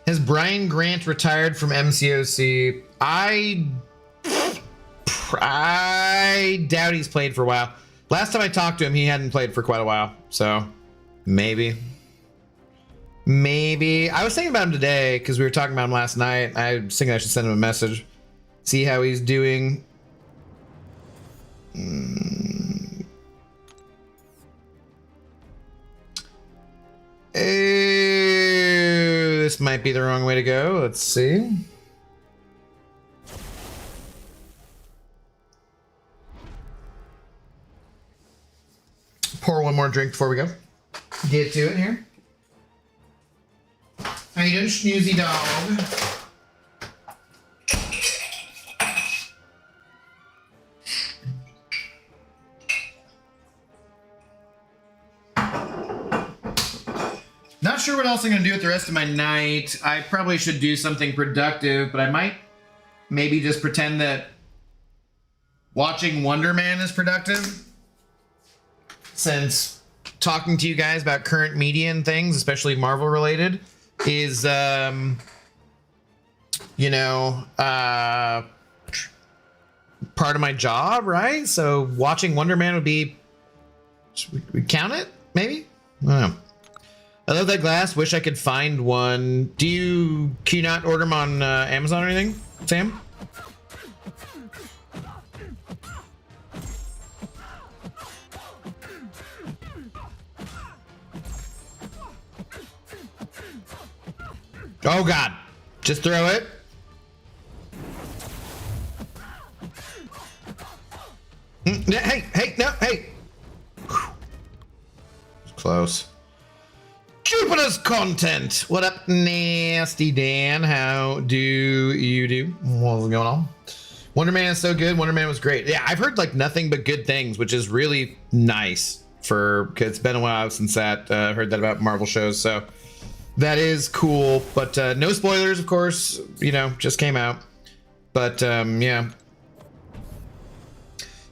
Has Brian Grant retired from MCOC? I doubt he's played for a while. Last time I talked to him, he hadn't played for quite a while. So, maybe. Maybe. I was thinking about him today because we were talking about him last night. I was thinking I should send him a message. See how he's doing. This might be the wrong way to go. Let's see. Pour one more drink before we go. Get to it here. How you doing, snoozy dog? Not sure what else I'm going to do with the rest of my night. I probably should do something productive, but I might maybe just pretend that watching Wonder Man is productive. Since talking to you guys about current media and things, especially Marvel related, is, you know, part of my job, right? So watching Wonder Man would be, should we count it? Maybe? I don't know. I love that glass. Wish I could find one. Can you not order them on Amazon or anything, Sam? Oh God, just throw it. Hey, no, hey. Close. Jupiter's content. What up, Nasty Dan? How do you do? What's going on? Wonder Man is so good. Wonder Man was great. Yeah, I've heard like nothing but good things, which is really nice cause it's been a while since that heard that about Marvel shows. So that is cool, but no spoilers, of course, you know, just came out. But yeah.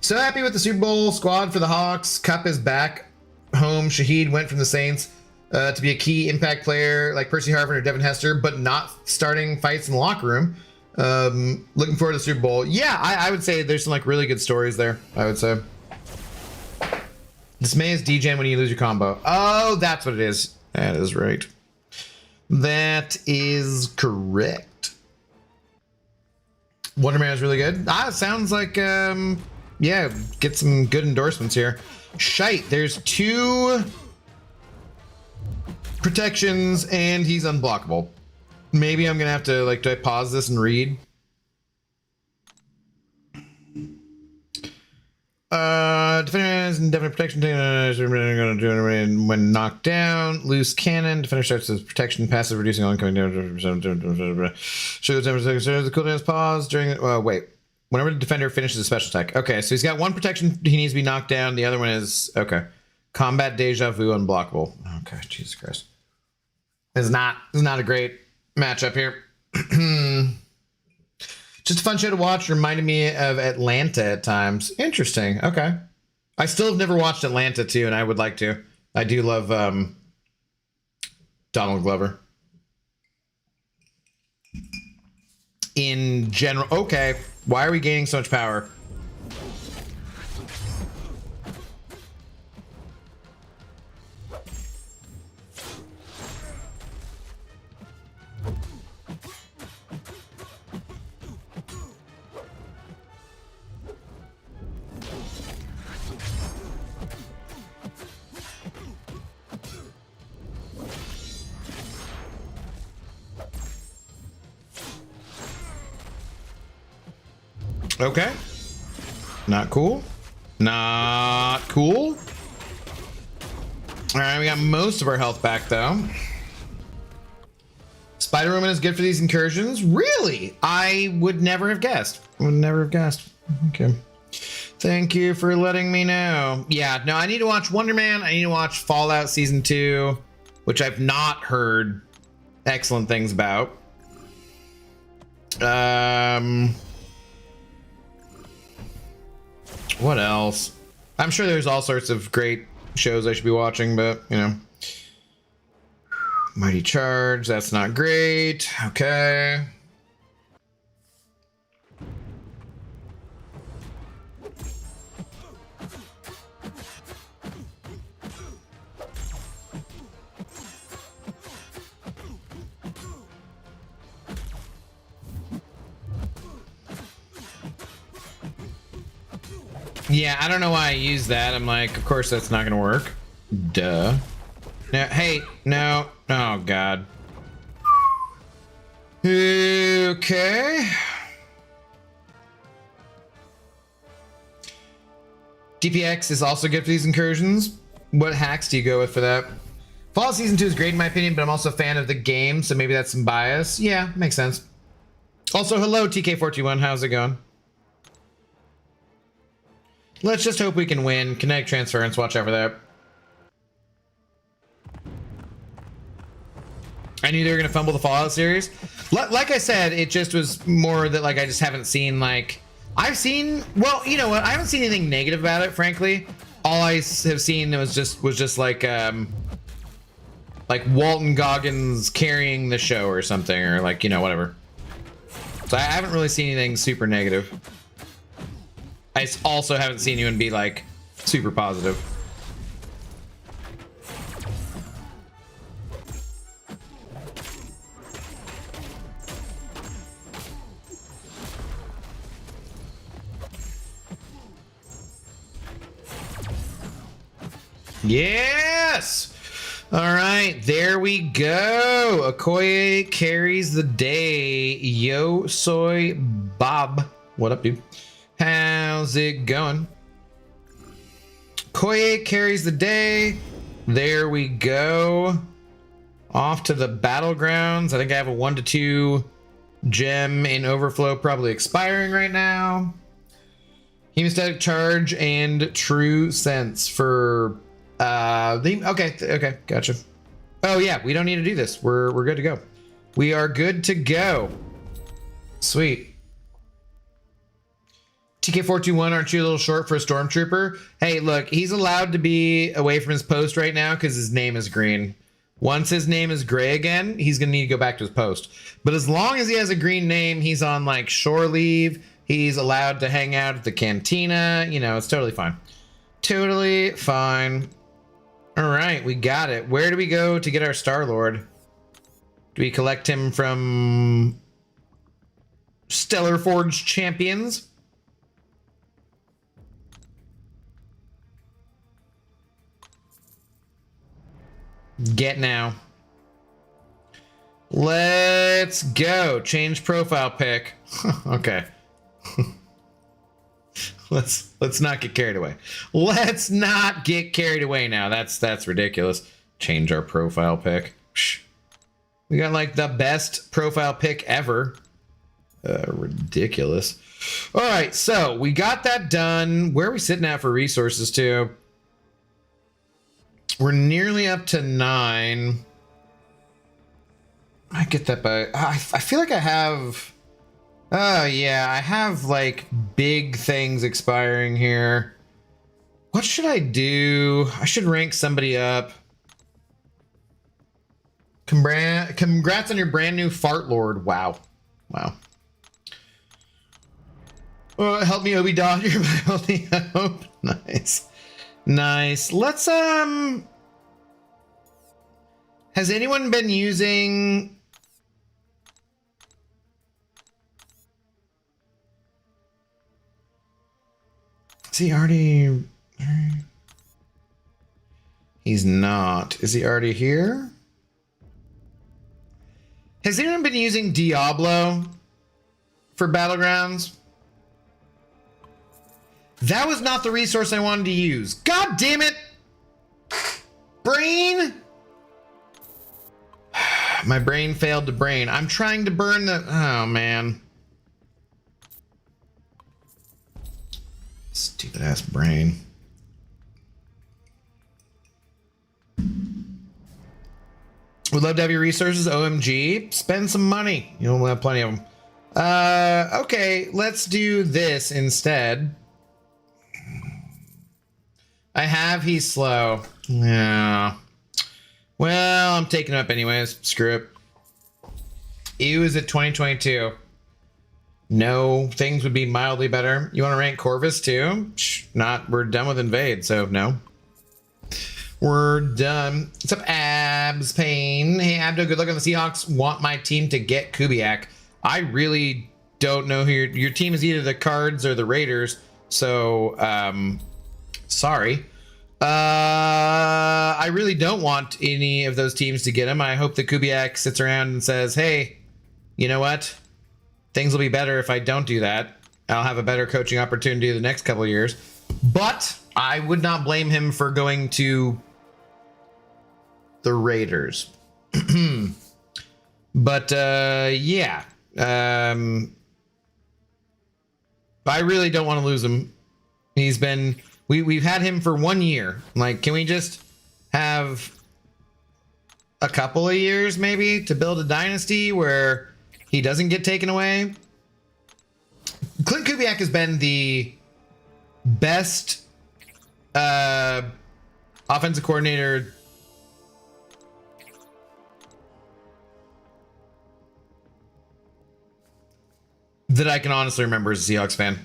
So happy with the Super Bowl squad for the Hawks. Cup is back home. Shaheed went from the Saints to be a key impact player like Percy Harvin or Devin Hester, but not starting fights in the locker room. Looking forward to the Super Bowl. Yeah, I would say there's some like really good stories there, I would say. Dismay is degen when you lose your combo. Oh, that's what it is. That is right. That is correct. Wonder Man is really good. It sounds like, yeah, get some good endorsements here. Shite, there's 2 protections and he's unblockable. Maybe I'm gonna have to, like, do I pause this and read? Defender has indefinite protection. Gonna do it when knocked down. Loose cannon. Defender starts his protection passive, reducing all incoming damage. Shows the cooldown is paused during. Wait. Whenever the defender finishes a special attack. Okay, so he's got 1 protection. He needs to be knocked down. The other one is okay. Combat deja vu unblockable. Okay, Jesus Christ. This is not a great matchup here. Just a fun show to watch. Reminded me of Atlanta at times. Interesting. Okay. I still have never watched Atlanta too, and I would like to. I do love Donald Glover. In general, okay. Why are we gaining so much power? Okay. Not cool. Not cool. All right, we got most of our health back though. Spider Woman is good for these incursions. Really? I would never have guessed. Would never have guessed. Okay. Thank you for letting me know. Yeah, no, I need to watch Wonder Man. I need to watch Fallout Season 2, which I've not heard excellent things about. What else? I'm sure there's all sorts of great shows I should be watching, but, you know. Mighty Charge, that's not great. Okay. Yeah, I don't know why I use that. I'm like, of course that's not gonna work. Duh. No, hey, no. Oh, God. Okay. DPX is also good for these incursions. What hacks do you go with for that? Fallout Season 2 is great in my opinion, but I'm also a fan of the game, so maybe that's some bias. Yeah, makes sense. Also, hello, TK421. How's it going? Let's just hope we can win. Kinetic transference, watch out for that. I knew they were gonna fumble the Fallout series. Like I said, it just was more that like I just haven't seen like I've seen. Well, you know what? I haven't seen anything negative about it, frankly. All I have seen was just like Walton Goggins carrying the show or something, or like, you know, whatever. So I haven't really seen anything super negative. I also haven't seen anyone be like super positive. Yes! All right, there we go. Okoye carries the day. Yo soy Bob. What up, dude? How's it going? Okoye carries the day. There we go. Off to the battlegrounds. I think I have a 1-2 gem in overflow probably expiring right now. Hemostatic charge and true sense for okay, gotcha. Oh yeah, we don't need to do this. We're good to go. We are good to go. Sweet. TK421, aren't you a little short for a stormtrooper? Hey, look, he's allowed to be away from his post right now because his name is green. Once his name is gray again, he's gonna need to go back to his post. But as long as he has a green name, he's on like shore leave. He's allowed to hang out at the cantina. You know, it's totally fine. Totally fine. All right, we got it. Where do we go to get our Star-Lord? Do we collect him from Stellar Forge Champions? Get now. Let's go. Change profile pic. Okay. Let's not get carried away. Let's not get carried away now. That's ridiculous. Change our profile pic. We got like the best profile pic ever. Ridiculous. All right, so we got that done. Where are we sitting at for resources too? We're nearly up to 9. I get that by. I feel like I have. Oh yeah, I have like big things expiring here. What should I do? I should rank somebody up. Congrats on your brand new fart lord. Wow. Wow. Help me, Obi Dog. You're my only hope. Nice. Nice. Let's has anyone been using is he already he's not. Is he already here? Has anyone been using Diablo for Battlegrounds? That was not the resource I wanted to use. God damn it! Brain? My brain failed to brain. I'm trying to burn the... Oh, man. Stupid ass brain. Would love to have your resources. OMG. Spend some money. You'll have plenty of them. Okay, let's do this instead. I have he's slow. Yeah. Well, I'm taking it up anyways. Screw it. EU is at 2022. No, things would be mildly better. You want to rank Corvus too? Not. We're done with Invade, so no. We're done. What's up, Abs Pain? Hey, Abdo, good luck on the Seahawks. Want my team to get Kubiak. I really don't know who your team is, either the Cards or the Raiders. So, sorry. I really don't want any of those teams to get him. I hope that Kubiak sits around and says, hey, you know what? Things will be better if I don't do that. I'll have a better coaching opportunity the next couple of years. But I would not blame him for going to the Raiders. But yeah. I really don't want to lose him. He's been... We've had him for 1 year. Like, can we just have a couple of years maybe to build a dynasty where he doesn't get taken away. Clint Kubiak has been the best offensive coordinator that I can honestly remember as a Seahawks fan.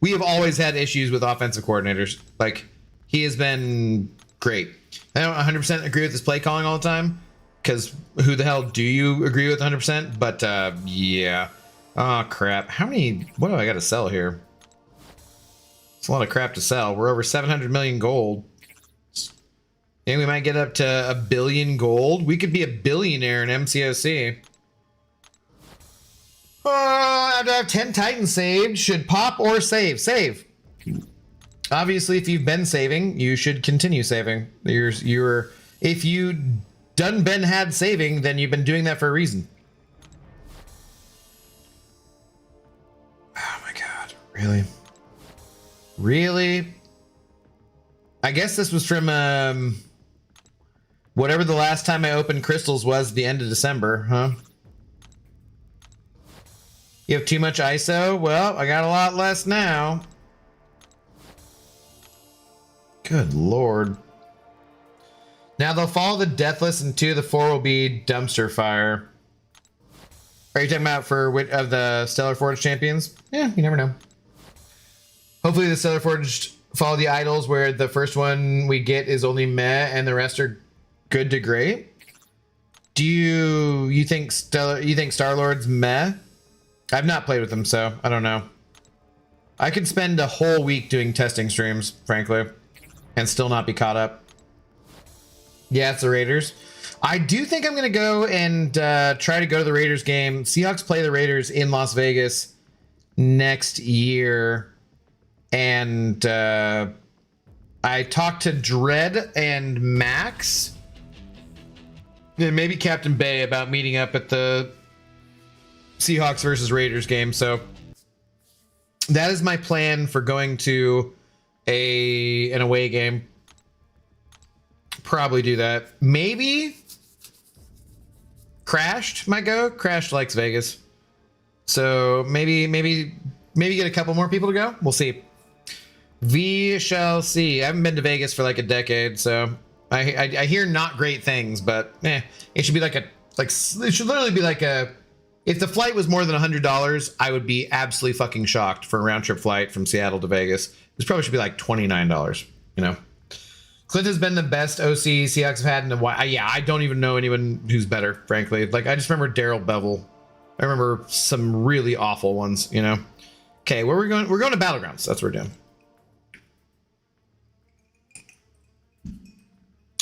We have always had issues with offensive coordinators. Like, he has been great. I don't 100% agree with his play calling all the time, because who the hell do you agree with 100%? But yeah. Oh crap. What do I got to sell here? It's a lot of crap to sell. We're over 700 million gold. And we might get up to 1 billion gold. We could be a billionaire in MCOC. I have to have 10 Titans saved. Should pop or save? Save. Obviously, if you've been saving, you should continue saving. If you done been had saving, then you've been doing that for a reason. Oh my god. Really? Really? I guess this was from whatever the last time I opened crystals was, the end of December, huh? You have too much ISO? Well, I got a lot less now. Good lord. Now they'll follow the Deathless, and 2 of the 4 will be Dumpster Fire. Are you talking about for which of the Stellar Forged champions? Yeah, you never know. Hopefully the Stellar Forged follow the idols, where the first one we get is only meh and the rest are good to great. Do you think Star-Lord's meh? I've not played with them, so I don't know. I could spend a whole week doing testing streams, frankly, and still not be caught up. Yeah, it's the Raiders. I do think I'm going to go and try to go to the Raiders game. Seahawks play the Raiders in Las Vegas next year. And I talked to Dredd and Max, and maybe Captain Bay, about meeting up at the Seahawks versus Raiders game. So that is my plan for going to an away game. Probably do that. Maybe Crashed might go. Crashed likes Vegas. So maybe get a couple more people to go. We'll see. We shall see. I haven't been to Vegas for like a decade, so I hear not great things, but it should be it should literally be like if the flight was more than $100, I would be absolutely fucking shocked for a round trip flight from Seattle to Vegas. This probably should be like $29, you know. Clint has been the best OC Seahawks have had in a while. Yeah, I don't even know anyone who's better, frankly. Like, I just remember Daryl Bevel. I remember some really awful ones, you know. Okay, where are we going? We're going to Battlegrounds. That's what we're doing.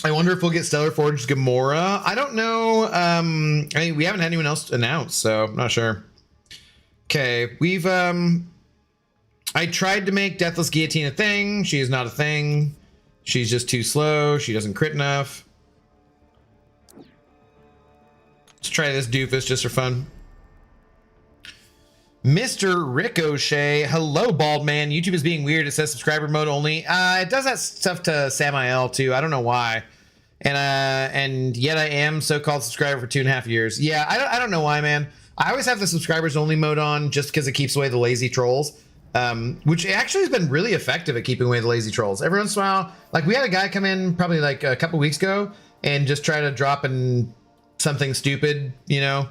I wonder if we'll get Stellar Forged Gamora. I don't know. I mean, we haven't had anyone else announced, so I'm not sure. Okay, we've I tried to make Deathless Guillotine a thing. She is not a thing. She's just too slow. She doesn't crit enough. Let's try this doofus just for fun. Mr. Ricochet. Hello, bald man. YouTube is being weird. It says subscriber mode only. It does that stuff to Samael too. I don't know why. And yet I am so-called subscriber for 2.5 years. Yeah, I don't know why, man. I always have the subscribers only mode on just because it keeps away the lazy trolls. Which actually has been really effective at keeping away the lazy trolls. Every once in a while, like we had a guy come in probably like a couple weeks ago and just try to drop in something stupid, you know.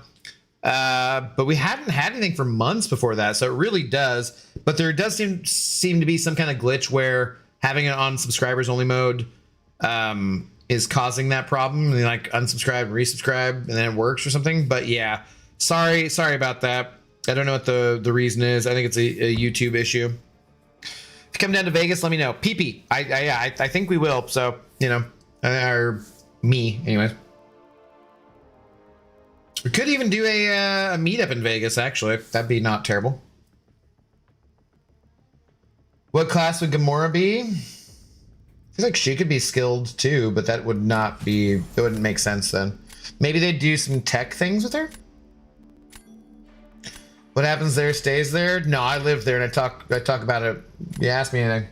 But we hadn't had anything for months before that, so it really does. But there does seem to be some kind of glitch where having it on subscribers only mode is causing that problem. And like unsubscribe, resubscribe, and then it works or something. But yeah, sorry about that. I don't know what the reason is. I think it's a YouTube issue. If you come down to Vegas, let me know. PP. I think we will. So, you know, or me, anyways. We could even do a meetup in Vegas, actually. That'd be not terrible. What class would Gamora be? I feel like she could be skilled too, but that would not be, it wouldn't make sense then. Maybe they'd do some tech things with her? What happens there stays there? No, I live there and I talk about it. You ask me anything.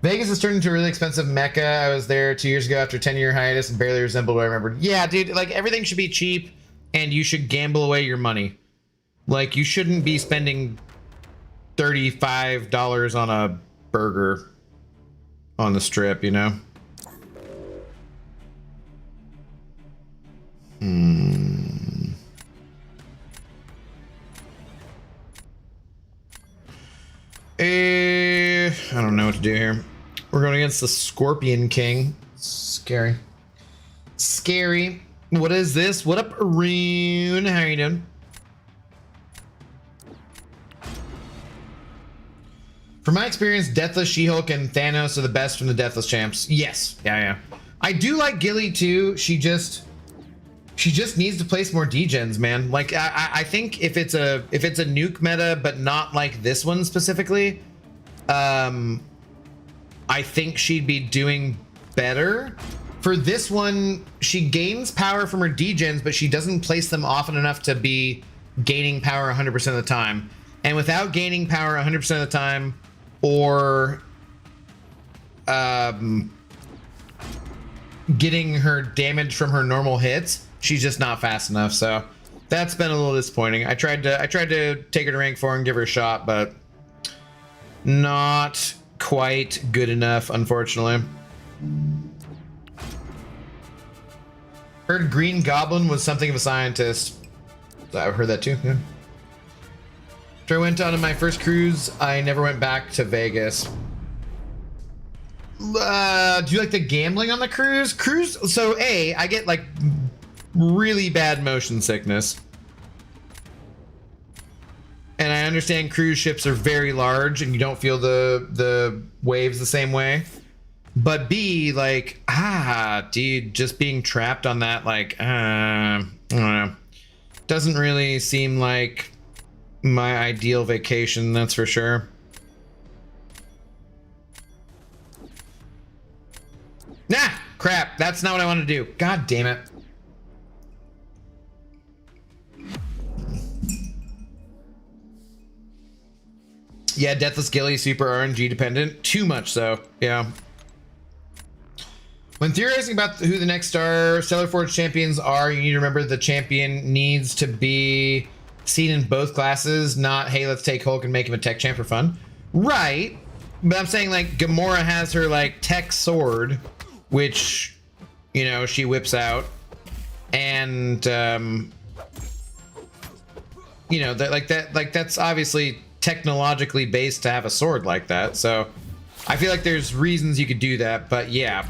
Vegas has turned into a really expensive mecca. I was there 2 years ago after a 10-year hiatus and barely resembled what I remembered. Yeah, dude, like everything should be cheap and you should gamble away your money. Like you shouldn't be spending $35 on a burger on the strip, you know? I don't know what to do here. We're going against the Scorpion King. Scary. Scary. What is this? What up, Arun? How are you doing? From my experience, Deathless, She-Hulk, and Thanos are the best from the Deathless champs. Yes. Yeah. I do like Gilly too. She just needs to place more degens, man. Like I think if it's a nuke meta, but not like this one specifically, I think she'd be doing better. For this one, she gains power from her degens, but she doesn't place them often enough to be gaining power 100% of the time. And without gaining power 100% of the time, or getting her damage from her normal hits, she's just not fast enough. So that's been a little disappointing. I tried to take her to rank 4 and give her a shot, but not quite good enough, unfortunately. Heard Green Goblin was something of a scientist. I've heard that too, yeah. After I went on my first cruise, I never went back to Vegas. Do you like the gambling on the cruise? So I get like really bad motion sickness. And I understand cruise ships are very large and you don't feel the waves the same way. But B, like, dude, just being trapped on that, like, I don't know. Doesn't really seem like my ideal vacation, that's for sure. Nah, crap, that's not what I want to do. God damn it. Yeah, Deathless Gilly, super RNG dependent. Too much so, yeah. When theorizing about who the next Stellar Forge champions are, you need to remember the champion needs to be seen in both classes, not, hey, let's take Hulk and make him a tech champ for fun. Right, but I'm saying, like, Gamora has her, like, tech sword, which, you know, she whips out, and, you know, that's obviously technologically based to have a sword like that, so I feel like there's reasons you could do that, but yeah.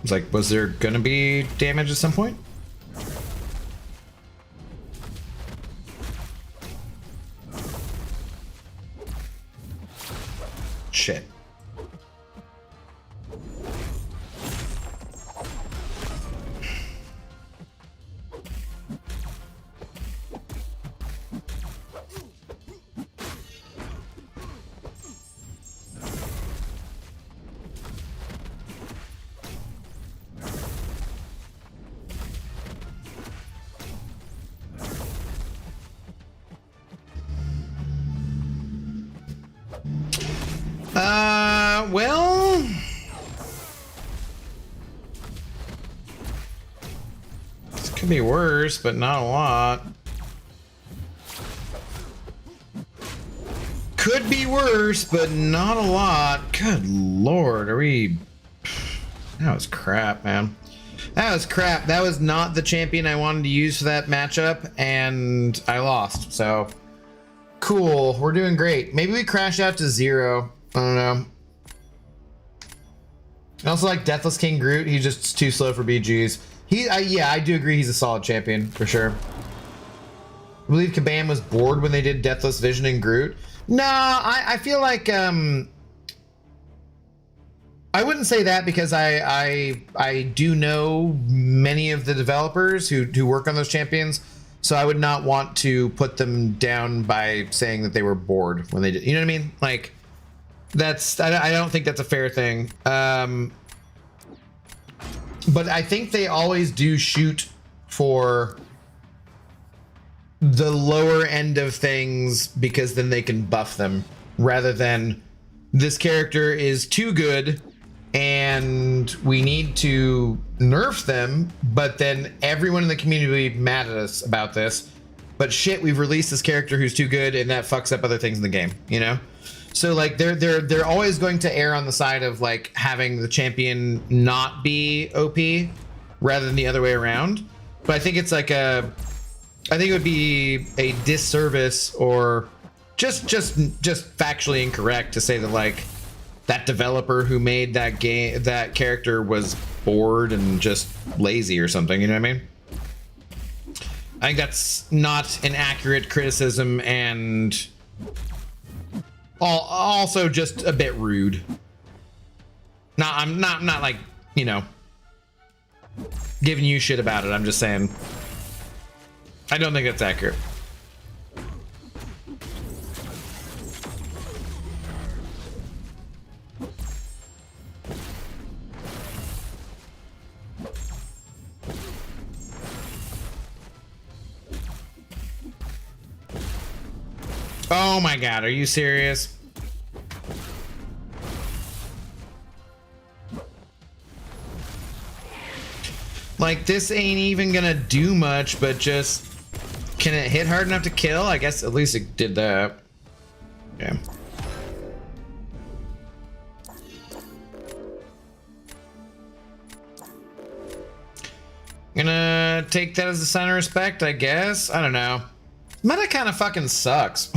It's like, was there gonna be damage at some point? Shit. Well, this could be worse, but not a lot. Could be worse, but not a lot. Good lord, are we... That was crap, man. That was crap. That was not the champion I wanted to use for that matchup, and I lost, so... Cool, we're doing great. Maybe we crash out to 0. I don't know. I also like Deathless King Groot. He's just too slow for BGs. Yeah, I do agree he's a solid champion, for sure. I believe Kabam was bored when they did Deathless Vision and Groot. No, I feel like, I wouldn't say that because I do know many of the developers who work on those champions. So I would not want to put them down by saying that they were bored when they did. You know what I mean? Like, I don't think that's a fair thing. But I think they always do shoot for the lower end of things because then they can buff them rather than this character is too good and we need to nerf them, but then everyone in the community will be mad at us about this. But shit, we've released this character who's too good and that fucks up other things in the game, you know? So like they're always going to err on the side of like having the champion not be OP rather than the other way around. But I think it's like I think it would be a disservice or just factually incorrect to say that like that developer who made that game, that character was bored and just lazy or something, you know what I mean? I think that's not an accurate criticism and also just a bit rude. I'm not like, you know, giving you shit about it. I'm just saying I don't think that's accurate. Oh my god, are you serious? Like, this ain't even gonna do much, but just... Can it hit hard enough to kill? I guess at least it did that. Yeah. Gonna take that as a sign of respect, I guess. I don't know. Meta kind of fucking sucks.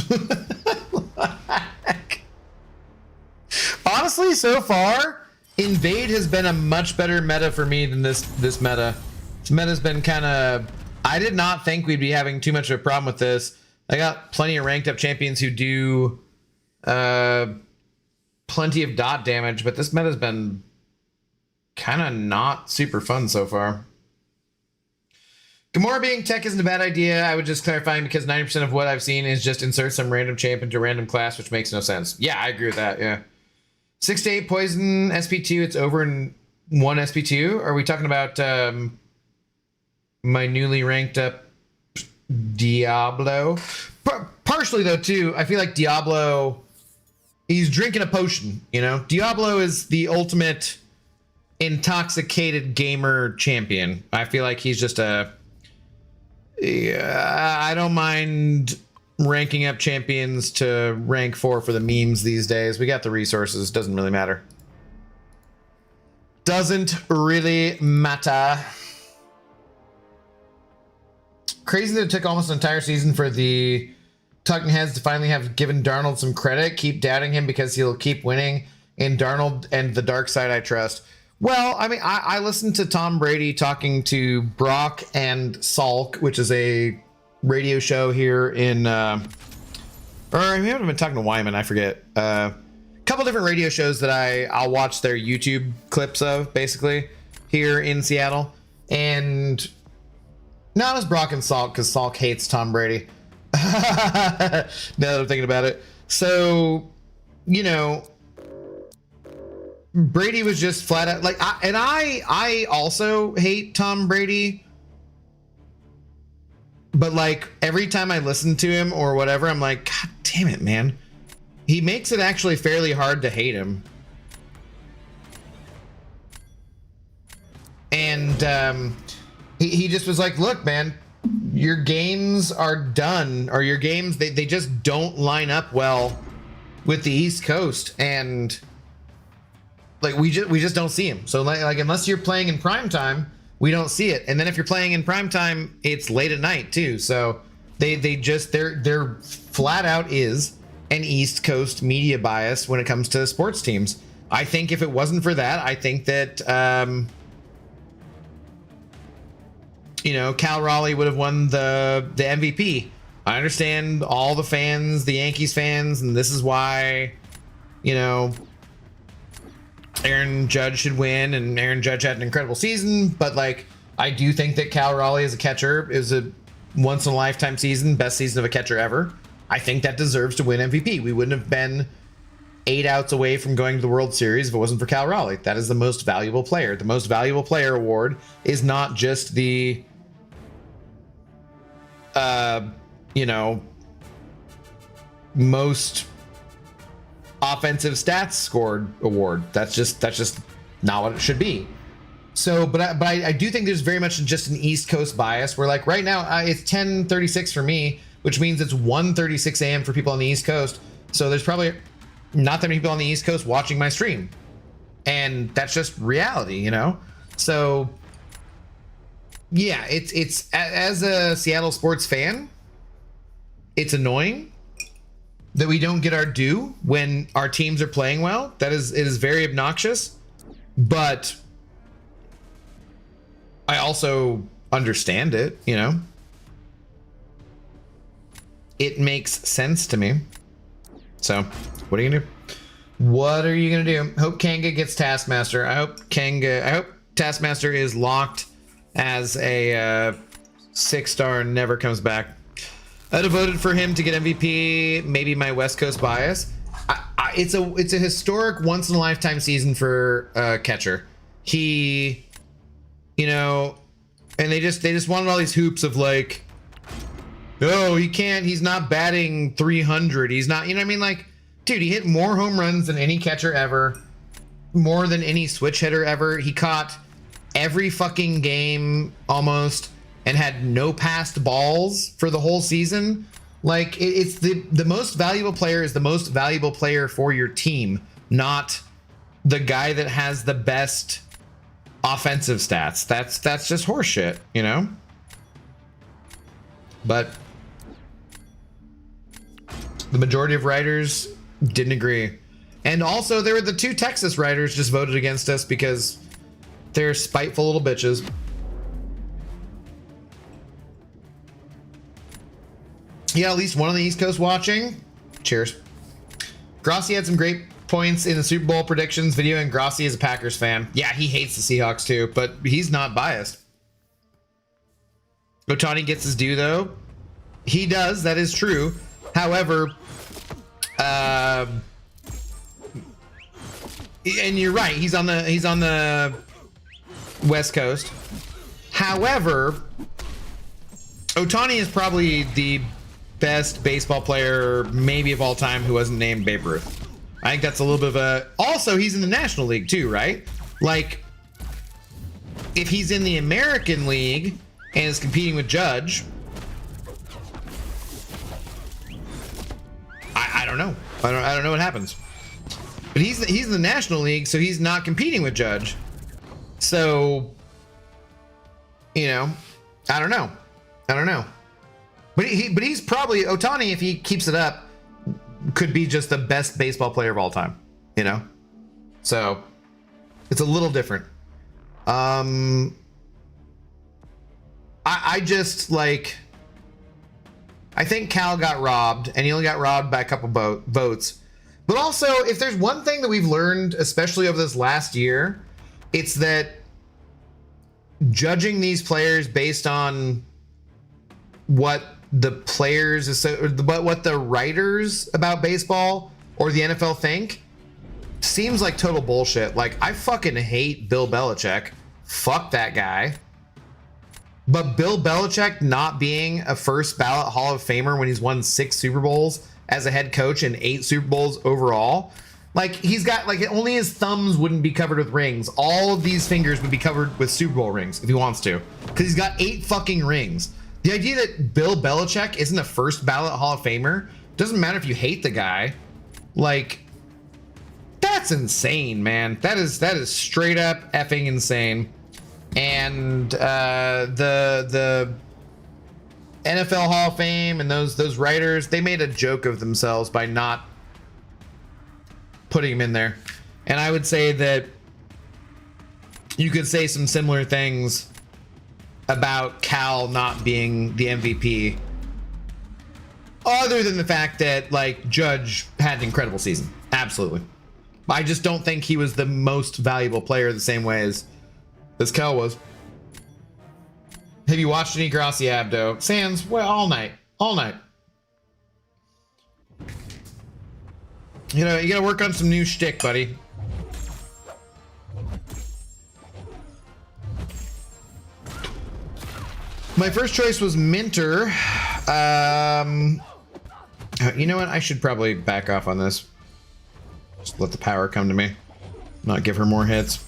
Honestly, so far, Invade has been a much better meta for me than this meta. This meta's been kind of... I did not think we'd be having too much of a problem with this. I got plenty of ranked up champions who do plenty of dot damage, but this meta's been kind of not super fun so far. Gamora being tech isn't a bad idea. I would just clarify because 90% of what I've seen is just insert some random champ into a random class, which makes no sense. Yeah, I agree with that. Yeah. 6 to 8 poison SP2. It's over in 1 SP2. Are we talking about my newly ranked up Diablo? Partially though too. I feel like Diablo, he's drinking a potion. You know, Diablo is the ultimate intoxicated gamer champion. I feel like he's just a... Yeah, I don't mind ranking up champions to rank 4 for the memes these days. We got the resources. Doesn't really matter. Doesn't really matter. Crazy that it took almost an entire season for the talking heads to finally have given Darnold some credit. Keep doubting him because he'll keep winning. In Darnold and the dark side I trust. Well, I mean, I listened to Tom Brady talking to Brock and Salk, which is a radio show here in, or I may have been talking to Wyman, I forget. A couple different radio shows that I'll watch their YouTube clips of, basically, here in Seattle. And not as Brock and Salk, because Salk hates Tom Brady. Now that I'm thinking about it. So, you know... Brady was just flat out like, I also hate Tom Brady, but like every time I listen to him or whatever, I'm like, God damn it, man. He makes it actually fairly hard to hate him. And he just was like, look, man, your games are done, or your games, they just don't line up well with the East Coast. And like we just don't see him. So like unless you're playing in prime time, we don't see it. And then if you're playing in prime time, it's late at night too. So they're flat out is an East Coast media bias when it comes to sports teams. I think if it wasn't for that, I think that you know, Cal Raleigh would have won the MVP. I understand all the fans, the Yankees fans, and this is why, you know, Aaron Judge should win, and Aaron Judge had an incredible season, but like I do think that Cal Raleigh as a catcher is a once in a lifetime season, best season of a catcher ever. I think that deserves to win MVP. We wouldn't have been 8 outs away from going to the World Series if it wasn't for Cal Raleigh. That is the most valuable player. The most valuable player award is not just the, most offensive stats scored award. That's just not what it should be. So, but I do think there's very much just an East Coast bias where, like, right now it's 10:36 for me, which means it's 1:36 a.m. for people on the East Coast. So there's probably not that many people on the East Coast watching my stream, and that's just reality, you know? So yeah, it's as a Seattle sports fan, it's annoying that we don't get our due when our teams are playing well. It is very obnoxious, but I also understand it, you know? It makes sense to me. So, what are you gonna do? What are you gonna do? Hope Kanga gets Taskmaster. I hope Taskmaster is locked as a 6-star and never comes back. I'd have voted for him to get MVP. Maybe my West Coast bias. It's a historic once in a lifetime season for catcher. He, you know, and they just wanted all these hoops of like, no, he can't. He's not batting 300. He's not, you know what I mean? Like, dude, he hit more home runs than any catcher ever, more than any switch hitter ever. He caught every fucking game almost and had no passed balls for the whole season. Like, it's the most valuable player is the most valuable player for your team, not the guy that has the best offensive stats. That's just horseshit, you know? But the majority of writers didn't agree. And also there were the 2 Texas writers just voted against us because they're spiteful little bitches. Yeah, at least one on the East Coast watching. Cheers. Grossi had some great points in the Super Bowl predictions video, and Grossi is a Packers fan. Yeah, he hates the Seahawks too, but he's not biased. Ohtani gets his due though. He does, that is true. However, and you're right, he's on the West Coast. However, Ohtani is probably the best baseball player maybe of all time who wasn't named Babe Ruth. I think that's a little bit of a, also he's in the National League too, right? Like, if he's in the American League and is competing with Judge, I don't know. I don't know what happens. But he's in the National League, so he's not competing with Judge. So, you know, I don't know. But he's probably, Ohtani, if he keeps it up, could be just the best baseball player of all time, you know? So it's a little different. I just like, I think Cal got robbed, and he only got robbed by a couple votes. But also, if there's one thing that we've learned, especially over this last year, it's that judging these players based on what the players, what the writers about baseball or the NFL think, seems like total bullshit. Like, I fucking hate Bill Belichick. Fuck that guy. But Bill Belichick not being a first ballot Hall of Famer when he's won 6 Super Bowls as a head coach and 8 Super Bowls overall, like, he's got, like, only his thumbs wouldn't be covered with rings. All of these fingers would be covered with Super Bowl rings if he wants to, because he's got 8 fucking rings. The idea that Bill Belichick isn't a first ballot Hall of Famer, doesn't matter if you hate the guy, like, that's insane, man. That is straight up effing insane. And the NFL Hall of Fame and those writers, they made a joke of themselves by not putting him in there. And I would say that you could say some similar things about Cal not being the MVP, other than the fact that, like, Judge had an incredible season. Absolutely. I just don't think he was the most valuable player the same way as Cal was. Have you watched any Grassy Abdo? Sans, well, all night. All night. You know, you gotta work on some new shtick, buddy. My first choice was Minter. You know what? I should probably back off on this. Just let the power come to me. Not give her more hits.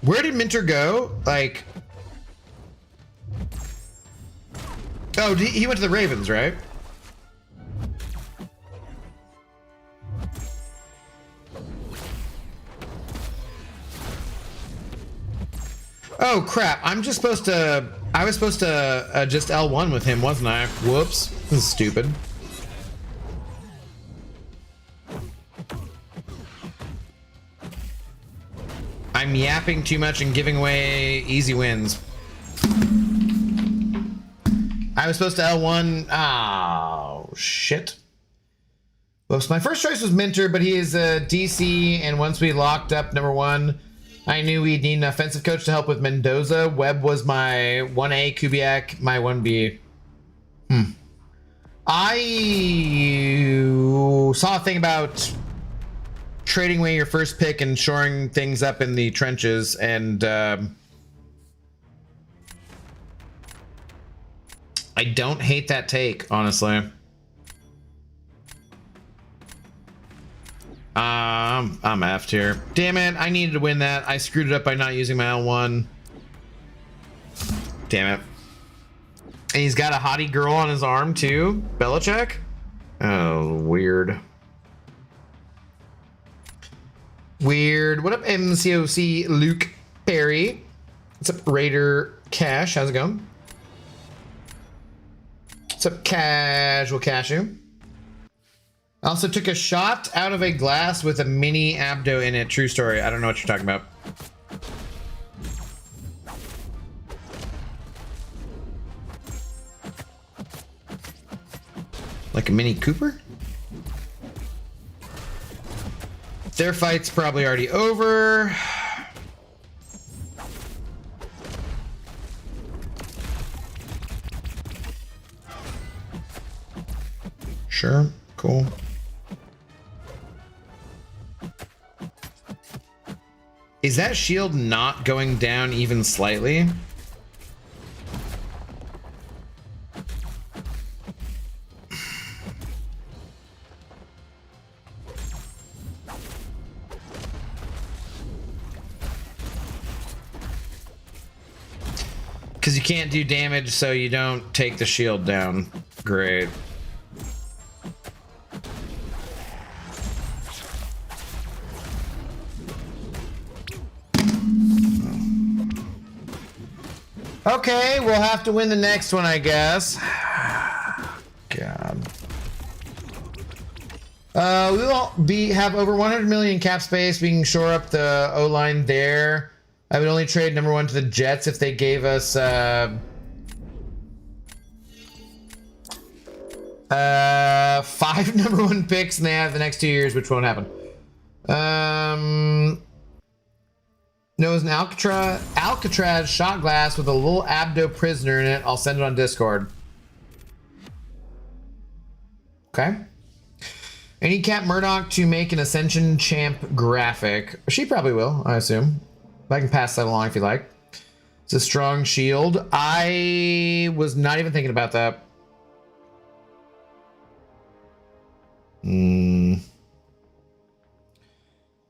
Where did Minter go? Like... Oh, he went to the Ravens, right? Oh, crap. I'm just supposed to... I was supposed to just L1 with him, wasn't I? Whoops. This is stupid. I'm yapping too much and giving away easy wins. I was supposed to L1. Oh, shit. Whoops. My first choice was Minter, but he is a DC, and once we locked up number 1, I knew we'd need an offensive coach to help with Mendoza. Webb was my 1A, Kubiak my 1B. I saw a thing about trading away your first pick and shoring things up in the trenches, and I don't hate that take, honestly. I'm effed here. Damn it, I needed to win that. I screwed it up by not using my L1. Damn it. And he's got a hottie girl on his arm too. Belichick? Oh, weird. Weird. What up, MCOC Luke Perry? What's up, Raider Cash? How's it going? What's up, Casual Cashew? I also took a shot out of a glass with a mini Abdo in it. True story. I don't know what you're talking about. Like a Mini Cooper? Their fight's probably already over. Sure, cool. Is that shield not going down even slightly? Because you can't do damage, so you don't take the shield down. Great. Okay, we'll have to win the next one, I guess. God. We will have over 100 million cap space. We can shore up the O-line there. I would only trade number 1 to the Jets if they gave us 5 number 1 picks and they have the next 2 years, which won't happen. No, it's an Alcatraz shot glass with a little Abdo prisoner in it. I'll send it on Discord. Okay. I need Cat Murdoch to make an Ascension Champ graphic. She probably will, I assume. I can pass that along if you like. It's a strong shield. I was not even thinking about that. DM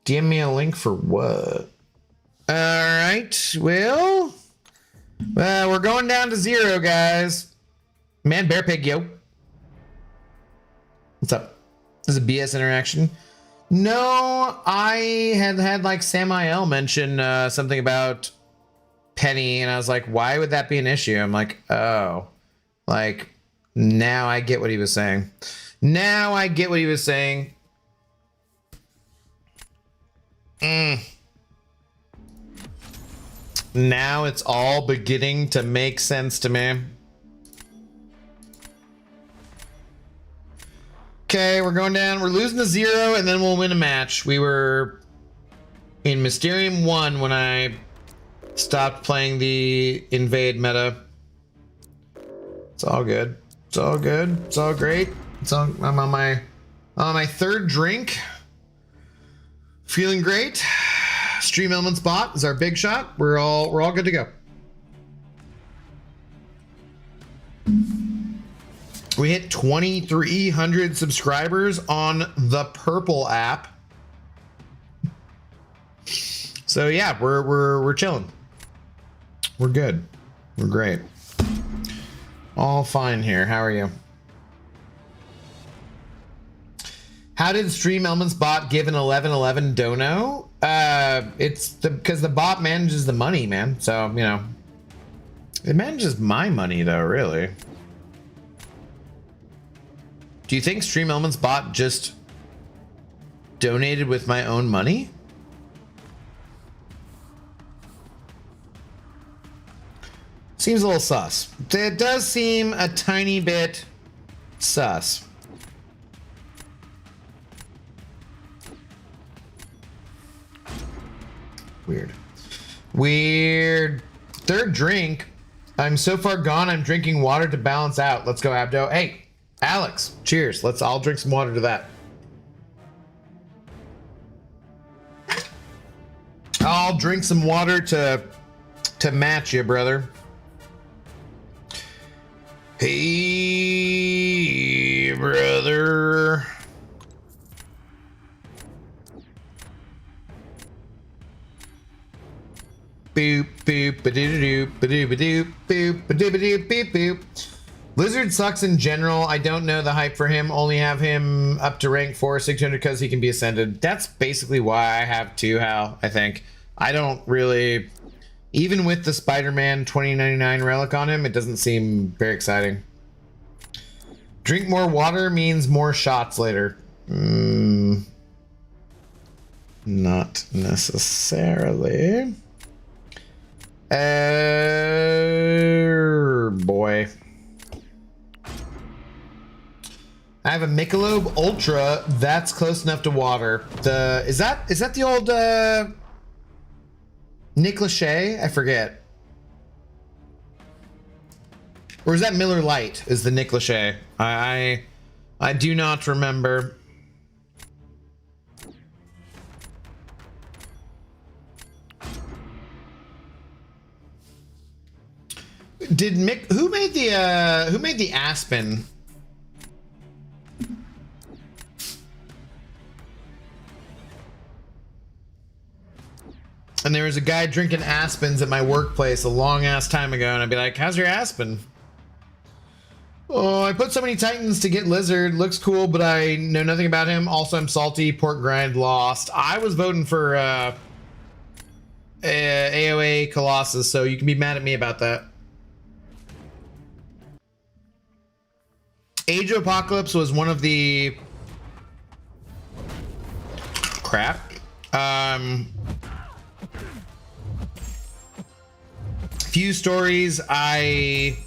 me a link for what? All right, well, we're going down to 0, guys. Man, Bear Pig, yo. What's up? This is a BS interaction. No, I had like Samael mention something about Penny, and I was like, why would that be an issue? I'm like, oh, like now I get what he was saying. Now I get what he was saying. Now it's all beginning to make sense to me. Okay, we're going down. We're losing to 0, and then we'll win a match. We were in Mysterium 1 when I Stopped playing the invade meta. It's all good. It's all good. It's all great. I'm on my third drink. Feeling great. Stream Elements bot is our big shot. We're all good to go. We hit 2,300 subscribers on the Purple app. So yeah, we're chilling. We're good. We're great. All fine here. How are you? How did Stream Elements bot give an 1111 dono? It's because the bot manages the money, man. So, you know, it manages my money though, really. Do you think Stream Elements bot just donated with my own money? Seems a little sus. It does seem a tiny bit sus. Weird. Third drink. I'm so far gone, I'm drinking water to balance out. Let's go, Abdo. Hey, Alex, cheers. I'll drink some water to that. I'll drink some water to match you, brother. Hey, brother. Boop, boop, ba-doo-doo, ba-doo-ba-doo, boop, ba-doo-ba-doo, boop, boop. Lizard sucks in general. I don't know the hype for him. Only have him up to rank 4, 600 because he can be ascended. That's basically why I have 2, Hal, I think. I don't really... Even with the Spider-Man 2099 relic on him, it doesn't seem very exciting. Drink more water means more shots later. Not necessarily. Boy. I have a Michelob Ultra that's close enough to water. Is that the old Nick Lachey? I forget. Or is that Miller Lite? Is the Nick Lachey? I do not remember. Did Mick? Who made the Aspen? And there was a guy drinking Aspens at my workplace a long ass time ago, and I'd be like, "How's your Aspen?" Oh, I put so many Titans to get Lizard. Looks cool, but I know nothing about him. Also, I'm salty. Pork grind lost. I was voting for AOA Colossus, so you can be mad at me about that. Age of Apocalypse was one of the crap. Few stories I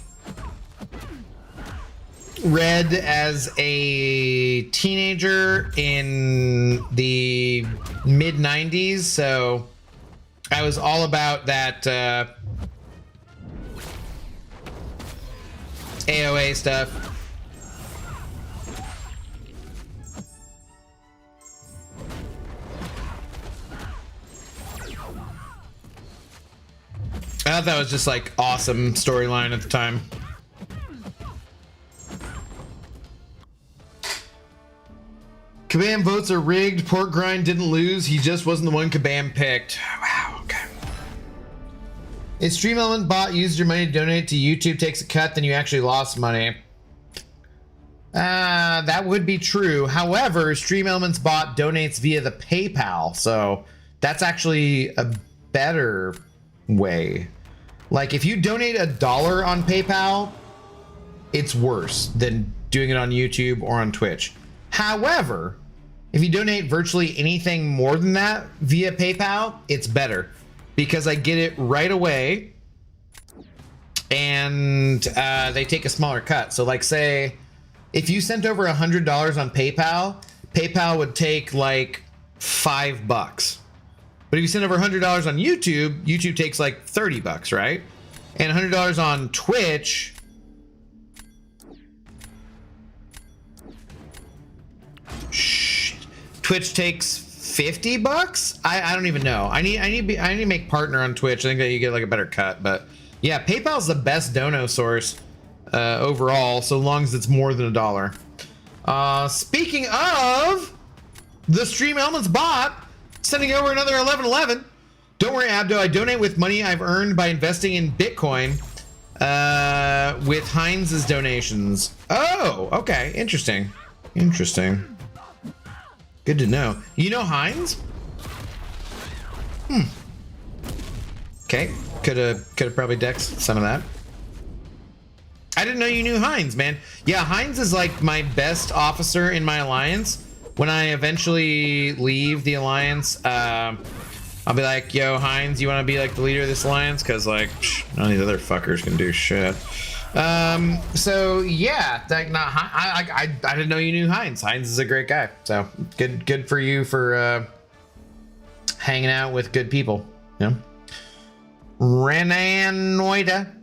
read as a teenager in the mid 90s, so I was all about that AOA stuff. I thought that was just like awesome storyline at the time. Kabam votes are rigged. Pork grind didn't lose. He just wasn't the one Kabam picked. Wow, okay. If Stream Element bot used your money to donate to YouTube takes a cut, then you actually lost money. That would be true. However, Stream Elements bot donates via the PayPal, so that's actually a better way. Like if you donate $1 on PayPal, it's worse than doing it on YouTube or on Twitch. However, if you donate virtually anything more than that via PayPal, it's better because I get it right away and they take a smaller cut. So like say if you sent over $100 on PayPal, PayPal would take like $5. But But if you send over $100 on YouTube, YouTube takes like $30, right? And $100 on Twitch. Shit. Twitch takes $50. I don't even know. I need to make partner on Twitch. I think that you get like a better cut. But yeah, PayPal's the best dono source overall, so long as it's more than $1. Speaking of the Stream Elements bot, sending over another 1111. Don't worry, Abdo. I donate with money I've earned by investing in Bitcoin with Heinz's donations. Oh, okay. Interesting. Interesting. Good to know. You know Heinz? Okay. Could have probably dexed some of that. I didn't know you knew Heinz, man. Yeah, Heinz is like my best officer in my alliance. When I eventually leave the alliance, I'll be like, yo, Heinz, you want to be like the leader of this alliance? Because like, none of these other fuckers can do shit. So yeah, like, I didn't know you knew Heinz. Heinz is a great guy. So good for you for hanging out with good people. You know, Renanoida.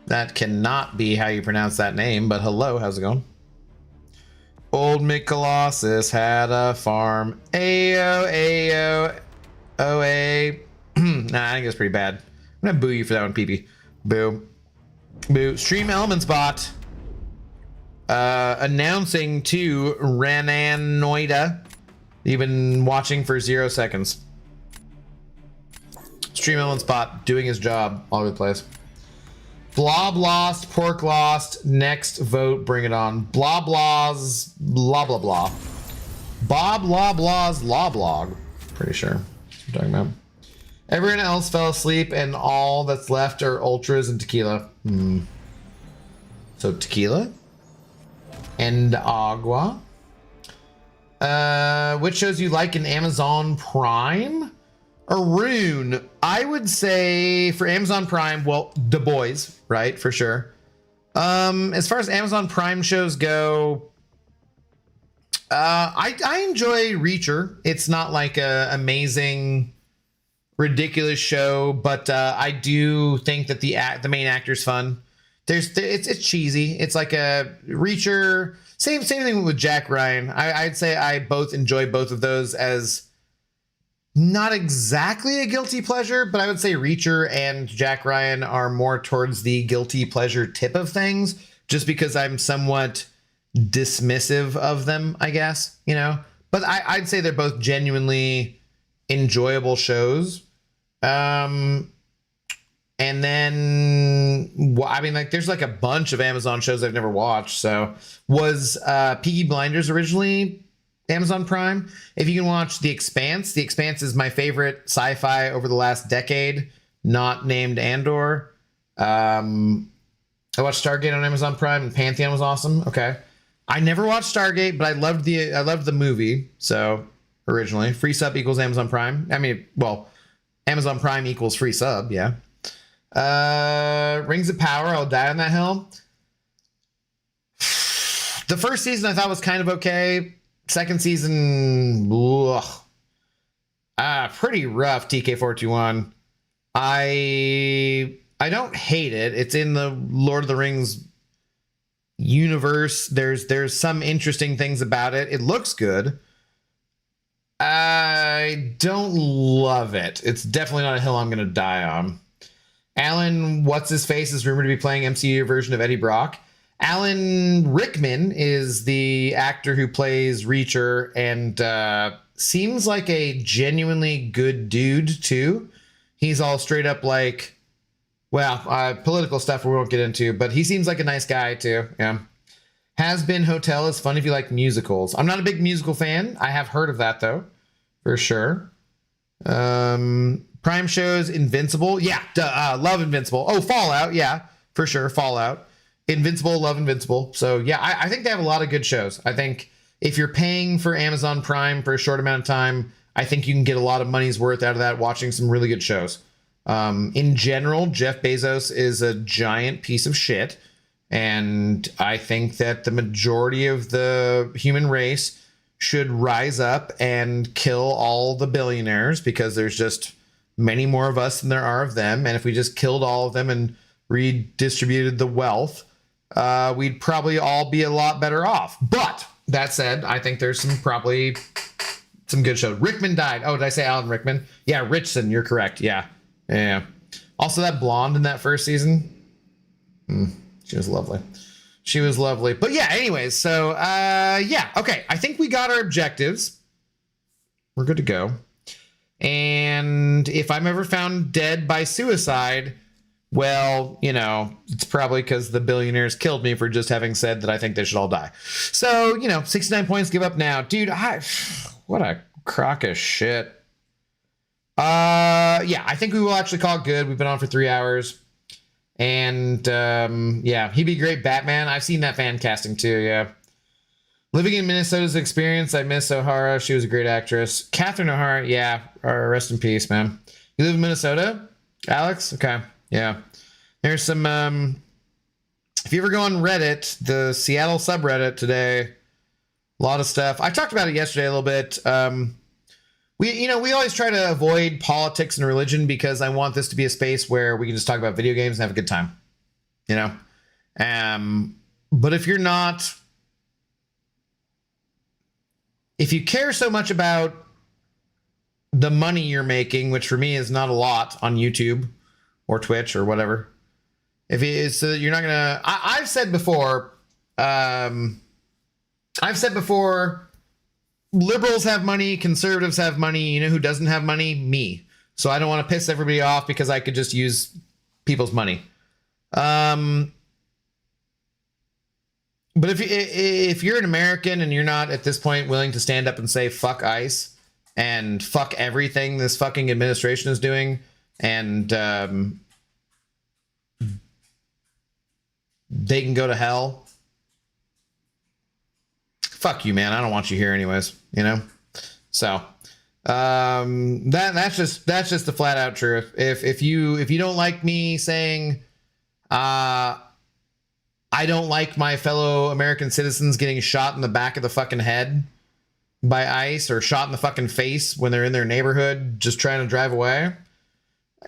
That cannot be how you pronounce that name, but hello, how's it going? Old Mikolossus had a farm. Ayo, ayo, OA. Nah, I think it's pretty bad. I'm gonna boo you for that one, PP. Boo. Boo. Stream Elements bot announcing to Renanoida. You've been watching for 0 seconds. Stream Elements bot doing his job all over the place. Blob lost, pork lost, next vote, bring it on. Blah blahs, blah blah blah. Bob law blahs law blog. Pretty sure what I'm talking about. Everyone else fell asleep and all that's left are ultras and tequila. So tequila and agua. Which shows you like in Amazon Prime? Arun, I would say for Amazon Prime, well, The Boys, right, for sure. As far as Amazon Prime shows go, I enjoy Reacher. It's not like a amazing, ridiculous show, but I do think that the main actor's fun. It's cheesy. It's like a Reacher. Same thing with Jack Ryan. I'd say I both enjoy both of those as not exactly a guilty pleasure, but I would say Reacher and Jack Ryan are more towards the guilty pleasure tip of things, just because I'm somewhat dismissive of them, I guess, you know. But I'd say they're both genuinely enjoyable shows. And then, I mean, like, there's like a bunch of Amazon shows I've never watched. So was Peaky Blinders originally Amazon Prime? If you can watch The Expanse is my favorite sci-fi over the last decade, not named Andor. I watched Stargate on Amazon Prime, and Pantheon was awesome. Okay. I never watched Stargate, but I loved the movie. So originally, free sub equals Amazon Prime. I mean, well, Amazon Prime equals free sub. Yeah. Rings of Power. I'll die on that hill. The first season I thought was kind of okay. Second season, pretty rough. TK421. I don't hate it. It's in the Lord of the Rings universe. There's some interesting things about it. It looks good. I don't love it. It's definitely not a hill I'm gonna die on. Alan, what's his face, is rumored to be playing MCU version of Eddie Brock. Alan Rickman is the actor who plays Reacher, and seems like a genuinely good dude too. He's all straight up like, well, political stuff we won't get into, but he seems like a nice guy too. Yeah. Has Been Hotel is fun if you like musicals. I'm not a big musical fan. I have heard of that though, for sure. Prime shows Invincible. Yeah, love Invincible. Oh, Fallout. Yeah, for sure. Fallout. Invincible, love Invincible. So yeah, I think they have a lot of good shows. I think if you're paying for Amazon Prime for a short amount of time, I think you can get a lot of money's worth out of that watching some really good shows. In general, Jeff Bezos is a giant piece of shit. And I think that the majority of the human race should rise up and kill all the billionaires because there's just many more of us than there are of them. And if we just killed all of them and redistributed the wealth, we'd probably all be a lot better off. But that said, I think there's probably some good shows. Rickman died. Oh, did I say Alan Rickman? Yeah, Richson, you're correct. Yeah. Also, that blonde in that first season, she was lovely. She was lovely. But yeah, anyways, so yeah, okay. I think we got our objectives. We're good to go. And if I'm ever found dead by suicide, well, you know, it's probably because the billionaires killed me for just having said that I think they should all die. So, you know, 69 points, give up now. Dude, what a crock of shit. Yeah, I think we will actually call it good. We've been on for 3 hours. And, yeah, he'd be great Batman. I've seen that fan casting too, yeah. Living in Minnesota's experience. I miss O'Hara. She was a great actress. Catherine O'Hara, yeah. Rest in peace, man. You live in Minnesota, Alex? Okay, yeah. There's some, if you ever go on Reddit, the Seattle subreddit today, a lot of stuff. I talked about it yesterday a little bit. We always try to avoid politics and religion because I want this to be a space where we can just talk about video games and have a good time, you know? But if you're not, if you care so much about the money you're making, which for me is not a lot on YouTube or Twitch or whatever, if it's you're not gonna, I've said before, liberals have money, conservatives have money. You know who doesn't have money? Me. So I don't want to piss everybody off because I could just use people's money. But if you're an American and you're not at this point willing to stand up and say fuck ICE and fuck everything this fucking administration is doing, and they can go to hell. Fuck you, man. I don't want you here anyways, you know? So that's just the flat out truth. If you don't like me saying I don't like my fellow American citizens getting shot in the back of the fucking head by ICE or shot in the fucking face when they're in their neighborhood just trying to drive away,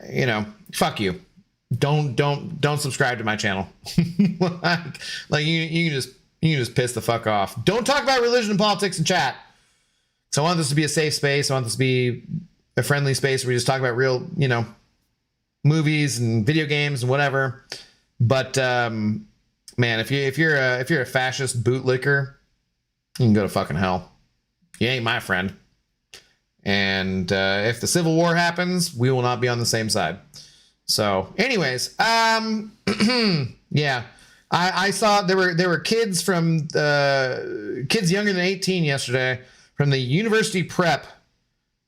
you know, fuck you. Don't subscribe to my channel. like you can just piss the fuck off. Don't talk about religion and politics in chat. So I want this to be a safe space. I want this to be a friendly space where we just talk about real, you know, movies and video games and whatever. But man, if you're a fascist bootlicker, you can go to fucking hell. You ain't my friend. And if the Civil War happens, we will not be on the same side. So, anyways, yeah, I saw there were kids from kids younger than 18 yesterday from the University Prep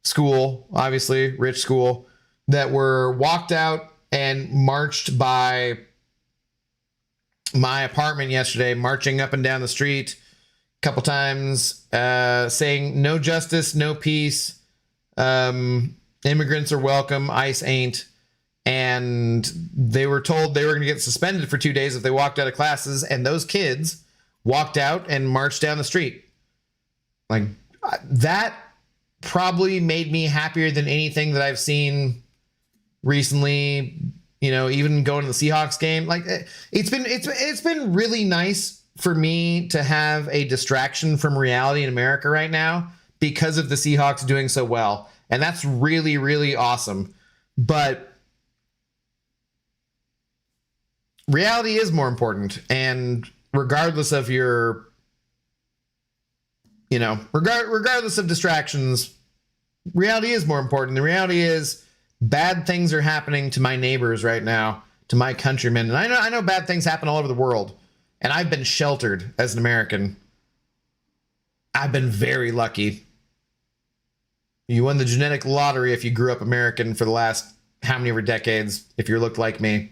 school, obviously rich school, that were walked out and marched by my apartment yesterday, marching up and down the street a couple times, saying no justice, no peace, immigrants are welcome, ICE ain't. And they were told they were going to get suspended for 2 days if they walked out of classes, and those kids walked out and marched down the street. Like, that probably made me happier than anything that I've seen recently. You know, even going to the Seahawks game, like it's been really nice for me to have a distraction from reality in America right now because of the Seahawks doing so well. And that's really, really awesome. But reality is more important. And regardless of your, you know, regardless of distractions, reality is more important. The reality is bad things are happening to my neighbors right now, to my countrymen. And I know bad things happen all over the world. And I've been sheltered as an American. I've been very lucky. You won the genetic lottery if you grew up American for the last how many ever decades, if you looked like me.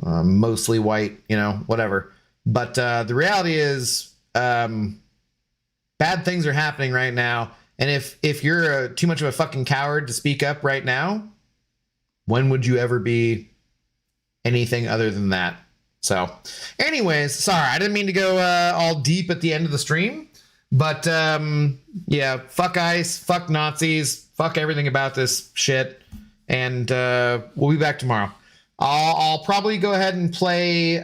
Mostly white, you know, whatever. But the reality is bad things are happening right now. And if you're too much of a fucking coward to speak up right now, when would you ever be anything other than that? So anyways, sorry, I didn't mean to go all deep at the end of the stream. But yeah, fuck ICE, fuck Nazis, fuck everything about this shit, and we'll be back tomorrow. I'll probably go ahead and play.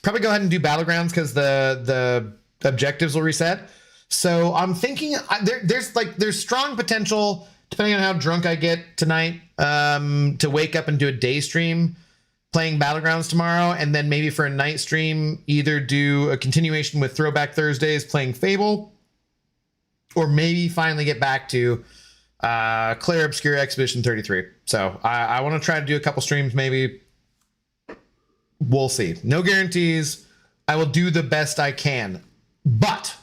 Probably go ahead and do Battlegrounds because the objectives will reset. So I'm thinking there's strong potential, depending on how drunk I get tonight, to wake up and do a day stream playing Battlegrounds tomorrow, and then maybe for a night stream, either do a continuation with Throwback Thursdays playing Fable, or maybe finally get back to Clair Obscure Expedition 33. So I want to try to do a couple streams, maybe. We'll see. No guarantees. I will do the best I can. But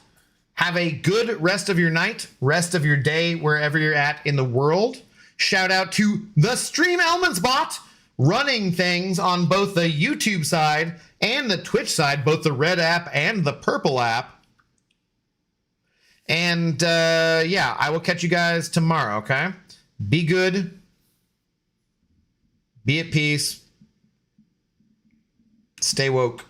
have a good rest of your night, rest of your day, wherever you're at in the world. Shout out to the Stream Elements bot, running things on both the YouTube side and the Twitch side, both the red app and the purple app. And yeah, I will catch you guys tomorrow, okay? Be good. Be at peace. Stay woke.